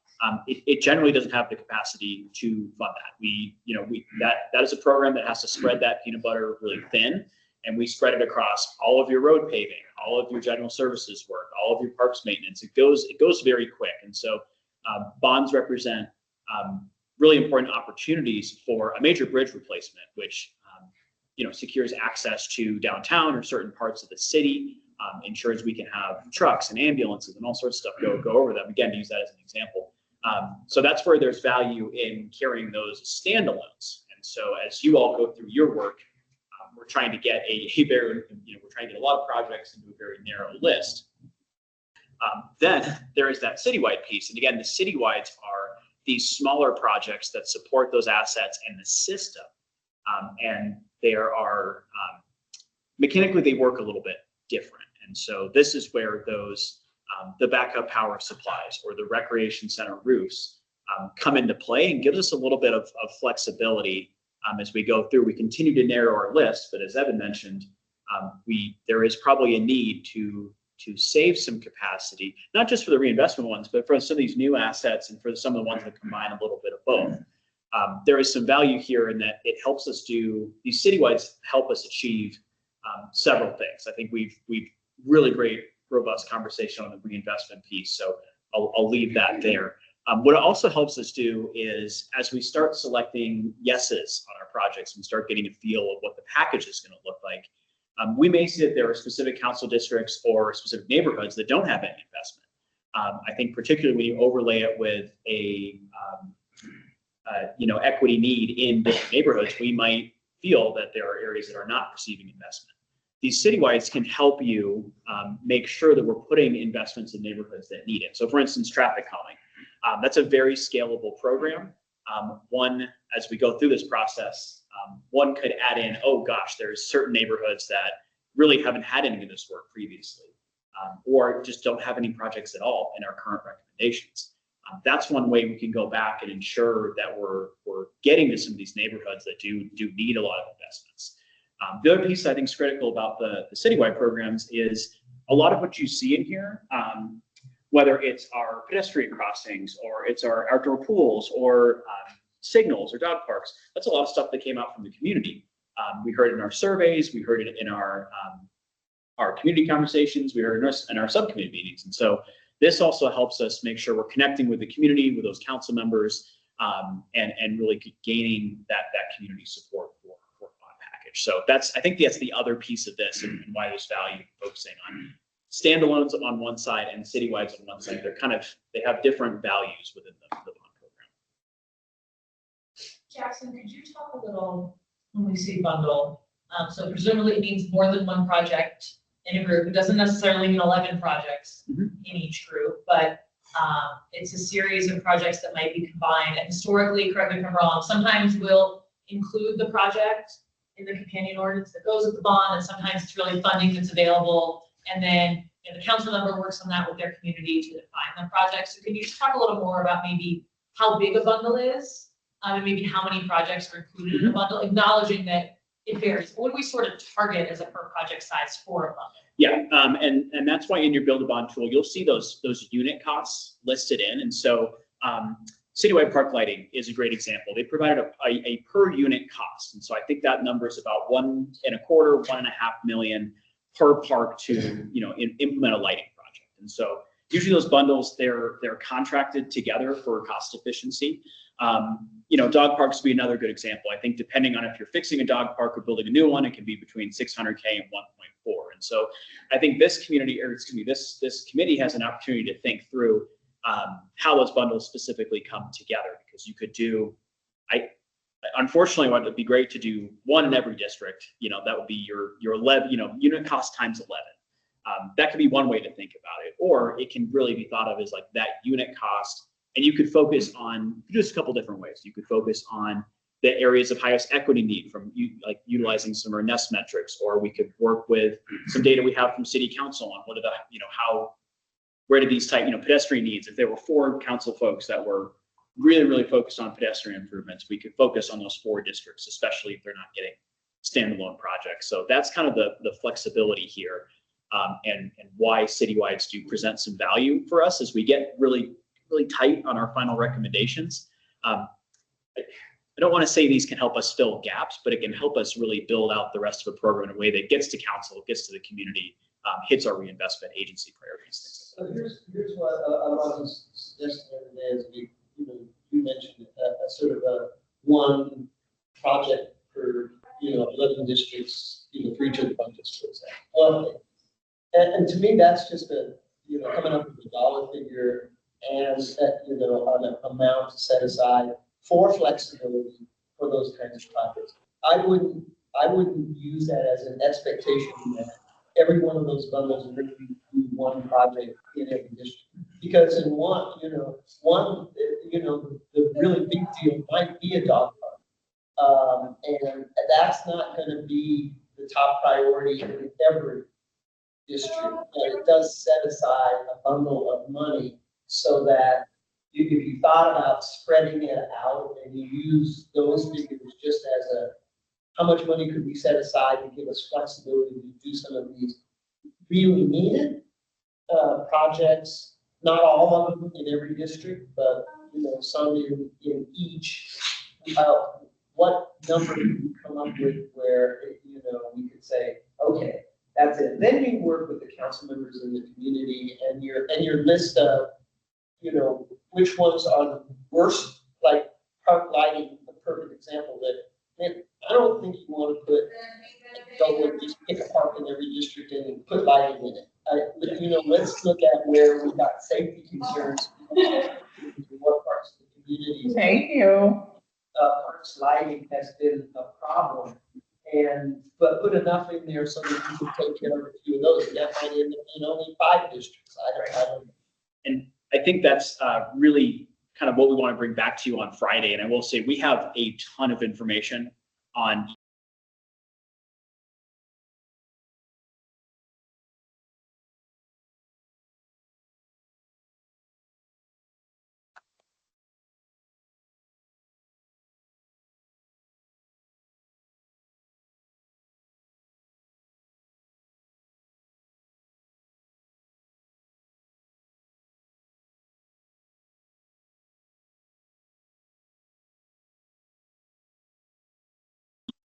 it generally doesn't have the capacity to fund that. That is a program that has to spread that peanut butter really thin, and we spread it across all of your road paving, all of your general services work, all of your parks maintenance. It goes very quick, and so bonds represent really important opportunities for a major bridge replacement, which secures access to downtown or certain parts of the city, ensures we can have trucks and ambulances and all sorts of stuff go over them. Again, to use that as an example. So that's where there's value in carrying those standalones. And so as you all go through your work, we're trying to get we're trying to get a lot of projects into a very narrow list. Then there is that citywide piece. And again, the citywides are these smaller projects that support those assets and the system. And there are, mechanically, they work a little bit different. And so this is where those, the backup power supplies or the recreation center roofs come into play and give us a little bit of flexibility as we go through. We continue to narrow our list, but as Evan mentioned, there is probably a need to save some capacity, not just for the reinvestment ones, but for some of these new assets and for some of the ones that combine a little bit of both. There is some value here in that it helps us these citywides help us achieve several things. I think we've really great, robust conversation on the reinvestment piece, so I'll leave that there. What it also helps us do is, as we start selecting yeses on our projects, we start getting a feel of what the package is going to look like. We may see that there are specific council districts or specific neighborhoods that don't have any investment. I think particularly when you overlay it with a equity need in different neighborhoods, we might feel that there are areas that are not receiving investment. These citywides can help you make sure that we're putting investments in neighborhoods that need it. So for instance, traffic calming. That's a very scalable program. One, as we go through this process, one could add in, oh gosh, there's certain neighborhoods that really haven't had any of this work previously, or just don't have any projects at all in our current recommendations. That's one way we can go back and ensure that we're getting to some of these neighborhoods that do need a lot of investments. The other piece I think is critical about the citywide programs is a lot of what you see in here, whether it's our pedestrian crossings or it's our outdoor pools or signals or dog parks, that's a lot of stuff that came out from the community. We heard it in our surveys, we heard it in our community conversations, we heard it in our subcommittee meetings. And so this also helps us make sure we're connecting with the community, with those council members, and really gaining that community support for bond package. So I think that's the other piece of this and why there's value focusing on standalones on one side and citywides on one side. They have different values within the bond program. Jackson, could you talk a little when we say bundle? So presumably it means more than one project in a group. It doesn't necessarily mean 11 projects in each group, but it's a series of projects that might be combined. And historically, correct me if I'm wrong, sometimes we'll include the project in the companion ordinance that goes with the bond, and sometimes it's really funding that's available. And then the council member works on that with their community to define the project. So can you just talk a little more about maybe how big a bundle is, and maybe how many projects are included in a bundle, acknowledging that it varies. What do we sort of target as a per project size for a bundle? Yeah, and that's why in your build a bond tool, you'll see those unit costs listed in. And so citywide park lighting is a great example. They provided a per unit cost. And so I think that number is about $1.25–1.5 million per park to implement a lighting project. And so usually those bundles, they're contracted together for cost efficiency. Dog parks would be another good example. I think depending on if you're fixing a dog park or building a new one, it can be between $600K and 1.4. And so I think this committee has an opportunity to think through how those bundles specifically come together, because you could do, unfortunately, what would be great to do one in every district, that would be your 11, unit cost times 11. That could be one way to think about it, or it can really be thought of as like that unit cost. And you could focus on just a couple different ways. You could focus on the areas of highest equity need from utilizing some of our NEST metrics, or we could work with some data we have from city council on what are the, where do these type, pedestrian needs. If there were 4 council folks that were really, really focused on pedestrian improvements, we could focus on those 4 districts, especially if they're not getting standalone projects. So that's kind of the flexibility here, and why citywides do present some value for us as we get really tight on our final recommendations. I don't want to say these can help us fill gaps, but it can help us really build out the rest of the program in a way that gets to council, gets to the community, hits our reinvestment agency priorities. So here's what I want to suggest is you mentioned a sort of a one project per 11 districts, for each of the budgets, for example. And to me, that's just coming up with a dollar figure and an amount to set aside for flexibility for those kinds of projects. I wouldn't use that as an expectation that every one of those bundles are going to be one project in every district. Because in one, the really big deal might be a dog park. And that's not gonna be the top priority in every district, but it does set aside a bundle of money so that if you thought about spreading it out and you use those figures just as how much money could we set aside to give us flexibility to do some of these really needed projects, not all of them in every district, but some in each. What number can we come up with where we could say, okay, that's it. Then you work with the council members in the community and your list of which ones are the worst, like park lighting, a perfect example that I don't think you want to just pick a park in every district and put lighting in it. Let's look at where we've got safety concerns. What parts of the community. Thank you. Parks lighting has been a problem, but put enough in there so that you can take care of a few of those. And that might end up in only 5 districts. I don't know. And I think that's really kind of what we want to bring back to you on Friday. And I will say we have a ton of information on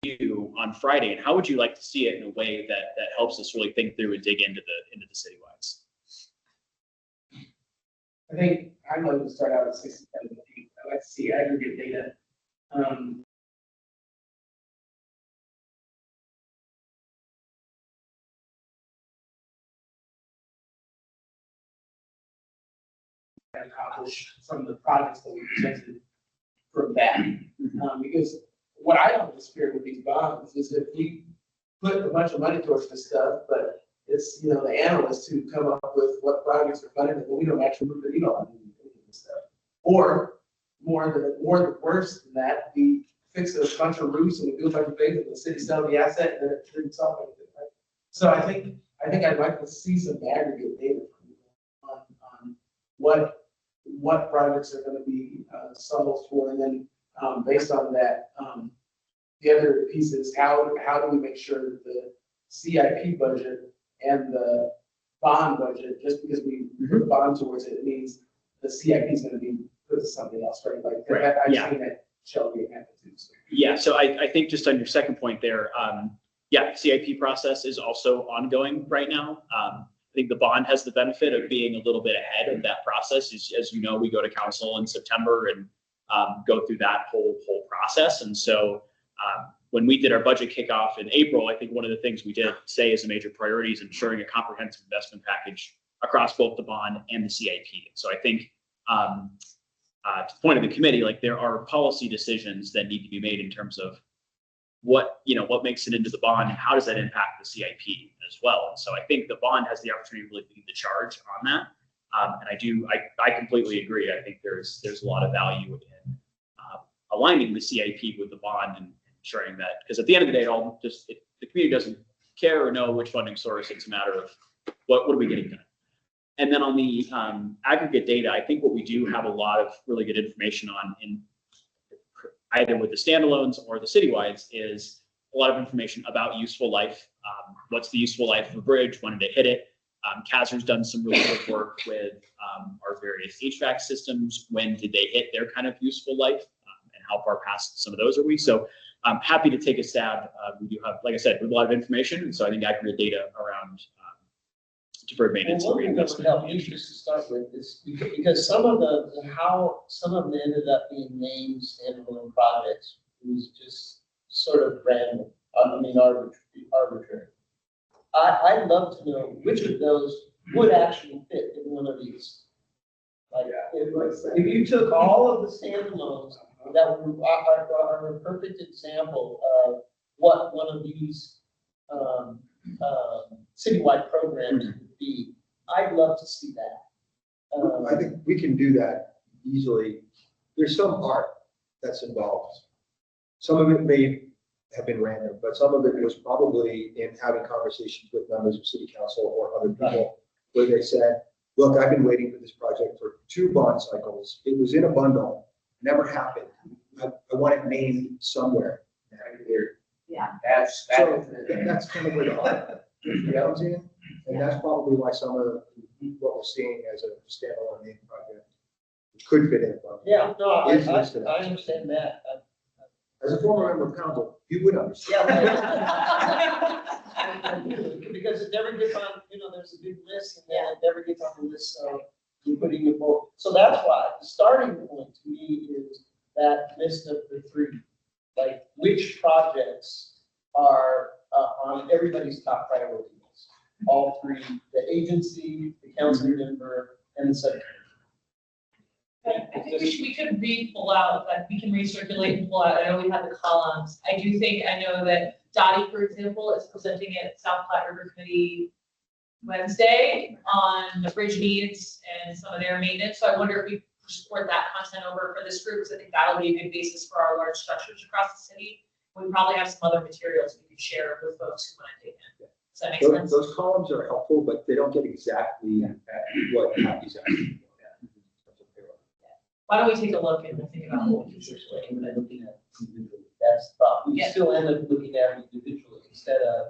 you on Friday, and how would you like to see it in a way that helps us really think through and dig into the citywides? I think I'd like to start out at 67 feet. I'd like to see aggregate data. Accomplish some of the projects that we presented from that. Because what I don't disagree with these bonds is if we put a bunch of money towards this stuff, but it's, the analysts who come up with what projects are funded, and we don't actually move the needle on any of this stuff. Or worse than that, we fix a bunch of roofs and we do a bunch of things and the city sells the asset and then it didn't solve anything, right? So I think I'd like to see some aggregate data on what projects are going to be solved for, and then based on that, the other piece is how do we make sure that the CIP budget and the bond budget, just because we put the bond towards it, it means the CIP is going to be put to something else, right? Like I've seen it Shelby happen too. So. Yeah, so I think just on your second point there, CIP process is also ongoing right now. I think the bond has the benefit of being a little bit ahead of that process. As you know, we go to council in September and go through that whole process. And so when we did our budget kickoff in April, I think one of the things we did say as a major priority is ensuring a comprehensive investment package across both the bond and the CIP. So I think to the point of the committee, like there are policy decisions that need to be made in terms of what makes it into the bond and how does that impact the CIP as well. And so I think the bond has the opportunity to really lead the charge on that. And I completely agree. I think there's a lot of value in aligning the CIP with the bond and ensuring that, because at the end of the day, the community doesn't care or know which funding source. It's a matter of what are we getting done. And then on the aggregate data, I think what we do have a lot of really good information on in either with the standalones or the citywides is a lot of information about useful life. What's the useful life of a bridge? When did it hit it? CASR's done some really good work with our various HVAC systems. When did they hit their kind of useful life, and how far past some of those are we? So I'm happy to take a stab. We do have, like I said, we have a lot of information, and so I think aggregate data around deferred maintenance and reinvestment. Help you just to start with is because some of them ended up being named standalone projects. It was just sort of random. Arbitrary. I'd love to know which of those would actually fit in one of these. Like if you took all of the standalones that are a perfect example of what one of these citywide programs would be, I'd love to see that. I think we can do that easily. There's some art that's involved. Some of it may have been random, but some of it was probably in having conversations with members of city council or other people where they said, look, I've been waiting for this project for 2 bond cycles. It was in a bundle, never happened. I want it named somewhere. Yeah. That's kind of where the art comes in. And that's probably why some of what we're seeing as a standalone name project could fit in. Yeah, no, I Is listed. understand that. As a former member of council, you would understand. I do, because it never gets on, there's a big list and then it never gets on the list, so we're putting it forward. So that's why, the starting point to me is that list of the 3. Like, which projects are on everybody's top priority list? All 3, the agency, the council member, and the subcommittee. I think we could pull out, like, we can recirculate and pull out, I know we have the columns. I know that Dottie, for example, is presenting at South Platte River Committee Wednesday on the bridge needs and some of their maintenance. So I wonder if we support that content over for this group, because I think that'll be a good basis for our large structures across the city. We probably have some other materials we could share with folks who want to dig in. Does that make sense? Those columns are helpful, but they don't get exactly what Happy's asking. Why don't we take a look and think about what we can circulate? That's the problem. We still end up looking at it individually instead of,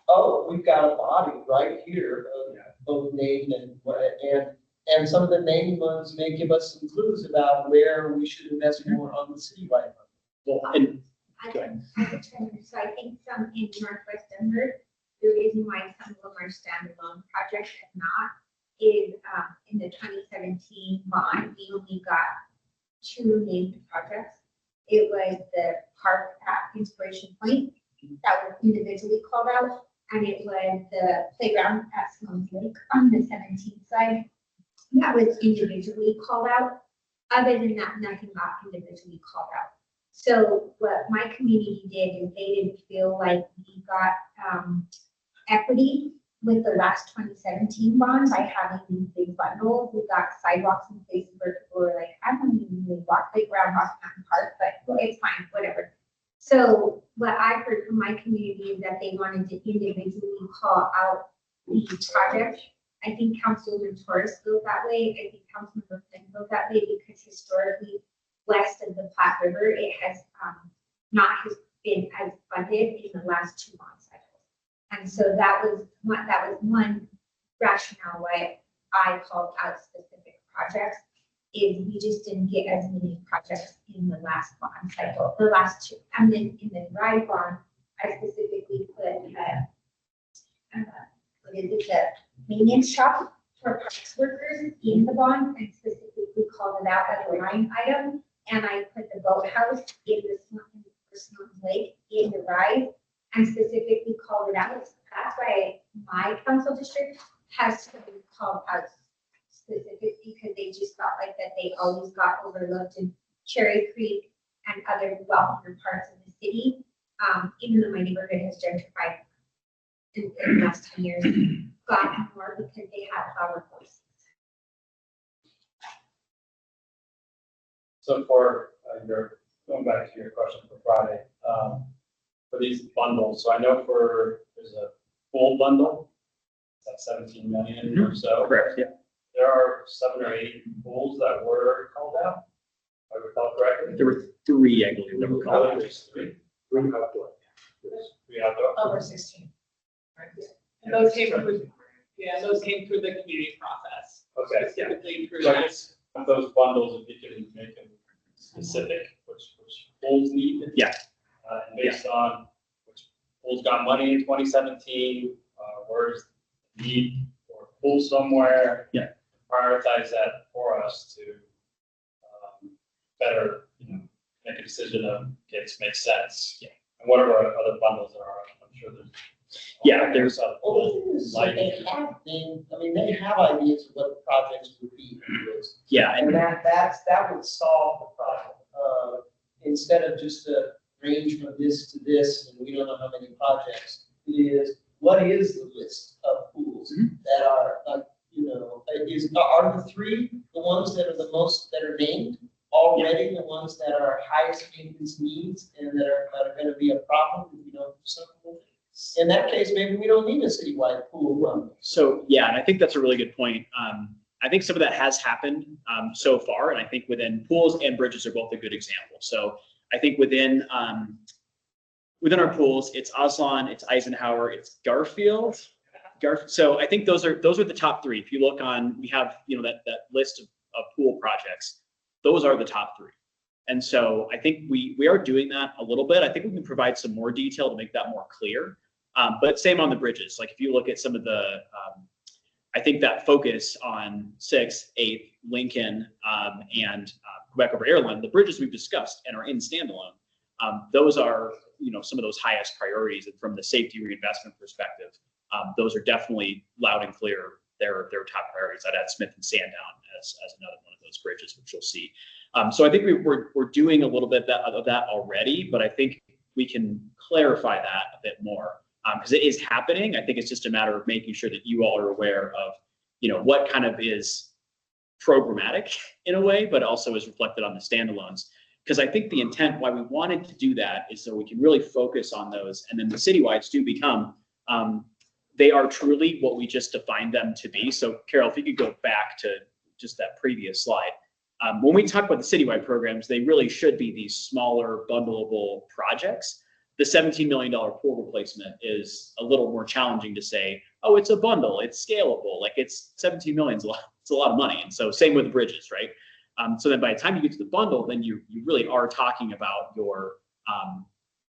oh, we've got a body right here of both named and some of the named ones may give us some clues about where we should invest more on the citywide. Well, and So I think some in Northwest Denver, the reason why some of them are standalone projects and not is in the 2017 bond, we only got 2 named projects. It was the park at Inspiration Point that was individually called out, and it was the playground at Sloan's Lake on the 17th side that was individually called out. Other than that, nothing got individually called out. So what my community did is they didn't feel like we got equity with the last 2017 bond by having these big bundles. We got sidewalks in places where people were like, I don't even really walk playground, Rock Mountain Park, but it's fine, whatever. So what I heard from my community is that they wanted to individually call out the project. I think Councilman Torres feels that way. I think Councilmember Flynn feels that way because historically, west of the Platte River, it has not been as funded in the last 2 bond cycles. And so that was one rationale why I called out specific projects, is we just didn't get as many projects in the last bond cycle, the last 2. And then in the RIDE bond, I specifically put the maintenance shop for parks workers in the bond, and specifically called it out as a line item. And I put the boathouse in the Sloan's Lake in the RIDE, and specifically called it out. That's why my council district has to be called out specific, because they just felt like that they always got overlooked in Cherry Creek and other wealthier parts of the city. Even though my neighborhood has gentrified in the last 10 years, got more because they have our voices. So for going back to your question for Friday, for these bundles, so I know there's a full bundle, that's 17 million or so. Correct, yeah. There are 7 or 8 pools that were called out, if I recall correctly. There were 3, I believe, that were called out. 3 outdoor. 3 outdoor. Over 16. Right. And those came through, those came through the community process. Okay. Specifically through So I that. guess of those bundles, if you can make them specific, which pools need. Yeah. And based on which pools got money in 2017, where's the need for a pool somewhere? Yeah. Prioritize that for us to better, make a decision of, okay, this makes sense. Yeah. And whatever other bundles there are, I'm sure there's. Yeah, there's. Well, the thing is, they have ideas of what the projects would be. Yeah. And that would solve the problem. Instead of just a range from this to this, and we don't know how many projects, it is, what is the list of pools that are, are the three the ones that are the most, that are named already, the ones that are highest maintenance needs and that are gonna be a problem if we don't do something? In that case, maybe we don't need a citywide pool run. So, yeah, and I think that's a really good point. I think some of that has happened so far, and I think within pools and bridges are both a good example. So I think within our pools, it's Aslan, it's Eisenhower, it's Garfield. So I think those are the top three. If you look on, we have that list of pool projects. Those are the top three. And so I think we are doing that a little bit. I think we can provide some more detail to make that more clear. But same on the bridges. Like if you look at some of the, I think that focus on 6th, 8th, Lincoln, and Quebec over Airline, the bridges we've discussed and are in standalone, those are some of those highest priorities. And from the safety reinvestment perspective, those are definitely loud and clear. They're top priorities. I'd add Smith and Sandown as another one of those bridges, which you'll see. So I think we're doing a little bit of that already, but I think we can clarify that a bit more because it is happening. I think it's just a matter of making sure that you all are aware of, what kind of is programmatic in a way, but also is reflected on the standalones. Because I think the intent why we wanted to do that is so we can really focus on those, and then the citywides do become they are truly what we just defined them to be. So Carol, if you could go back to just that previous slide. When we talk about the citywide programs, they really should be these smaller bundleable projects. The $17 million pool replacement is a little more challenging to say, oh, it's a bundle, it's scalable. Like it's 17 million, it's a lot of money. And so same with the bridges, right? So then by the time you get to the bundle, then you really are talking about your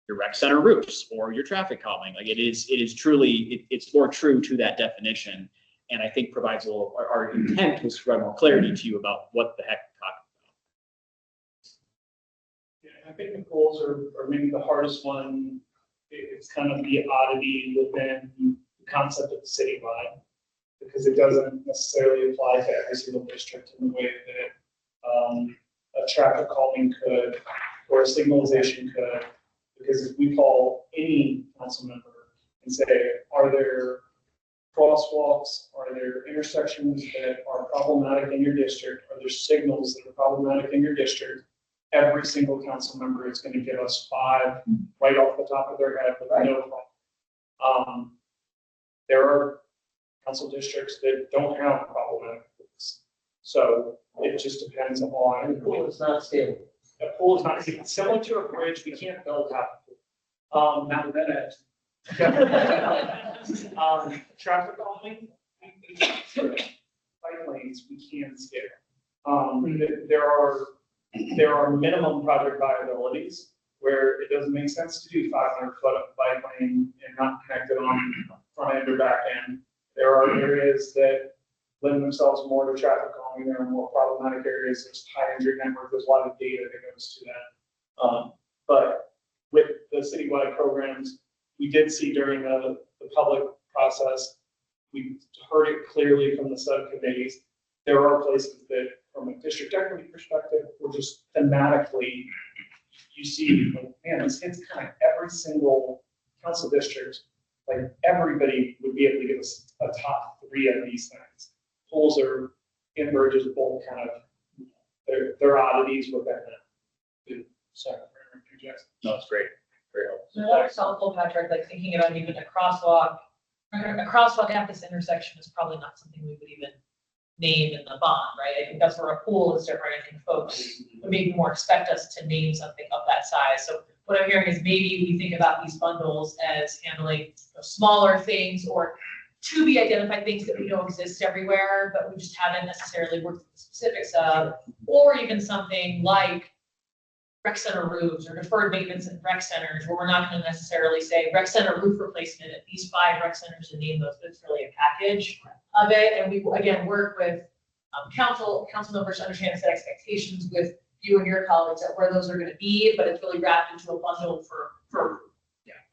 rec center roofs or your traffic calming. Like it is truly, it's more true to that definition. And I think provides our intent was to provide more clarity to you about what the heck we're talking Yeah, I think the pools are maybe the hardest one. It's kind of the oddity within the concept of the citywide, because it doesn't necessarily apply to every single district in the way that a traffic calming could, or a signalization could. Because if we call any council member and say, are there crosswalks, are there intersections that are problematic in your district, are there signals that are problematic in your district, every single council member is going to give us 5 right off the top of their head with no problem. There are council districts that don't have problematic things. So it just depends on. And the pool is not stable. A pool is not stable. Similar to a bridge, we can't build half a pool. Not with that edge. Traffic calming, we can't scale. Bike lanes, we can't scale. There are minimum project viabilities where it doesn't make sense to do 500-foot bike lane and not connect it on front end or back end. There are areas that lend themselves more to traffic calming. There are more problematic areas. There's high injury network. There's a lot of data that goes to that. But with the citywide programs, we did see during the public process, we heard it clearly from the subcommittees. There are places that, from a district equity perspective, or just thematically, you see, like, man, this hits kind of every single council district. Like everybody would be able to give us a top 3 of these things. Pools are in bridges, both kind of, they're oddities within that. Sorry, Jackson. about. No, it's great. Very helpful. So that's helpful, Patrick, like thinking about even a crosswalk at this intersection is probably not something we would even name in the bond, right? I think that's where a pool is different. I think folks would maybe more expect us to name something of that size. So what I'm hearing is maybe we think about these bundles as handling smaller things or to be identified things that we know exist everywhere, but we just haven't necessarily worked with the specifics of, or even something like rec center roofs or deferred maintenance in rec centers, where we're not going to necessarily say rec center roof replacement at these 5 rec centers and name those, but it's really a package of it. And we, again, work with council members to understand set expectations with you and your colleagues at where those are going to be, but it's really wrapped into a bundle for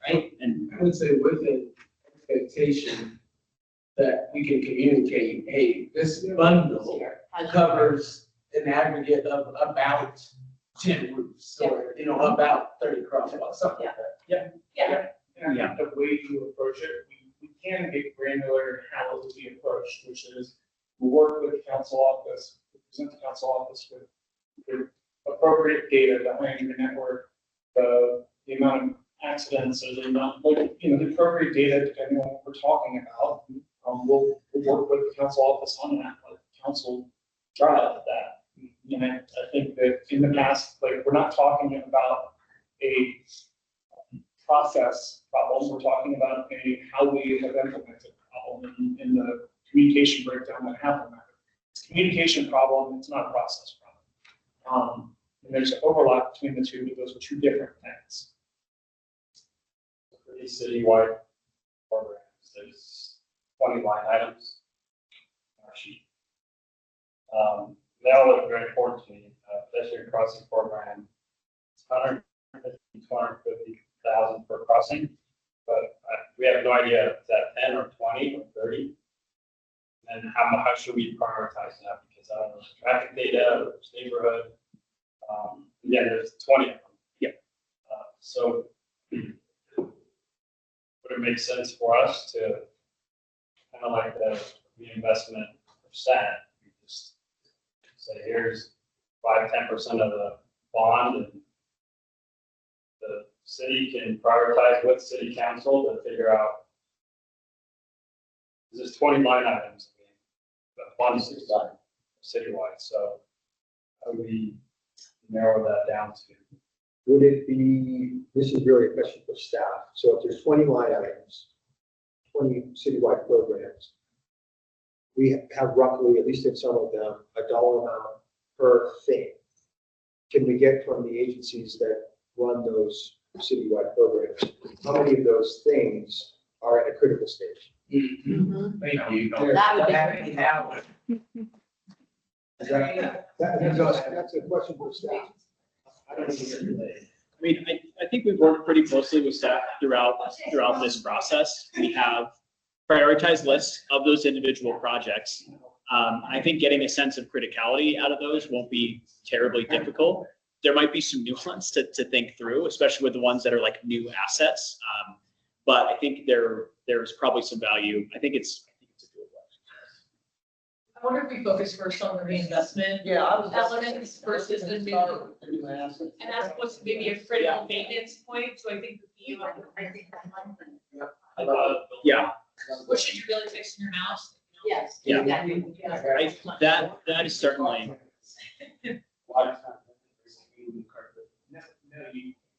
right? And I would say with an expectation that we can communicate, hey, this bundle covers an aggregate of about 10 roofs, or, about 30 crosswalks, something like that. Yeah. The way you approach it, we can get granular in how it will be approached, which is we'll work with the council office, present the council office with appropriate data behind your network, the amount of accidents or the amount, like, you know, the appropriate data depending on what we're talking about. We'll work with the council office on that, let the council drive that. And I think that in the past, like, we're not talking about a process problem, we're talking about how we have implemented problem in the communication breakdown that happened. It's a communication problem, it's not a process problem. And there's an overlap between the two, but those are two different things. For these citywide programs, there's 20 line items on our sheet. They all look very important to me. Pedestrian crossing program, it's 250,000 per crossing, but we have no idea if that's 10 or 20 or 30. And how should we prioritize that? Because I don't know, traffic data, or neighborhood. Yeah, there's 20 of them. Yeah. So would it make sense for us to kind of like the reinvestment percent? We just say here's 5-10% of the bond, and the city can prioritize with city council to figure out. There's 20 line items. The bond is citywide, so how do we narrow that down to? Would it be, this is really a question for staff. So if there's 20 line items, 20 citywide programs, we have roughly, at least in some of them, a dollar amount per thing. Can we get from the agencies that run those citywide programs? How many of those things are at a critical stage? Thank you. That would be great. That's a question for staff. I don't even get it. I mean, I think we've worked pretty closely with staff throughout this process. We have prioritized lists of those individual projects. I think getting a sense of criticality out of those won't be terribly difficult. There might be some nuance to think through, especially with the ones that are like new assets. But I think there's probably some value. I think it's a good one. I wonder if we focus first on the reinvestment elements versus the new. And that's what's maybe a critical maintenance point, so I think the Yeah. what should you really fix in your house? Yes. Yeah. Exactly. That is certainly. You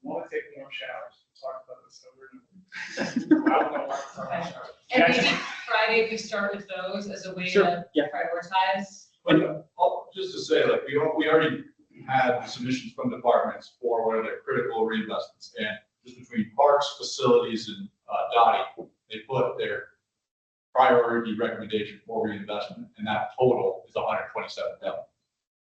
want to take more showers. Talk about this over and over. And maybe Friday, we start with those as a way to prioritize. But just to say, like, we already had submissions from departments for what are their critical reinvestments. And just between parks, facilities, and Dottie, they put their priority recommendation for reinvestment, and that total is 127 million.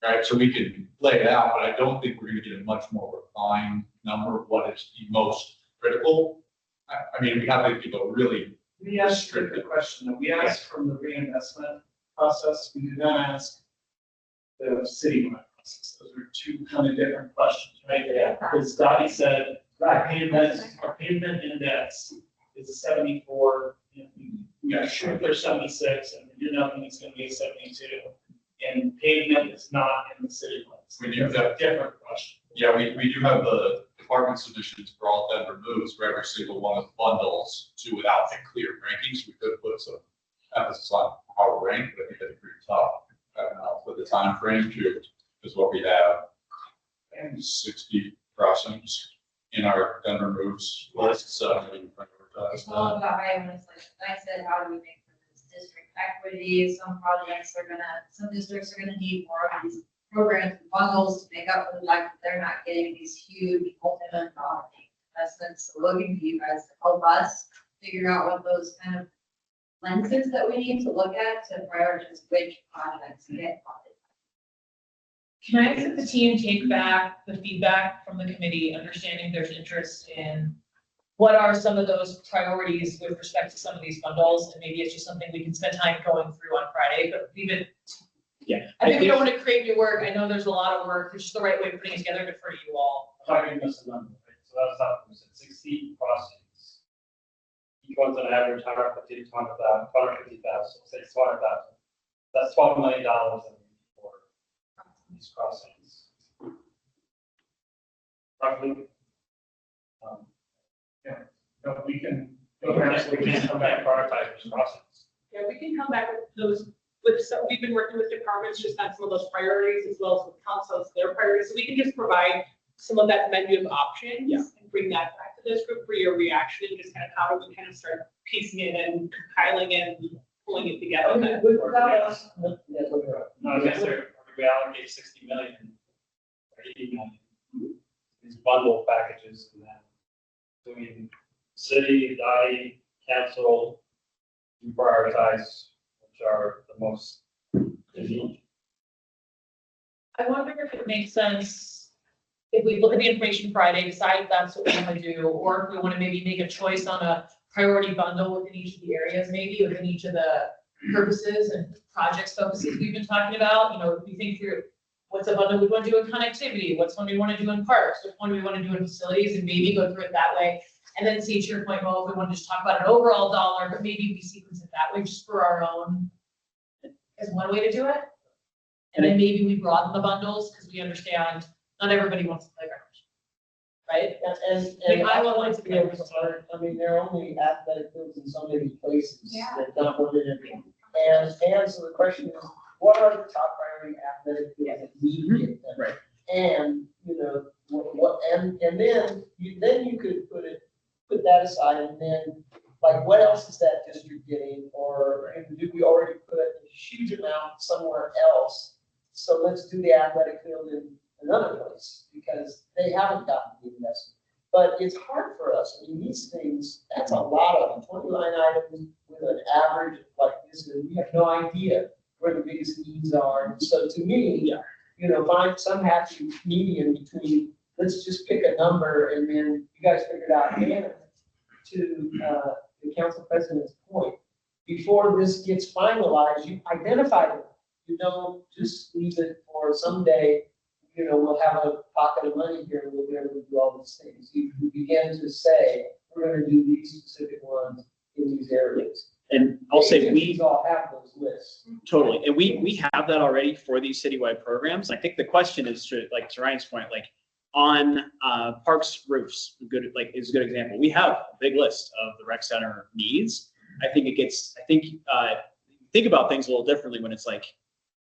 Right, so we can lay it out, but I don't think we're going to get a much more refined number of what is the most critical. I mean, we have to go really. We asked the question that we asked from the reinvestment process. We did not ask the citywide process. Those are two kind of different questions, right? Yeah. Because Dottie said, our pavement index is a 74. We are sure there's 76, and we do nothing it's going to be a 72. And pavement is not in the city limits. We do have a different question. Yeah, we do have the department submissions for all Denver moves for every single one of the bundles too, without a clear rankings. We could put some emphasis on how we're ranked, but I think that's pretty tough with the time frame too, is what we have. And 60 crossings in our Denver moves list, so we can prioritize Well, that. the high one is like, I said, how do we make this district equity? Some projects are some districts are gonna need more of these programs and bundles to make up for the fact that they're not getting these huge multi-million dollar investments. So looking for you guys to help us figure out what those kind of lenses that we need to look at to prioritize which projects get funded. Can I ask if the team take back the feedback from the committee, understanding there's interest in what are some of those priorities with respect to some of these bundles? And maybe it's just something we can spend time going through on Friday, but leave it. Yeah. I think we don't want to create new work. I know there's a lot of work. It's just the right way of putting it together to for you all. I think that's the number, right? So that's not, we said 60 crossings. Each one's on average 150,000, 250,000, so say 200,000. That's $12 million for these crossings. Roughly. Yeah, no, we can. We can't come back and prioritize those crossings. Yeah, we can come back with those, with some, we've been working with departments just on some of those priorities as well as with councils, their priorities. So we can just provide some of that menu of options and bring that back to this group for your reaction and just kind of how do we kind of start piecing it and compiling it and pulling it together. No, yes, sir. We allocate 60 million, or 80 million, these bundle packages, and then doing city, DI, council, we prioritize which are the most busy. I wonder if it makes sense if we look at the information Friday, decide if that's what we want to do, or if we want to maybe make a choice on a priority bundle within each of the areas, maybe within each of the purposes and projects focuses we've been talking about. You know, if we think through what's a bundle we want to do in connectivity, what's one we want to do in parks, which one we want to do in facilities, and maybe go through it that way. And then see, to your point, well, if we want to just talk about an overall dollar, but maybe we sequence it that way just for our own, as one way to do it. And then maybe we broaden the bundles because we understand not everybody wants to play garbage, right? And Iowa wants to be able to start, I mean, there are only athletic fields in so many places that don't put it in. And so the question is, what are the top priority athletic fields that need to get them? Right. And, you know, and then you could put that aside, and then, like, what else is that district getting? Or do we already put a huge amount somewhere else? So let's do the athletic field in another place, because they haven't gotten the investment. But it's hard for us. I mean, these things, that's a lot of them, 20 line items with an average like this, and we have no idea where the biggest needs are. So to me, you know, find some happy medium between, let's just pick a number and then you guys figure it out. And to the council president's point, before this gets finalized, you identify them. You don't just leave it for someday, you know, we'll have a pocket of money here and we'll be able to do all these things. You begin to say, we're going to do these specific ones in these areas. And I'll say we all have those lists. Totally. And we have that already for these citywide programs. I think the question is to Ryan's point, like on parks roofs, is a good example. We have a big list of the rec center needs. I think think about things a little differently when it's like,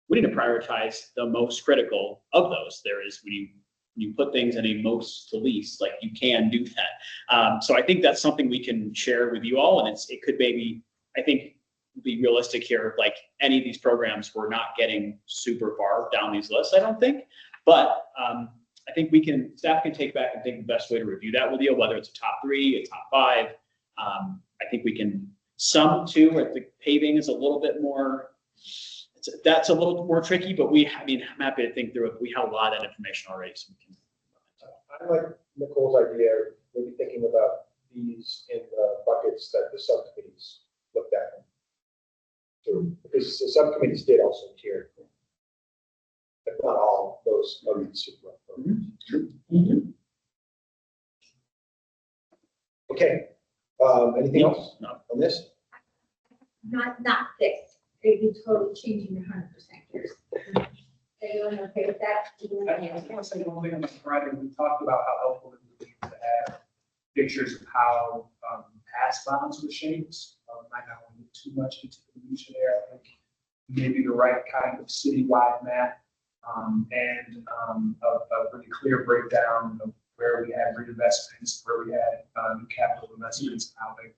we need to prioritize the most critical of those. There is, when you put things in a most to least, like you can do that. So I think that's something we can share with you all. And it could maybe, I think, be realistic here. Like any of these programs, we're not getting super far down these lists, I don't think. But I think staff can take back and think the best way to review that with you, whether it's a top 3, a top 5. I think we can, some too, where the paving is a little bit more, that's a little more tricky, but I'm happy to think through it. We have a lot of that information already, so we can. I like Nicole's idea, maybe thinking about these in the buckets that the subcommittees looked at. So, because the subcommittees did also tier, but not all those are super. Okay, anything else on this? Not this, they'd be totally changing 100% gears. Everyone okay with that? I want to say one thing on the Friday, we talked about how helpful it would be to have pictures of how past bonds were shaped. Might not want to get too much into the minutia there. I think maybe the right kind of citywide map and a really clear breakdown of where we had reinvestments, where we had capital investments, and how they,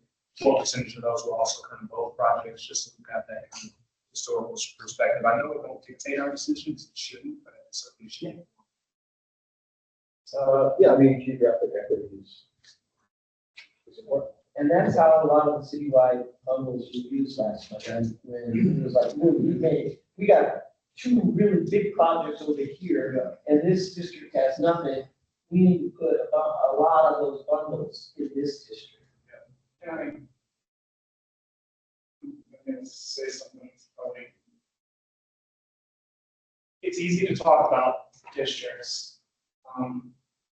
what percentage of those were also kind of both projects, just so we got that kind of historical perspective. I know it won't dictate our decisions, it shouldn't, but it certainly should. Yeah, I mean, geographic equity is important. And that's how a lot of the citywide bundles were used last time. When it was like, we got 2 really big projects over here, and this district has nothing. We need to put a lot of those bundles in this district. Yeah, I mean, I'm going to say something that's probably, it's easy to talk about districts.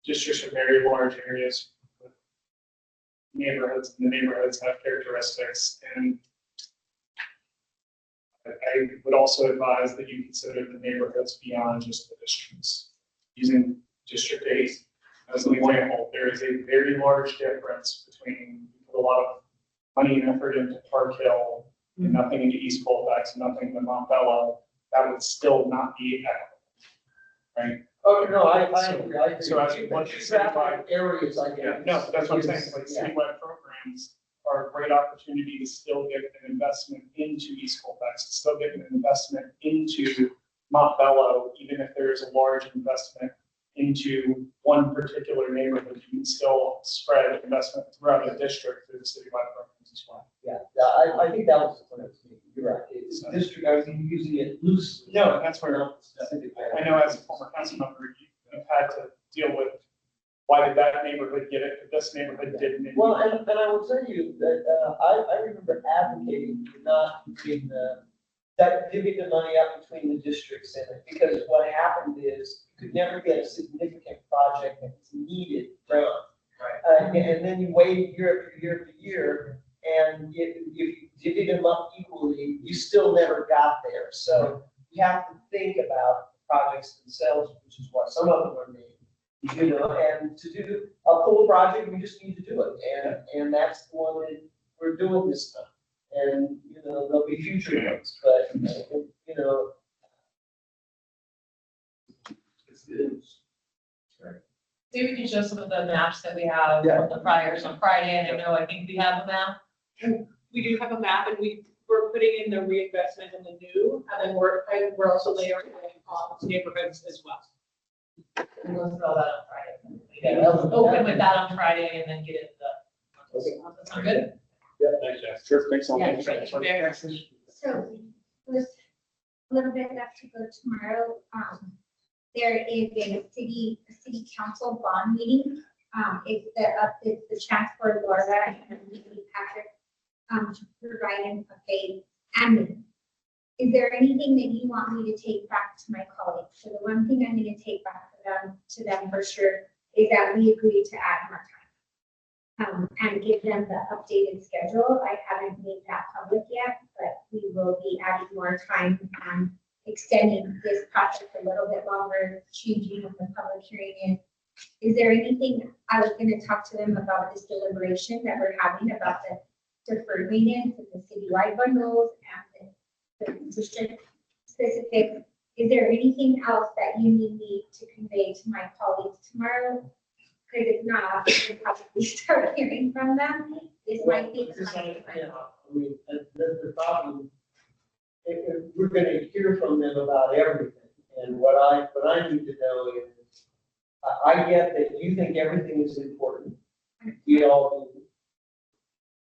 Districts are very large areas with neighborhoods, and the neighborhoods have characteristics. And I would also advise that you consider the neighborhoods beyond just the districts. Using District 8 as an example, there is a very large difference between, you put a lot of money and effort into Park Hill and nothing into East Colfax and nothing into Montbello, that would still not be equitable, right? Oh, no, I agree. So as you want to Traffic areas, I Yeah, guess. no, that's what I'm saying, like Yeah. citywide programs are a great opportunity to still get an investment into East Colfax, to still get an investment into Montbello, even if there is a large investment into one particular neighborhood, you can still spread investment throughout the district through the citywide programs as well. Yeah, I think that was the point I was making. You're right. It's district, I was using it loosely. No, and that's where, Not specific. I know as a former council member, you've had to deal with, why did that neighborhood get it, but this neighborhood didn't? Well, and I will tell you that, I remember advocating for not giving divvying the money up between the districts in it, because what happened is you could never get a significant project that was needed done. Right. And then you wait year after year after year, and if you divvy them up equally, you still never got there. So you have to think about the projects themselves, which is why some of them are made. You know, and to do a full project, we just need to do it, and that's the one that we're doing this time. And, you know, there'll be future ones, but, you know. Maybe we can show some of the maps that we have of the priors on Friday, and I know, I think we have a map. We do have a map, and we're putting in the reinvestment in the new, and then we're also layering in neighborhoods as well. And we'll throw that on Friday. Yeah, that was- Open with that on Friday and then get it the. That sound good? Yeah. Thanks, Jeff. Sure, thanks so Yeah, much. thank you very much. So with a little bit left to go tomorrow, there is a city council bond meeting. It's the chance for Laura and Patrick to provide an update. And is there anything that you want me to take back to my colleagues? So the one thing I'm going to take back to them for sure is that we agreed to add more time. And give them the updated schedule. I haven't made that public yet, but we will be adding more time and extending this project a little bit longer, changing the public hearing. Is there anything, I was going to talk to them about this deliberation that we're having about the deferred maintenance and the citywide bundles and the district specific. Is there anything else that you need me to convey to my colleagues tomorrow? Because if not, we'll probably start hearing from them. This might be. I mean, the problem, if we're gonna hear from them about everything, and what I need to know is, I get that you think everything is important, we all do.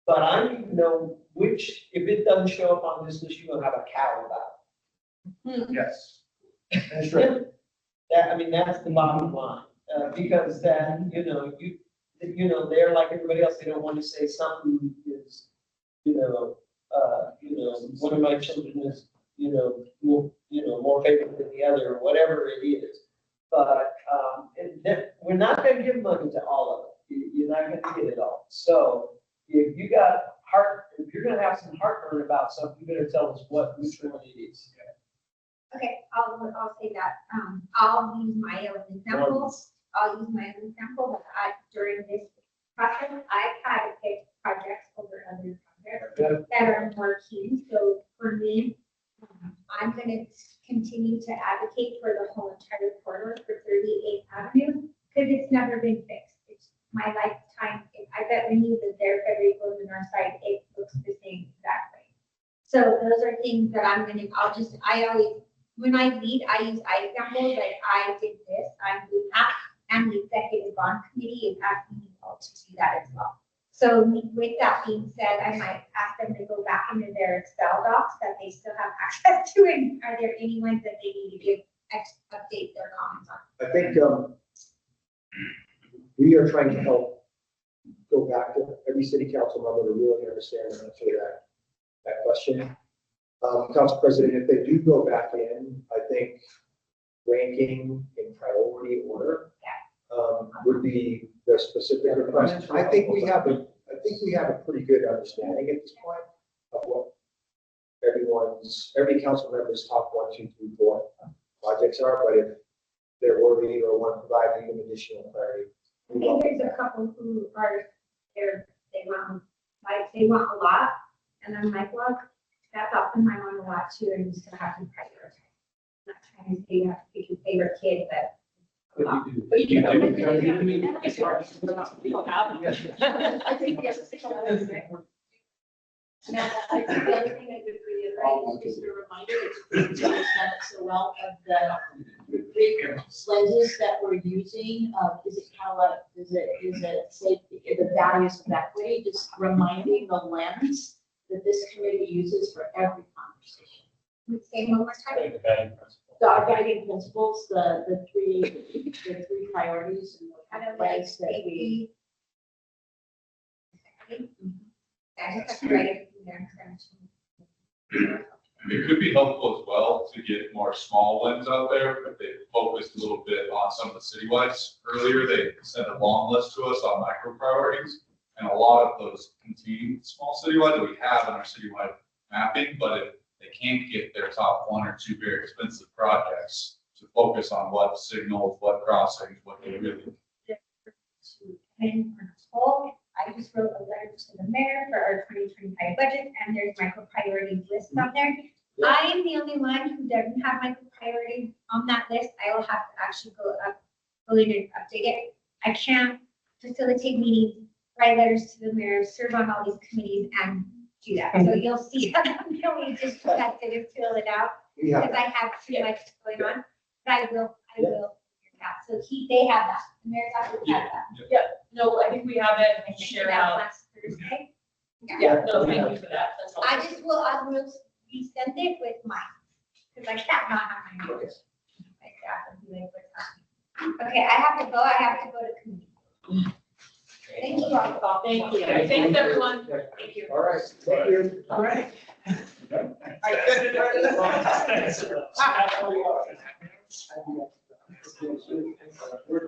But I need to know which, if it doesn't show up on this list, you're gonna have a cow about. Yes. That's right. That, I mean, that's the bottom line, because then, you know, they're like everybody else, they don't want to say something is, one of my children is, more favorite than the other, or whatever it is. But, we're not gonna give money to all of it, you're not gonna get it all. So, if you're gonna have some heartburn about something, you better tell us which one it is. Okay, I'll say that. I'll use my own examples. But during this process, I've had to pick projects over other projects that are more key. So for me, I'm gonna continue to advocate for the whole entire corridor for 38th Avenue, because it's never been fixed. It's my lifetime. I bet when you live there, if everybody goes in our site, it looks the same exactly. So those are things that I always, when I lead, I use examples, like I did this, I'm doing that, and the executive bond committee is asking me all to do that as well. So with that being said, I might ask them to go back into their Excel docs that they still have access to, and are there any ones that they need to give update their comments on? I think, we are trying to help go back to every city council member to really understand and answer that question. Council President, if they do go back in, I think ranking in priority order would be the specific request. I think we have a pretty good understanding at this point of what everyone every council member's top 1, 2, 3, 4 projects are, but if they're worried or want to provide even additional clarity. I think there's a couple who are, they want a lot, and I'm like, look, that's often I want a lot too, and you still have to prioritize. I'm not trying to say you have to pick your favorite kid, but. But you do. I think yes. Now, I think the other thing I would reiterate is just a reminder, it's done it so well of the three lenses that we're using. Is it kind of like, is it say the values of equity, just reminding the lens that this committee uses for every conversation. Say one more time. The guiding principle. The guiding principles, the three priorities and Kind of the like ways that we. I just have to write it there. It could be helpful as well to get more small wins out there, but they focused a little bit on some of the citywides earlier. They sent a long list to us on micro priorities. And a lot of those contain small citywides that we have in our citywide mapping, but if they can't get their top 1 or 2 very expensive projects to focus on what signals, what crossings, what they really. I just wrote a letter to the mayor for our 2025 budget, and there's micro priorities listed on there. I am the only one who doesn't have micro priorities on that list. I will have to actually go in and update it. I can't facilitate meetings, write letters to the mayor, serve on all these committees, and do that. So you'll see that I'm the only just have to fill it out because I have too much going on. But I will. So they have that. The mayor's office has that. Yeah, no, I think we have it and share out. Last Thursday. Yeah, no, thank you for that. That's all. I will resend it with mine, because I can't not have my notes. Okay, I have to go to committee. Thank you all. Thank you. Thanks, everyone. Thank you. All right, thank you. All right. We're